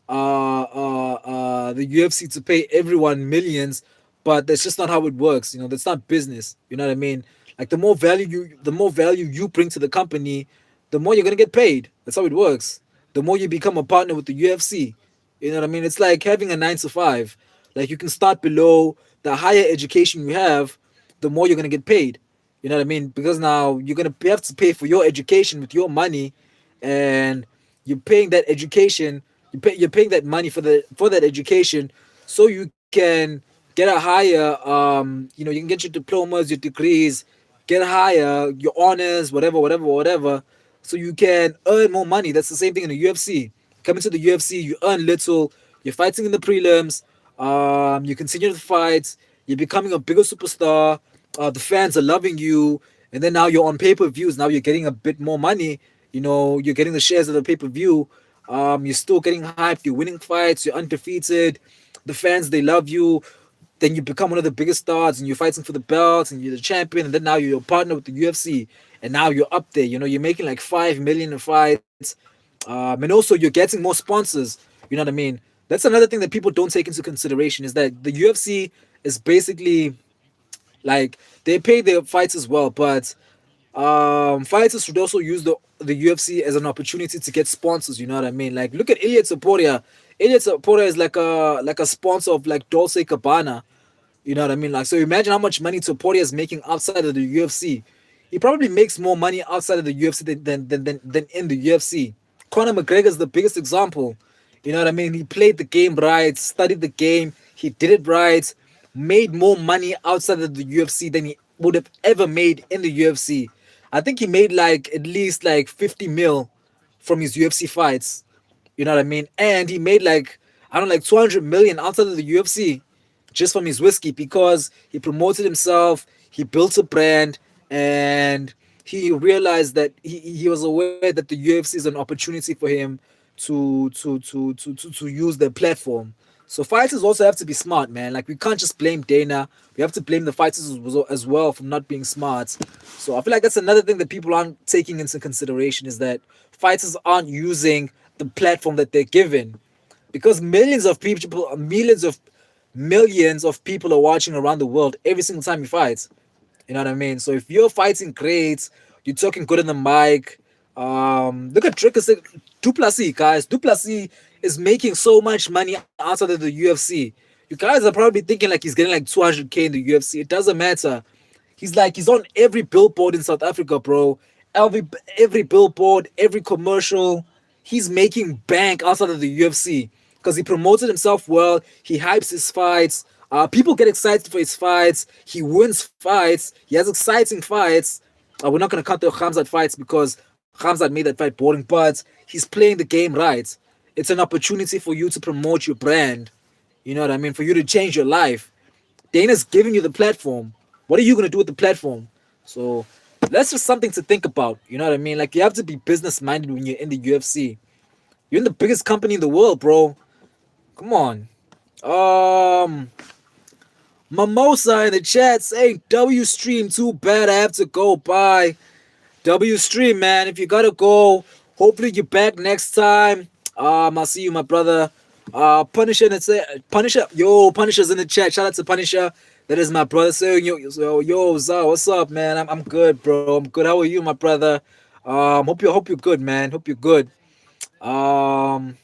UFC to pay everyone millions, but that's just not how it works. That's not business. You know what I mean? Like the more value you bring to the company, the more you're gonna get paid. That's how it works. The more you become a partner with the UFC. You know what I mean? It's like having a 9 to 5. Like you can start below. The higher education you have, the more you're gonna get paid. You know what I mean? Because now you're gonna have to pay for your education with your money, and you're paying that education. You're paying that money for that education, so you can get a higher. You can get your diplomas, your degrees, get higher, your honors, whatever. So you can earn more money. That's the same thing in the UFC. Coming to the UFC, you earn little. You're fighting in the prelims. You continue the fights. You're becoming a bigger superstar. The fans are loving you, and then now you're on pay-per-views. Now you're getting a bit more money. You're getting the shares of the pay-per-view. You're still getting hyped. You're winning fights. You're undefeated. The fans, they love you. Then you become one of the biggest stars, and you're fighting for the belts, and you're the champion. And then now you're a partner with the UFC, and now you're up there. You're making like 5 million in fights, and also you're getting more sponsors. You know what I mean? That's another thing that people don't take into consideration, is that the UFC is basically like, they pay their fights as well, but fighters should also use the UFC as an opportunity to get sponsors. You know what I mean? Like, look at Ilia Topuria. Ilia Topuria is like a sponsor of like Dolce Gabbana. You know what I mean? Like, so imagine how much money Topuria is making outside of the UFC. He probably makes more money outside of the UFC than in the UFC. Conor McGregor is the biggest example. You know what I mean? He played the game right, studied the game, he did it right, made more money outside of the UFC than he would have ever made in the UFC. I think he made like at least like 50 mil from his UFC fights. You know what I mean? And he made like, I don't know, like 200 million outside of the UFC just from his whiskey, because he promoted himself, he built a brand, and he realized that he was aware that the UFC is an opportunity for him to use their platform. So fighters also have to be smart, man. Like, we can't just blame Dana. We have to blame the fighters as well for not being smart. So I feel like that's another thing that people aren't taking into consideration, is that fighters aren't using the platform that they're given, because millions of people are watching around the world every single time you fight. You know what I mean? So if you're fighting great, you're talking good in the mic. Look at Duplessis, guys. Duplessis is making so much money outside of the UFC. You guys are probably thinking like he's getting like 200K in the UFC. It doesn't matter. He's on every billboard in South Africa, bro. Every billboard, every commercial. He's making bank outside of the UFC because he promoted himself well. He hypes his fights. People get excited for his fights. He wins fights. He has exciting fights. We're not gonna count the Khamzat fights because Khamzat made that fight boring, but he's playing the game right. It's an opportunity for you to promote your brand. You know what I mean? For you to change your life. Dana's giving you the platform. What are you gonna do with the platform? So that's just something to think about. You know what I mean? Like, you have to be business minded when you're in the UFC. You're in the biggest company in the world, bro. Come on. Mimosa in the chat saying W stream too bad. I have to go. Bye. W stream, man. If you gotta go, hopefully you're back next time. I'll see you, my brother. Punisher, Punisher's in the chat. Shout out to Punisher. That is my brother saying, yo, Zar, what's up, man? I'm good, bro. I'm good. How are you, my brother? Hope you're good, man. Hope you're good. Um,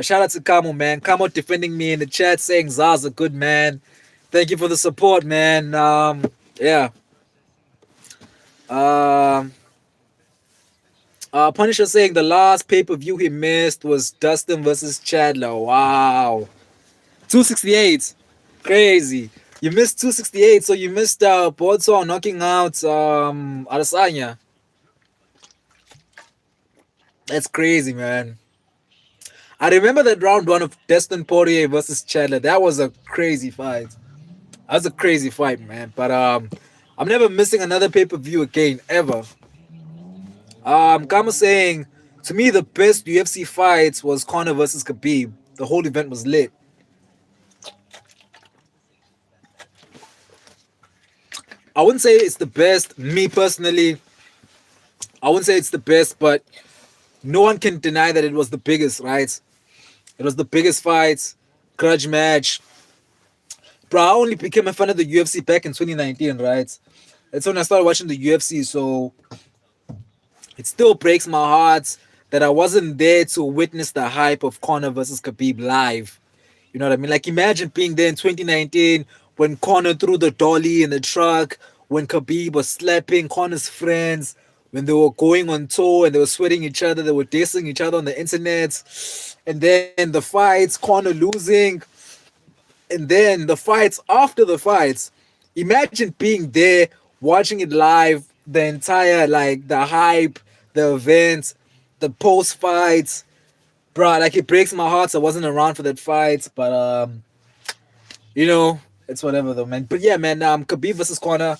Shout out to Kamo, man. Kamo defending me in the chat, saying Zar's a good man. Thank you for the support, man. Yeah. Um, Punisher saying the last pay-per-view he missed was Dustin versus Chandler. Wow. 268. Crazy. You missed 268, so you missed Boto knocking out Adesanya. That's crazy, man. I remember that round one of Destin Poirier versus Chandler. That was a crazy fight. That was a crazy fight, man. But I'm never missing another pay per view again ever. Kama saying to me the best UFC fights was Conor versus Khabib. The whole event was lit. I wouldn't say it's the best. Me personally, I wouldn't say it's the best, but no one can deny that it was the biggest, right? It was the biggest fight, grudge match. Bro, I only became a fan of the UFC back in 2019, right? That's when I started watching the UFC, so it still breaks my heart that I wasn't there to witness the hype of Conor versus Khabib live. You know what I mean? Like, imagine being there in 2019 when Conor threw the dolly in the truck, when Khabib was slapping Conor's friends, when they were going on tour and they were sweating each other, they were dissing each other on the internet, and then the fights, Conor losing, and then the fights after the fights. Imagine being there, watching it live, the entire, like, the hype, the events, the post fights, bro. Like, it breaks my heart. I wasn't around for that fight, but you know, it's whatever though, man. But yeah, man, Khabib versus Conor,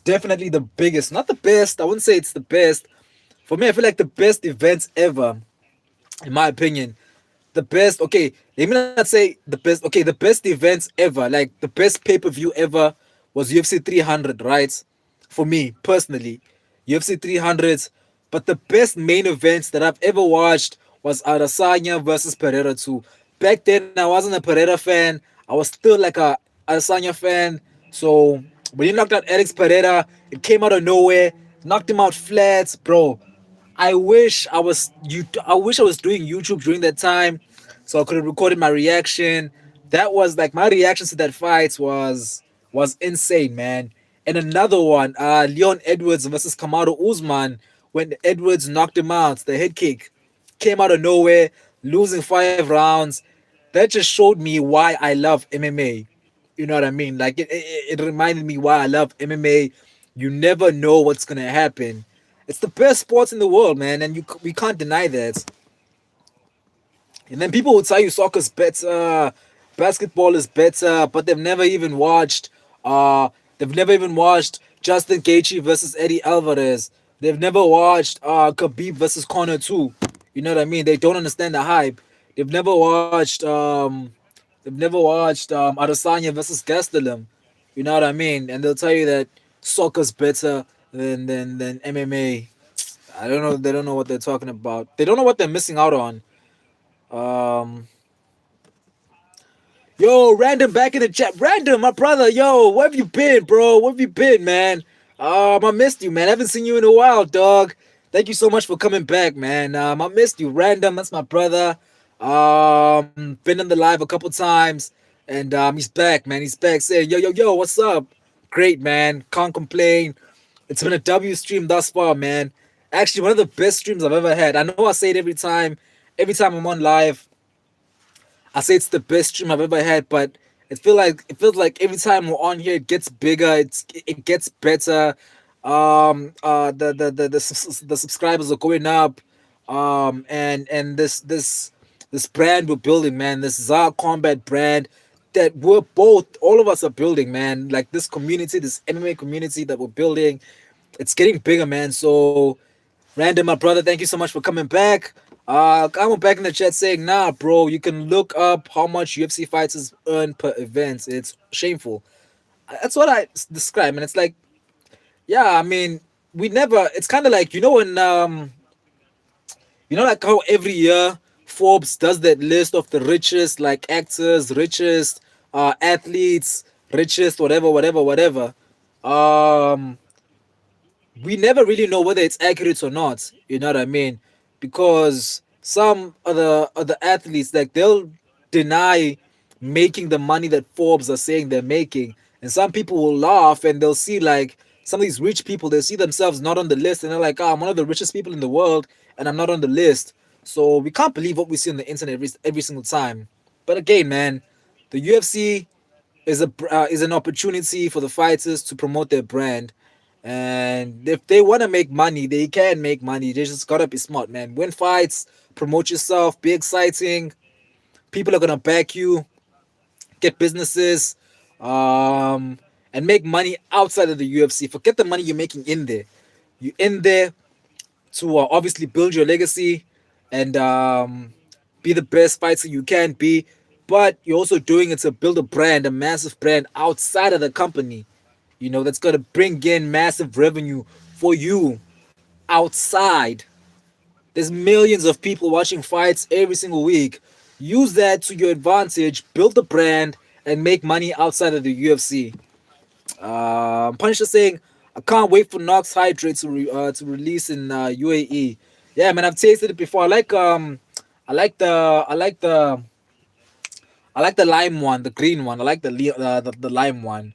definitely the biggest, not the best. I wouldn't say it's the best. For me, I feel like the best events ever, in my opinion. The best, okay, let me not say the best, okay, the best events ever, like the best pay per view ever was UFC 300, right? For me personally, UFC 300s. But the best main events that I've ever watched was Adesanya versus Pereira 2. Back then, I wasn't a Pereira fan. I was still like a Adesanya fan. So when he knocked out Alex Pereira, it came out of nowhere, knocked him out flat, bro. I wish I was doing YouTube during that time, so I could have recorded my reaction. That was like my reactions to that fight was insane, man. And another one, Leon Edwards versus Kamaru Usman, when Edwards knocked him out, the head kick came out of nowhere, losing 5 rounds. That just showed me why I love MMA. You know what I mean? Like it reminded me why I love MMA. You never know what's gonna happen. It's the best sports in the world, man, and we can't deny that. And then people will tell you soccer's better, basketball is better, but they've never even watched Justin Gaethje versus Eddie Alvarez. They've never watched Khabib versus Conor too. You know what I mean? They don't understand the hype. They've never watched Adesanya versus Gastelum. You know what I mean? And they'll tell you that soccer's better than MMA. I don't know. They don't know what they're talking about. They don't know what they're missing out on. Um, Yo, Random back in the chat. Random, my brother. Yo, where have you been, bro? Where have you been, man? I missed you, man. I haven't seen you in a while, dog. Thank you so much for coming back, man. I missed you. Random, that's my brother. Been on the live a couple times, and he's back, man. He's back saying, yo, what's up? Great, man. Can't complain. It's been a W stream thus far, man. Actually, one of the best streams I've ever had. I know I say it every time. Every time I'm on live, I say it's the best stream I've ever had, but it feels like every time we're on here, it gets bigger. It gets better. The subscribers are going up. And this brand we're building, man. This Zar-Kombat brand that all of us are building, man. Like this community, this MMA community that we're building, it's getting bigger, man. So Random, my brother, thank you so much for coming back. I went back in the chat saying, nah, bro, you can look up how much UFC fighters earn per event. It's shameful. That's what I describe, and it's like, yeah, I mean, we never. It's kind of like when like how every year Forbes does that list of the richest, like actors, richest athletes, richest whatever. Um, we never really know whether it's accurate or not. You know what I mean? Because some other athletes, like, they'll deny making the money that Forbes are saying they're making, and some people will laugh and they'll see, like, some of these rich people, they see themselves not on the list, and they're like, "Oh, I'm one of the richest people in the world, and I'm not on the list." So we can't believe what we see on the internet every single time. But again, man, the UFC is an opportunity for the fighters to promote their brand, And if they want to make money, they can make money. They just gotta be smart, man. Win fights, promote yourself, be exciting. People are gonna back you, get businesses, um, and make money outside of the UFC. Forget the money you're making in there. You in there to obviously build your legacy and be the best fighter you can be. But you're also doing it to build a brand, a massive brand outside of the company. You know, that's gonna bring in massive revenue for you outside. There's millions of people watching fights every single week. Use that to your advantage, build a brand, and make money outside of the UFC. Punisher saying, "I can't wait for Nox Hydrate to release in UAE." Yeah, man, I've tasted it before. I like the I like the I like the lime one, the green one. I like the lime one.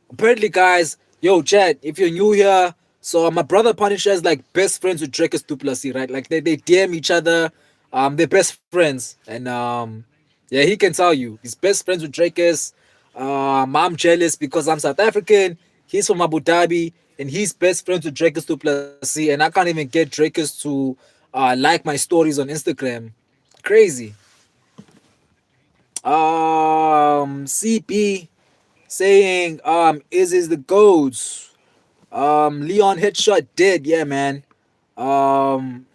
Apparently, guys, yo, Chad, if you're new here, so my brother Punisher is like best friends with Drakus Duplessis, right? Like they DM each other, they're best friends, and yeah, he can tell you he's best friends with Drakus. I'm jealous because I'm South African. He's from Abu Dhabi, and he's best friends with Drakus Duplessis, and I can't even get Drakus to like my stories on Instagram. Crazy. CP saying is the goats. Leon headshot dead, yeah man. Um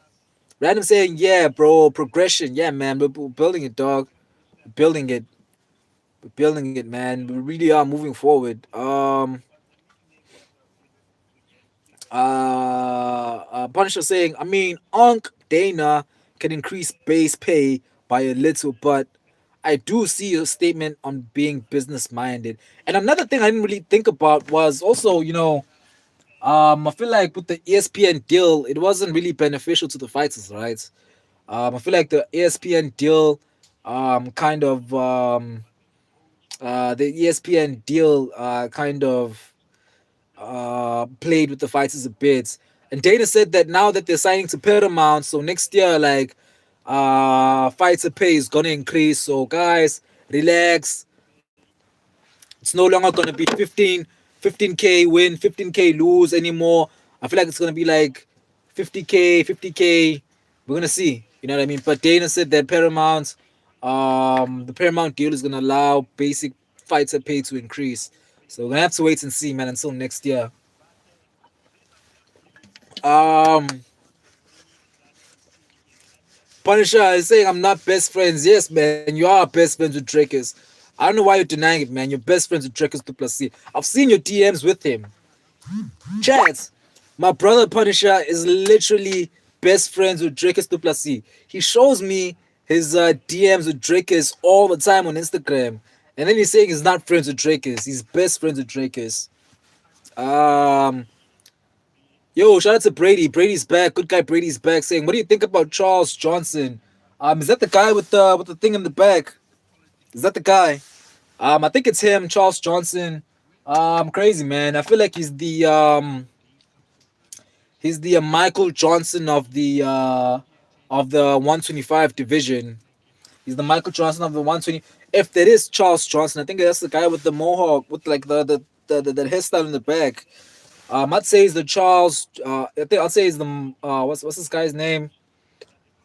Random saying, yeah, bro, progression, yeah man, we're building it, dog. We're building it. We're building it, man. We really are moving forward. Punisher saying, I mean, Unc Dana can increase base pay by a little, but I do see your statement on being business minded. And another thing I didn't really think about was also, I feel like with the ESPN deal, it wasn't really beneficial to the fighters, right? I feel like the ESPN deal, kind of, the ESPN deal, kind of, played with the fighters a bit. And Dana said that now that they're signing to Paramount, so next year, like, fighter pay is gonna increase. So guys, relax. It's no longer gonna be 15K win, 15K lose anymore. I feel like it's gonna be like 50K, 50K. We're gonna see. You know what I mean? But Dana said that the Paramount deal is gonna allow basic fighter pay to increase. So we're gonna have to wait and see, man, until next year. Um, Punisher is saying I'm not best friends. Yes, man, you are best friends with Drakers. I don't know why you're denying it, man. You're best friends with Drakers Duplessis. I've seen your DMs with him. Chats. My brother Punisher is literally best friends with Drakers Duplessis. He shows me his DMs with Drakers all the time on Instagram. And then he's saying he's not friends with Drakers. He's best friends with Drakers. Um, Yo, shout out to Brady. Brady's back. Good guy Brady's back saying, what do you think about Charles Johnson? Is that the guy with the thing in the back? Is that the guy? I think it's him, Charles Johnson. Crazy man. I feel like he's the Michael Johnson of the 125 division. He's the Michael Johnson of the 120. If there is Charles Johnson, I think that's the guy with the mohawk with like the hairstyle in the back. I'd say he's the Charles. I'd say he's the what's this guy's name?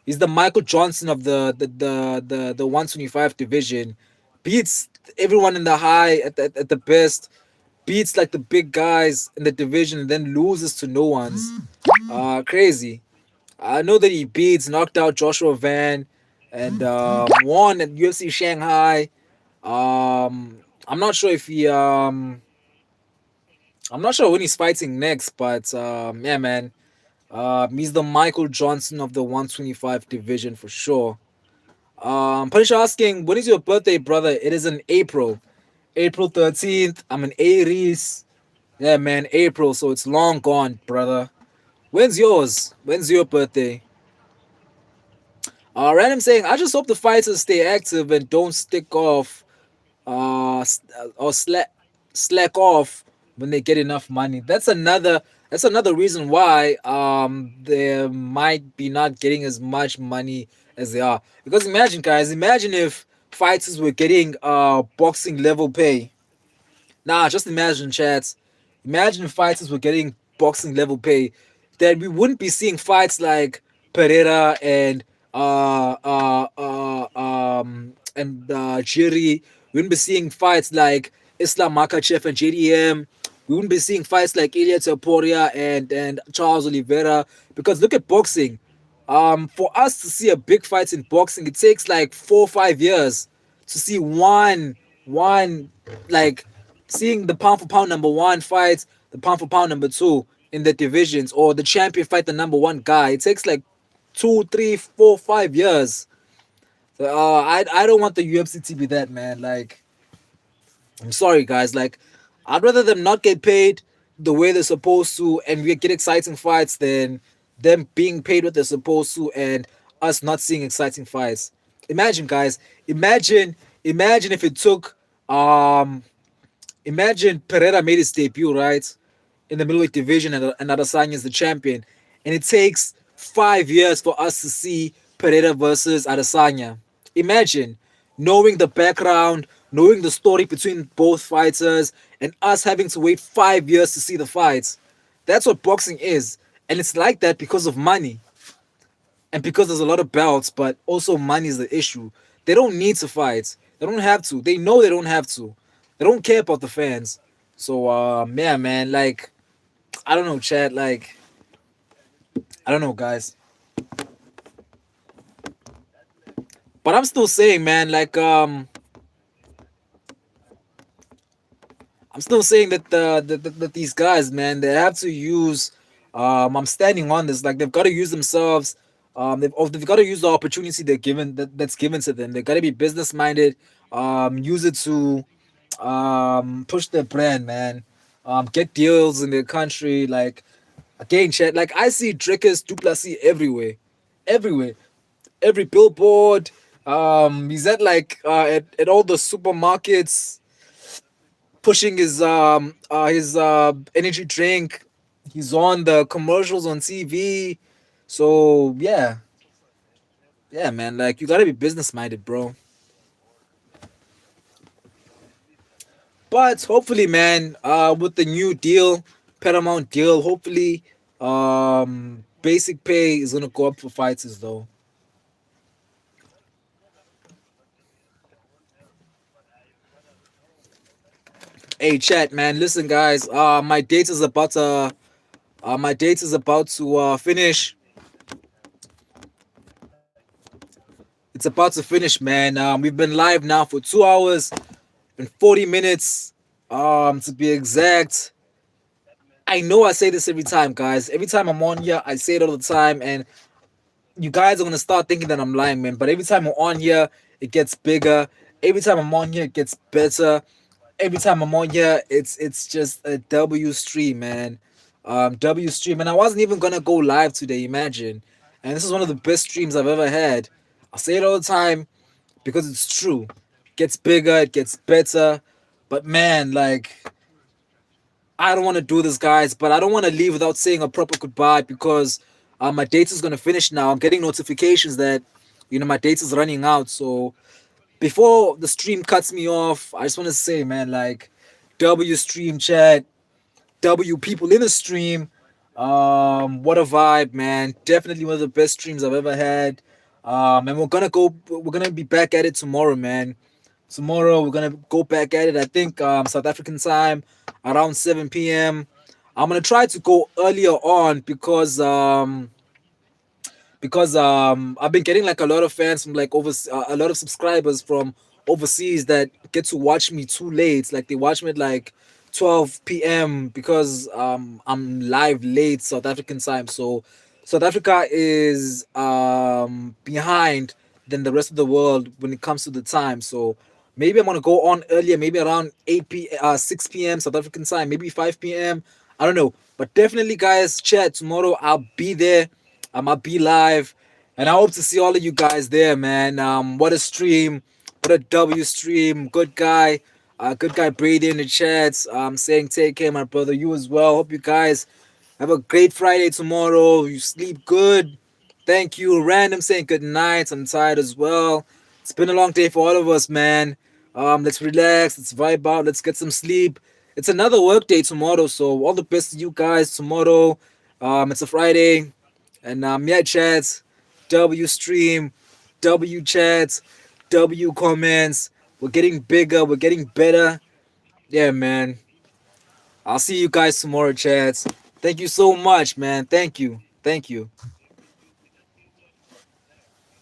He's the Michael Johnson of the 125 division. Beats everyone in the high at the best. Beats like the big guys in the division and then loses to no ones. Crazy. I know that he beats, knocked out Joshua Van, and won at UFC Shanghai. I'm not sure if he I'm not sure when he's fighting next, but yeah, man. He's the Michael Johnson of the 125 division for sure. Punisher asking, when is your birthday, brother? It is in April. April 13th. I'm an Aries. Yeah, man, April, so it's long gone, brother. When's yours? When's your birthday? Random saying, I just hope the fighters stay active and don't stick off or slack off when they get enough money. That's another reason why they might be not getting as much money as they are. Because imagine, guys, imagine if fighters were getting boxing level pay. Nah, just imagine, chats. Imagine if fighters were getting boxing level pay, then we wouldn't be seeing fights like Pereira and Jiri. We wouldn't be seeing fights like Islam Makachev and JDM. We wouldn't be seeing fights like Ilya Taporia and Charles Oliveira, because look at boxing. For us to see a big fight in boxing, it takes like 4 or 5 years to see one like seeing the pound for pound number one fight, the pound for pound number two in the divisions, or the champion fight the number one guy. It takes like 2, 3, 4, 5 years. So, I don't want the UFC to be that, man. Like, I'm sorry, guys. Like, I'd rather them not get paid the way they're supposed to, and we get exciting fights, than them being paid what they're supposed to and us not seeing exciting fights. Imagine, guys. Imagine if it took um imagine Pereira made his debut, right, in the middleweight division, and Adesanya is the champion, and it takes 5 years for us to see Pereira versus Adesanya. Imagine knowing the background, knowing the story between both fighters, and us having to wait 5 years to see the fights. That's what boxing is, and it's like that because of money and because there's a lot of belts, but also money is the issue. They don't need to fight. They don't have to. They know they don't have to. They don't care about the fans. So yeah, man, like, I don't know, Chad, like, I don't know, guys. But I'm still saying, man, like, I'm still saying that that these guys, man, they have to use. I'm standing on this. Like, they've got to use themselves. They've got to use the opportunity that's given to them. They got to be business minded. Use it to push their brand, man. Get deals in their country. Like, again, chat. Like, I see Drickus Duplessis everywhere, every billboard. He's at like at all the supermarkets, pushing his energy drink. He's on the commercials on TV. So yeah, man. Like, you gotta be business minded, bro. But hopefully, man, with the new deal, Paramount deal, hopefully, basic pay is gonna go up for fighters, though. Hey, chat, man. Listen, guys. My date is about to finish. It's about to finish, man. We've been live now for 2 hours and 40 minutes. To be exact. I know I say this every time, guys. Every time I'm on here, I say it all the time, and you guys are gonna start thinking that I'm lying, man. But every time I'm on here, it gets bigger. Every time I'm on here, it gets better. Every time I'm on here, it's just a W stream, man. W stream, and I wasn't even gonna go live today. Imagine, and this is one of the best streams I've ever had. I say it all the time because it's true. It gets bigger, it gets better. But man, like, I don't want to do this, guys, but I don't want to leave without saying a proper goodbye, because my date is gonna finish now. I'm getting notifications that my date is running out. So before the stream cuts me off, I just want to say, man, like, W stream chat, W people in the stream. What a vibe, man! Definitely one of the best streams I've ever had. And we're gonna be back at it tomorrow, man. Tomorrow we're gonna go back at it. I think South African time around 7 p.m. I'm gonna try to go earlier on, because I've been getting like a lot of fans from like a lot of subscribers from overseas that get to watch me too late. Like, they watch me at like 12 p.m. because I'm live late South African time. So South Africa is behind than the rest of the world when it comes to the time. So maybe I'm gonna go on earlier, maybe around 6 p.m. South African time, maybe 5 p.m. I don't know, but definitely, guys, chat tomorrow. I'll be there. I'll be live, and I hope to see all of you guys there, man. What a stream, what a W stream. Good guy Brady in the chats. Saying take care, my brother. You as well. Hope you guys have a great Friday tomorrow. You sleep good. Thank you. Random saying good night. I'm tired as well. It's been a long day for all of us, man. Let's relax. Let's vibe out. Let's get some sleep. it's another work day tomorrow. So all the best to you guys tomorrow. It's a Friday, and yeah, chats, W stream, W chats, W comments. We're getting bigger. We're getting better. Yeah, man. I'll see you guys tomorrow, chats. Thank you so much, man. Thank you. Thank you.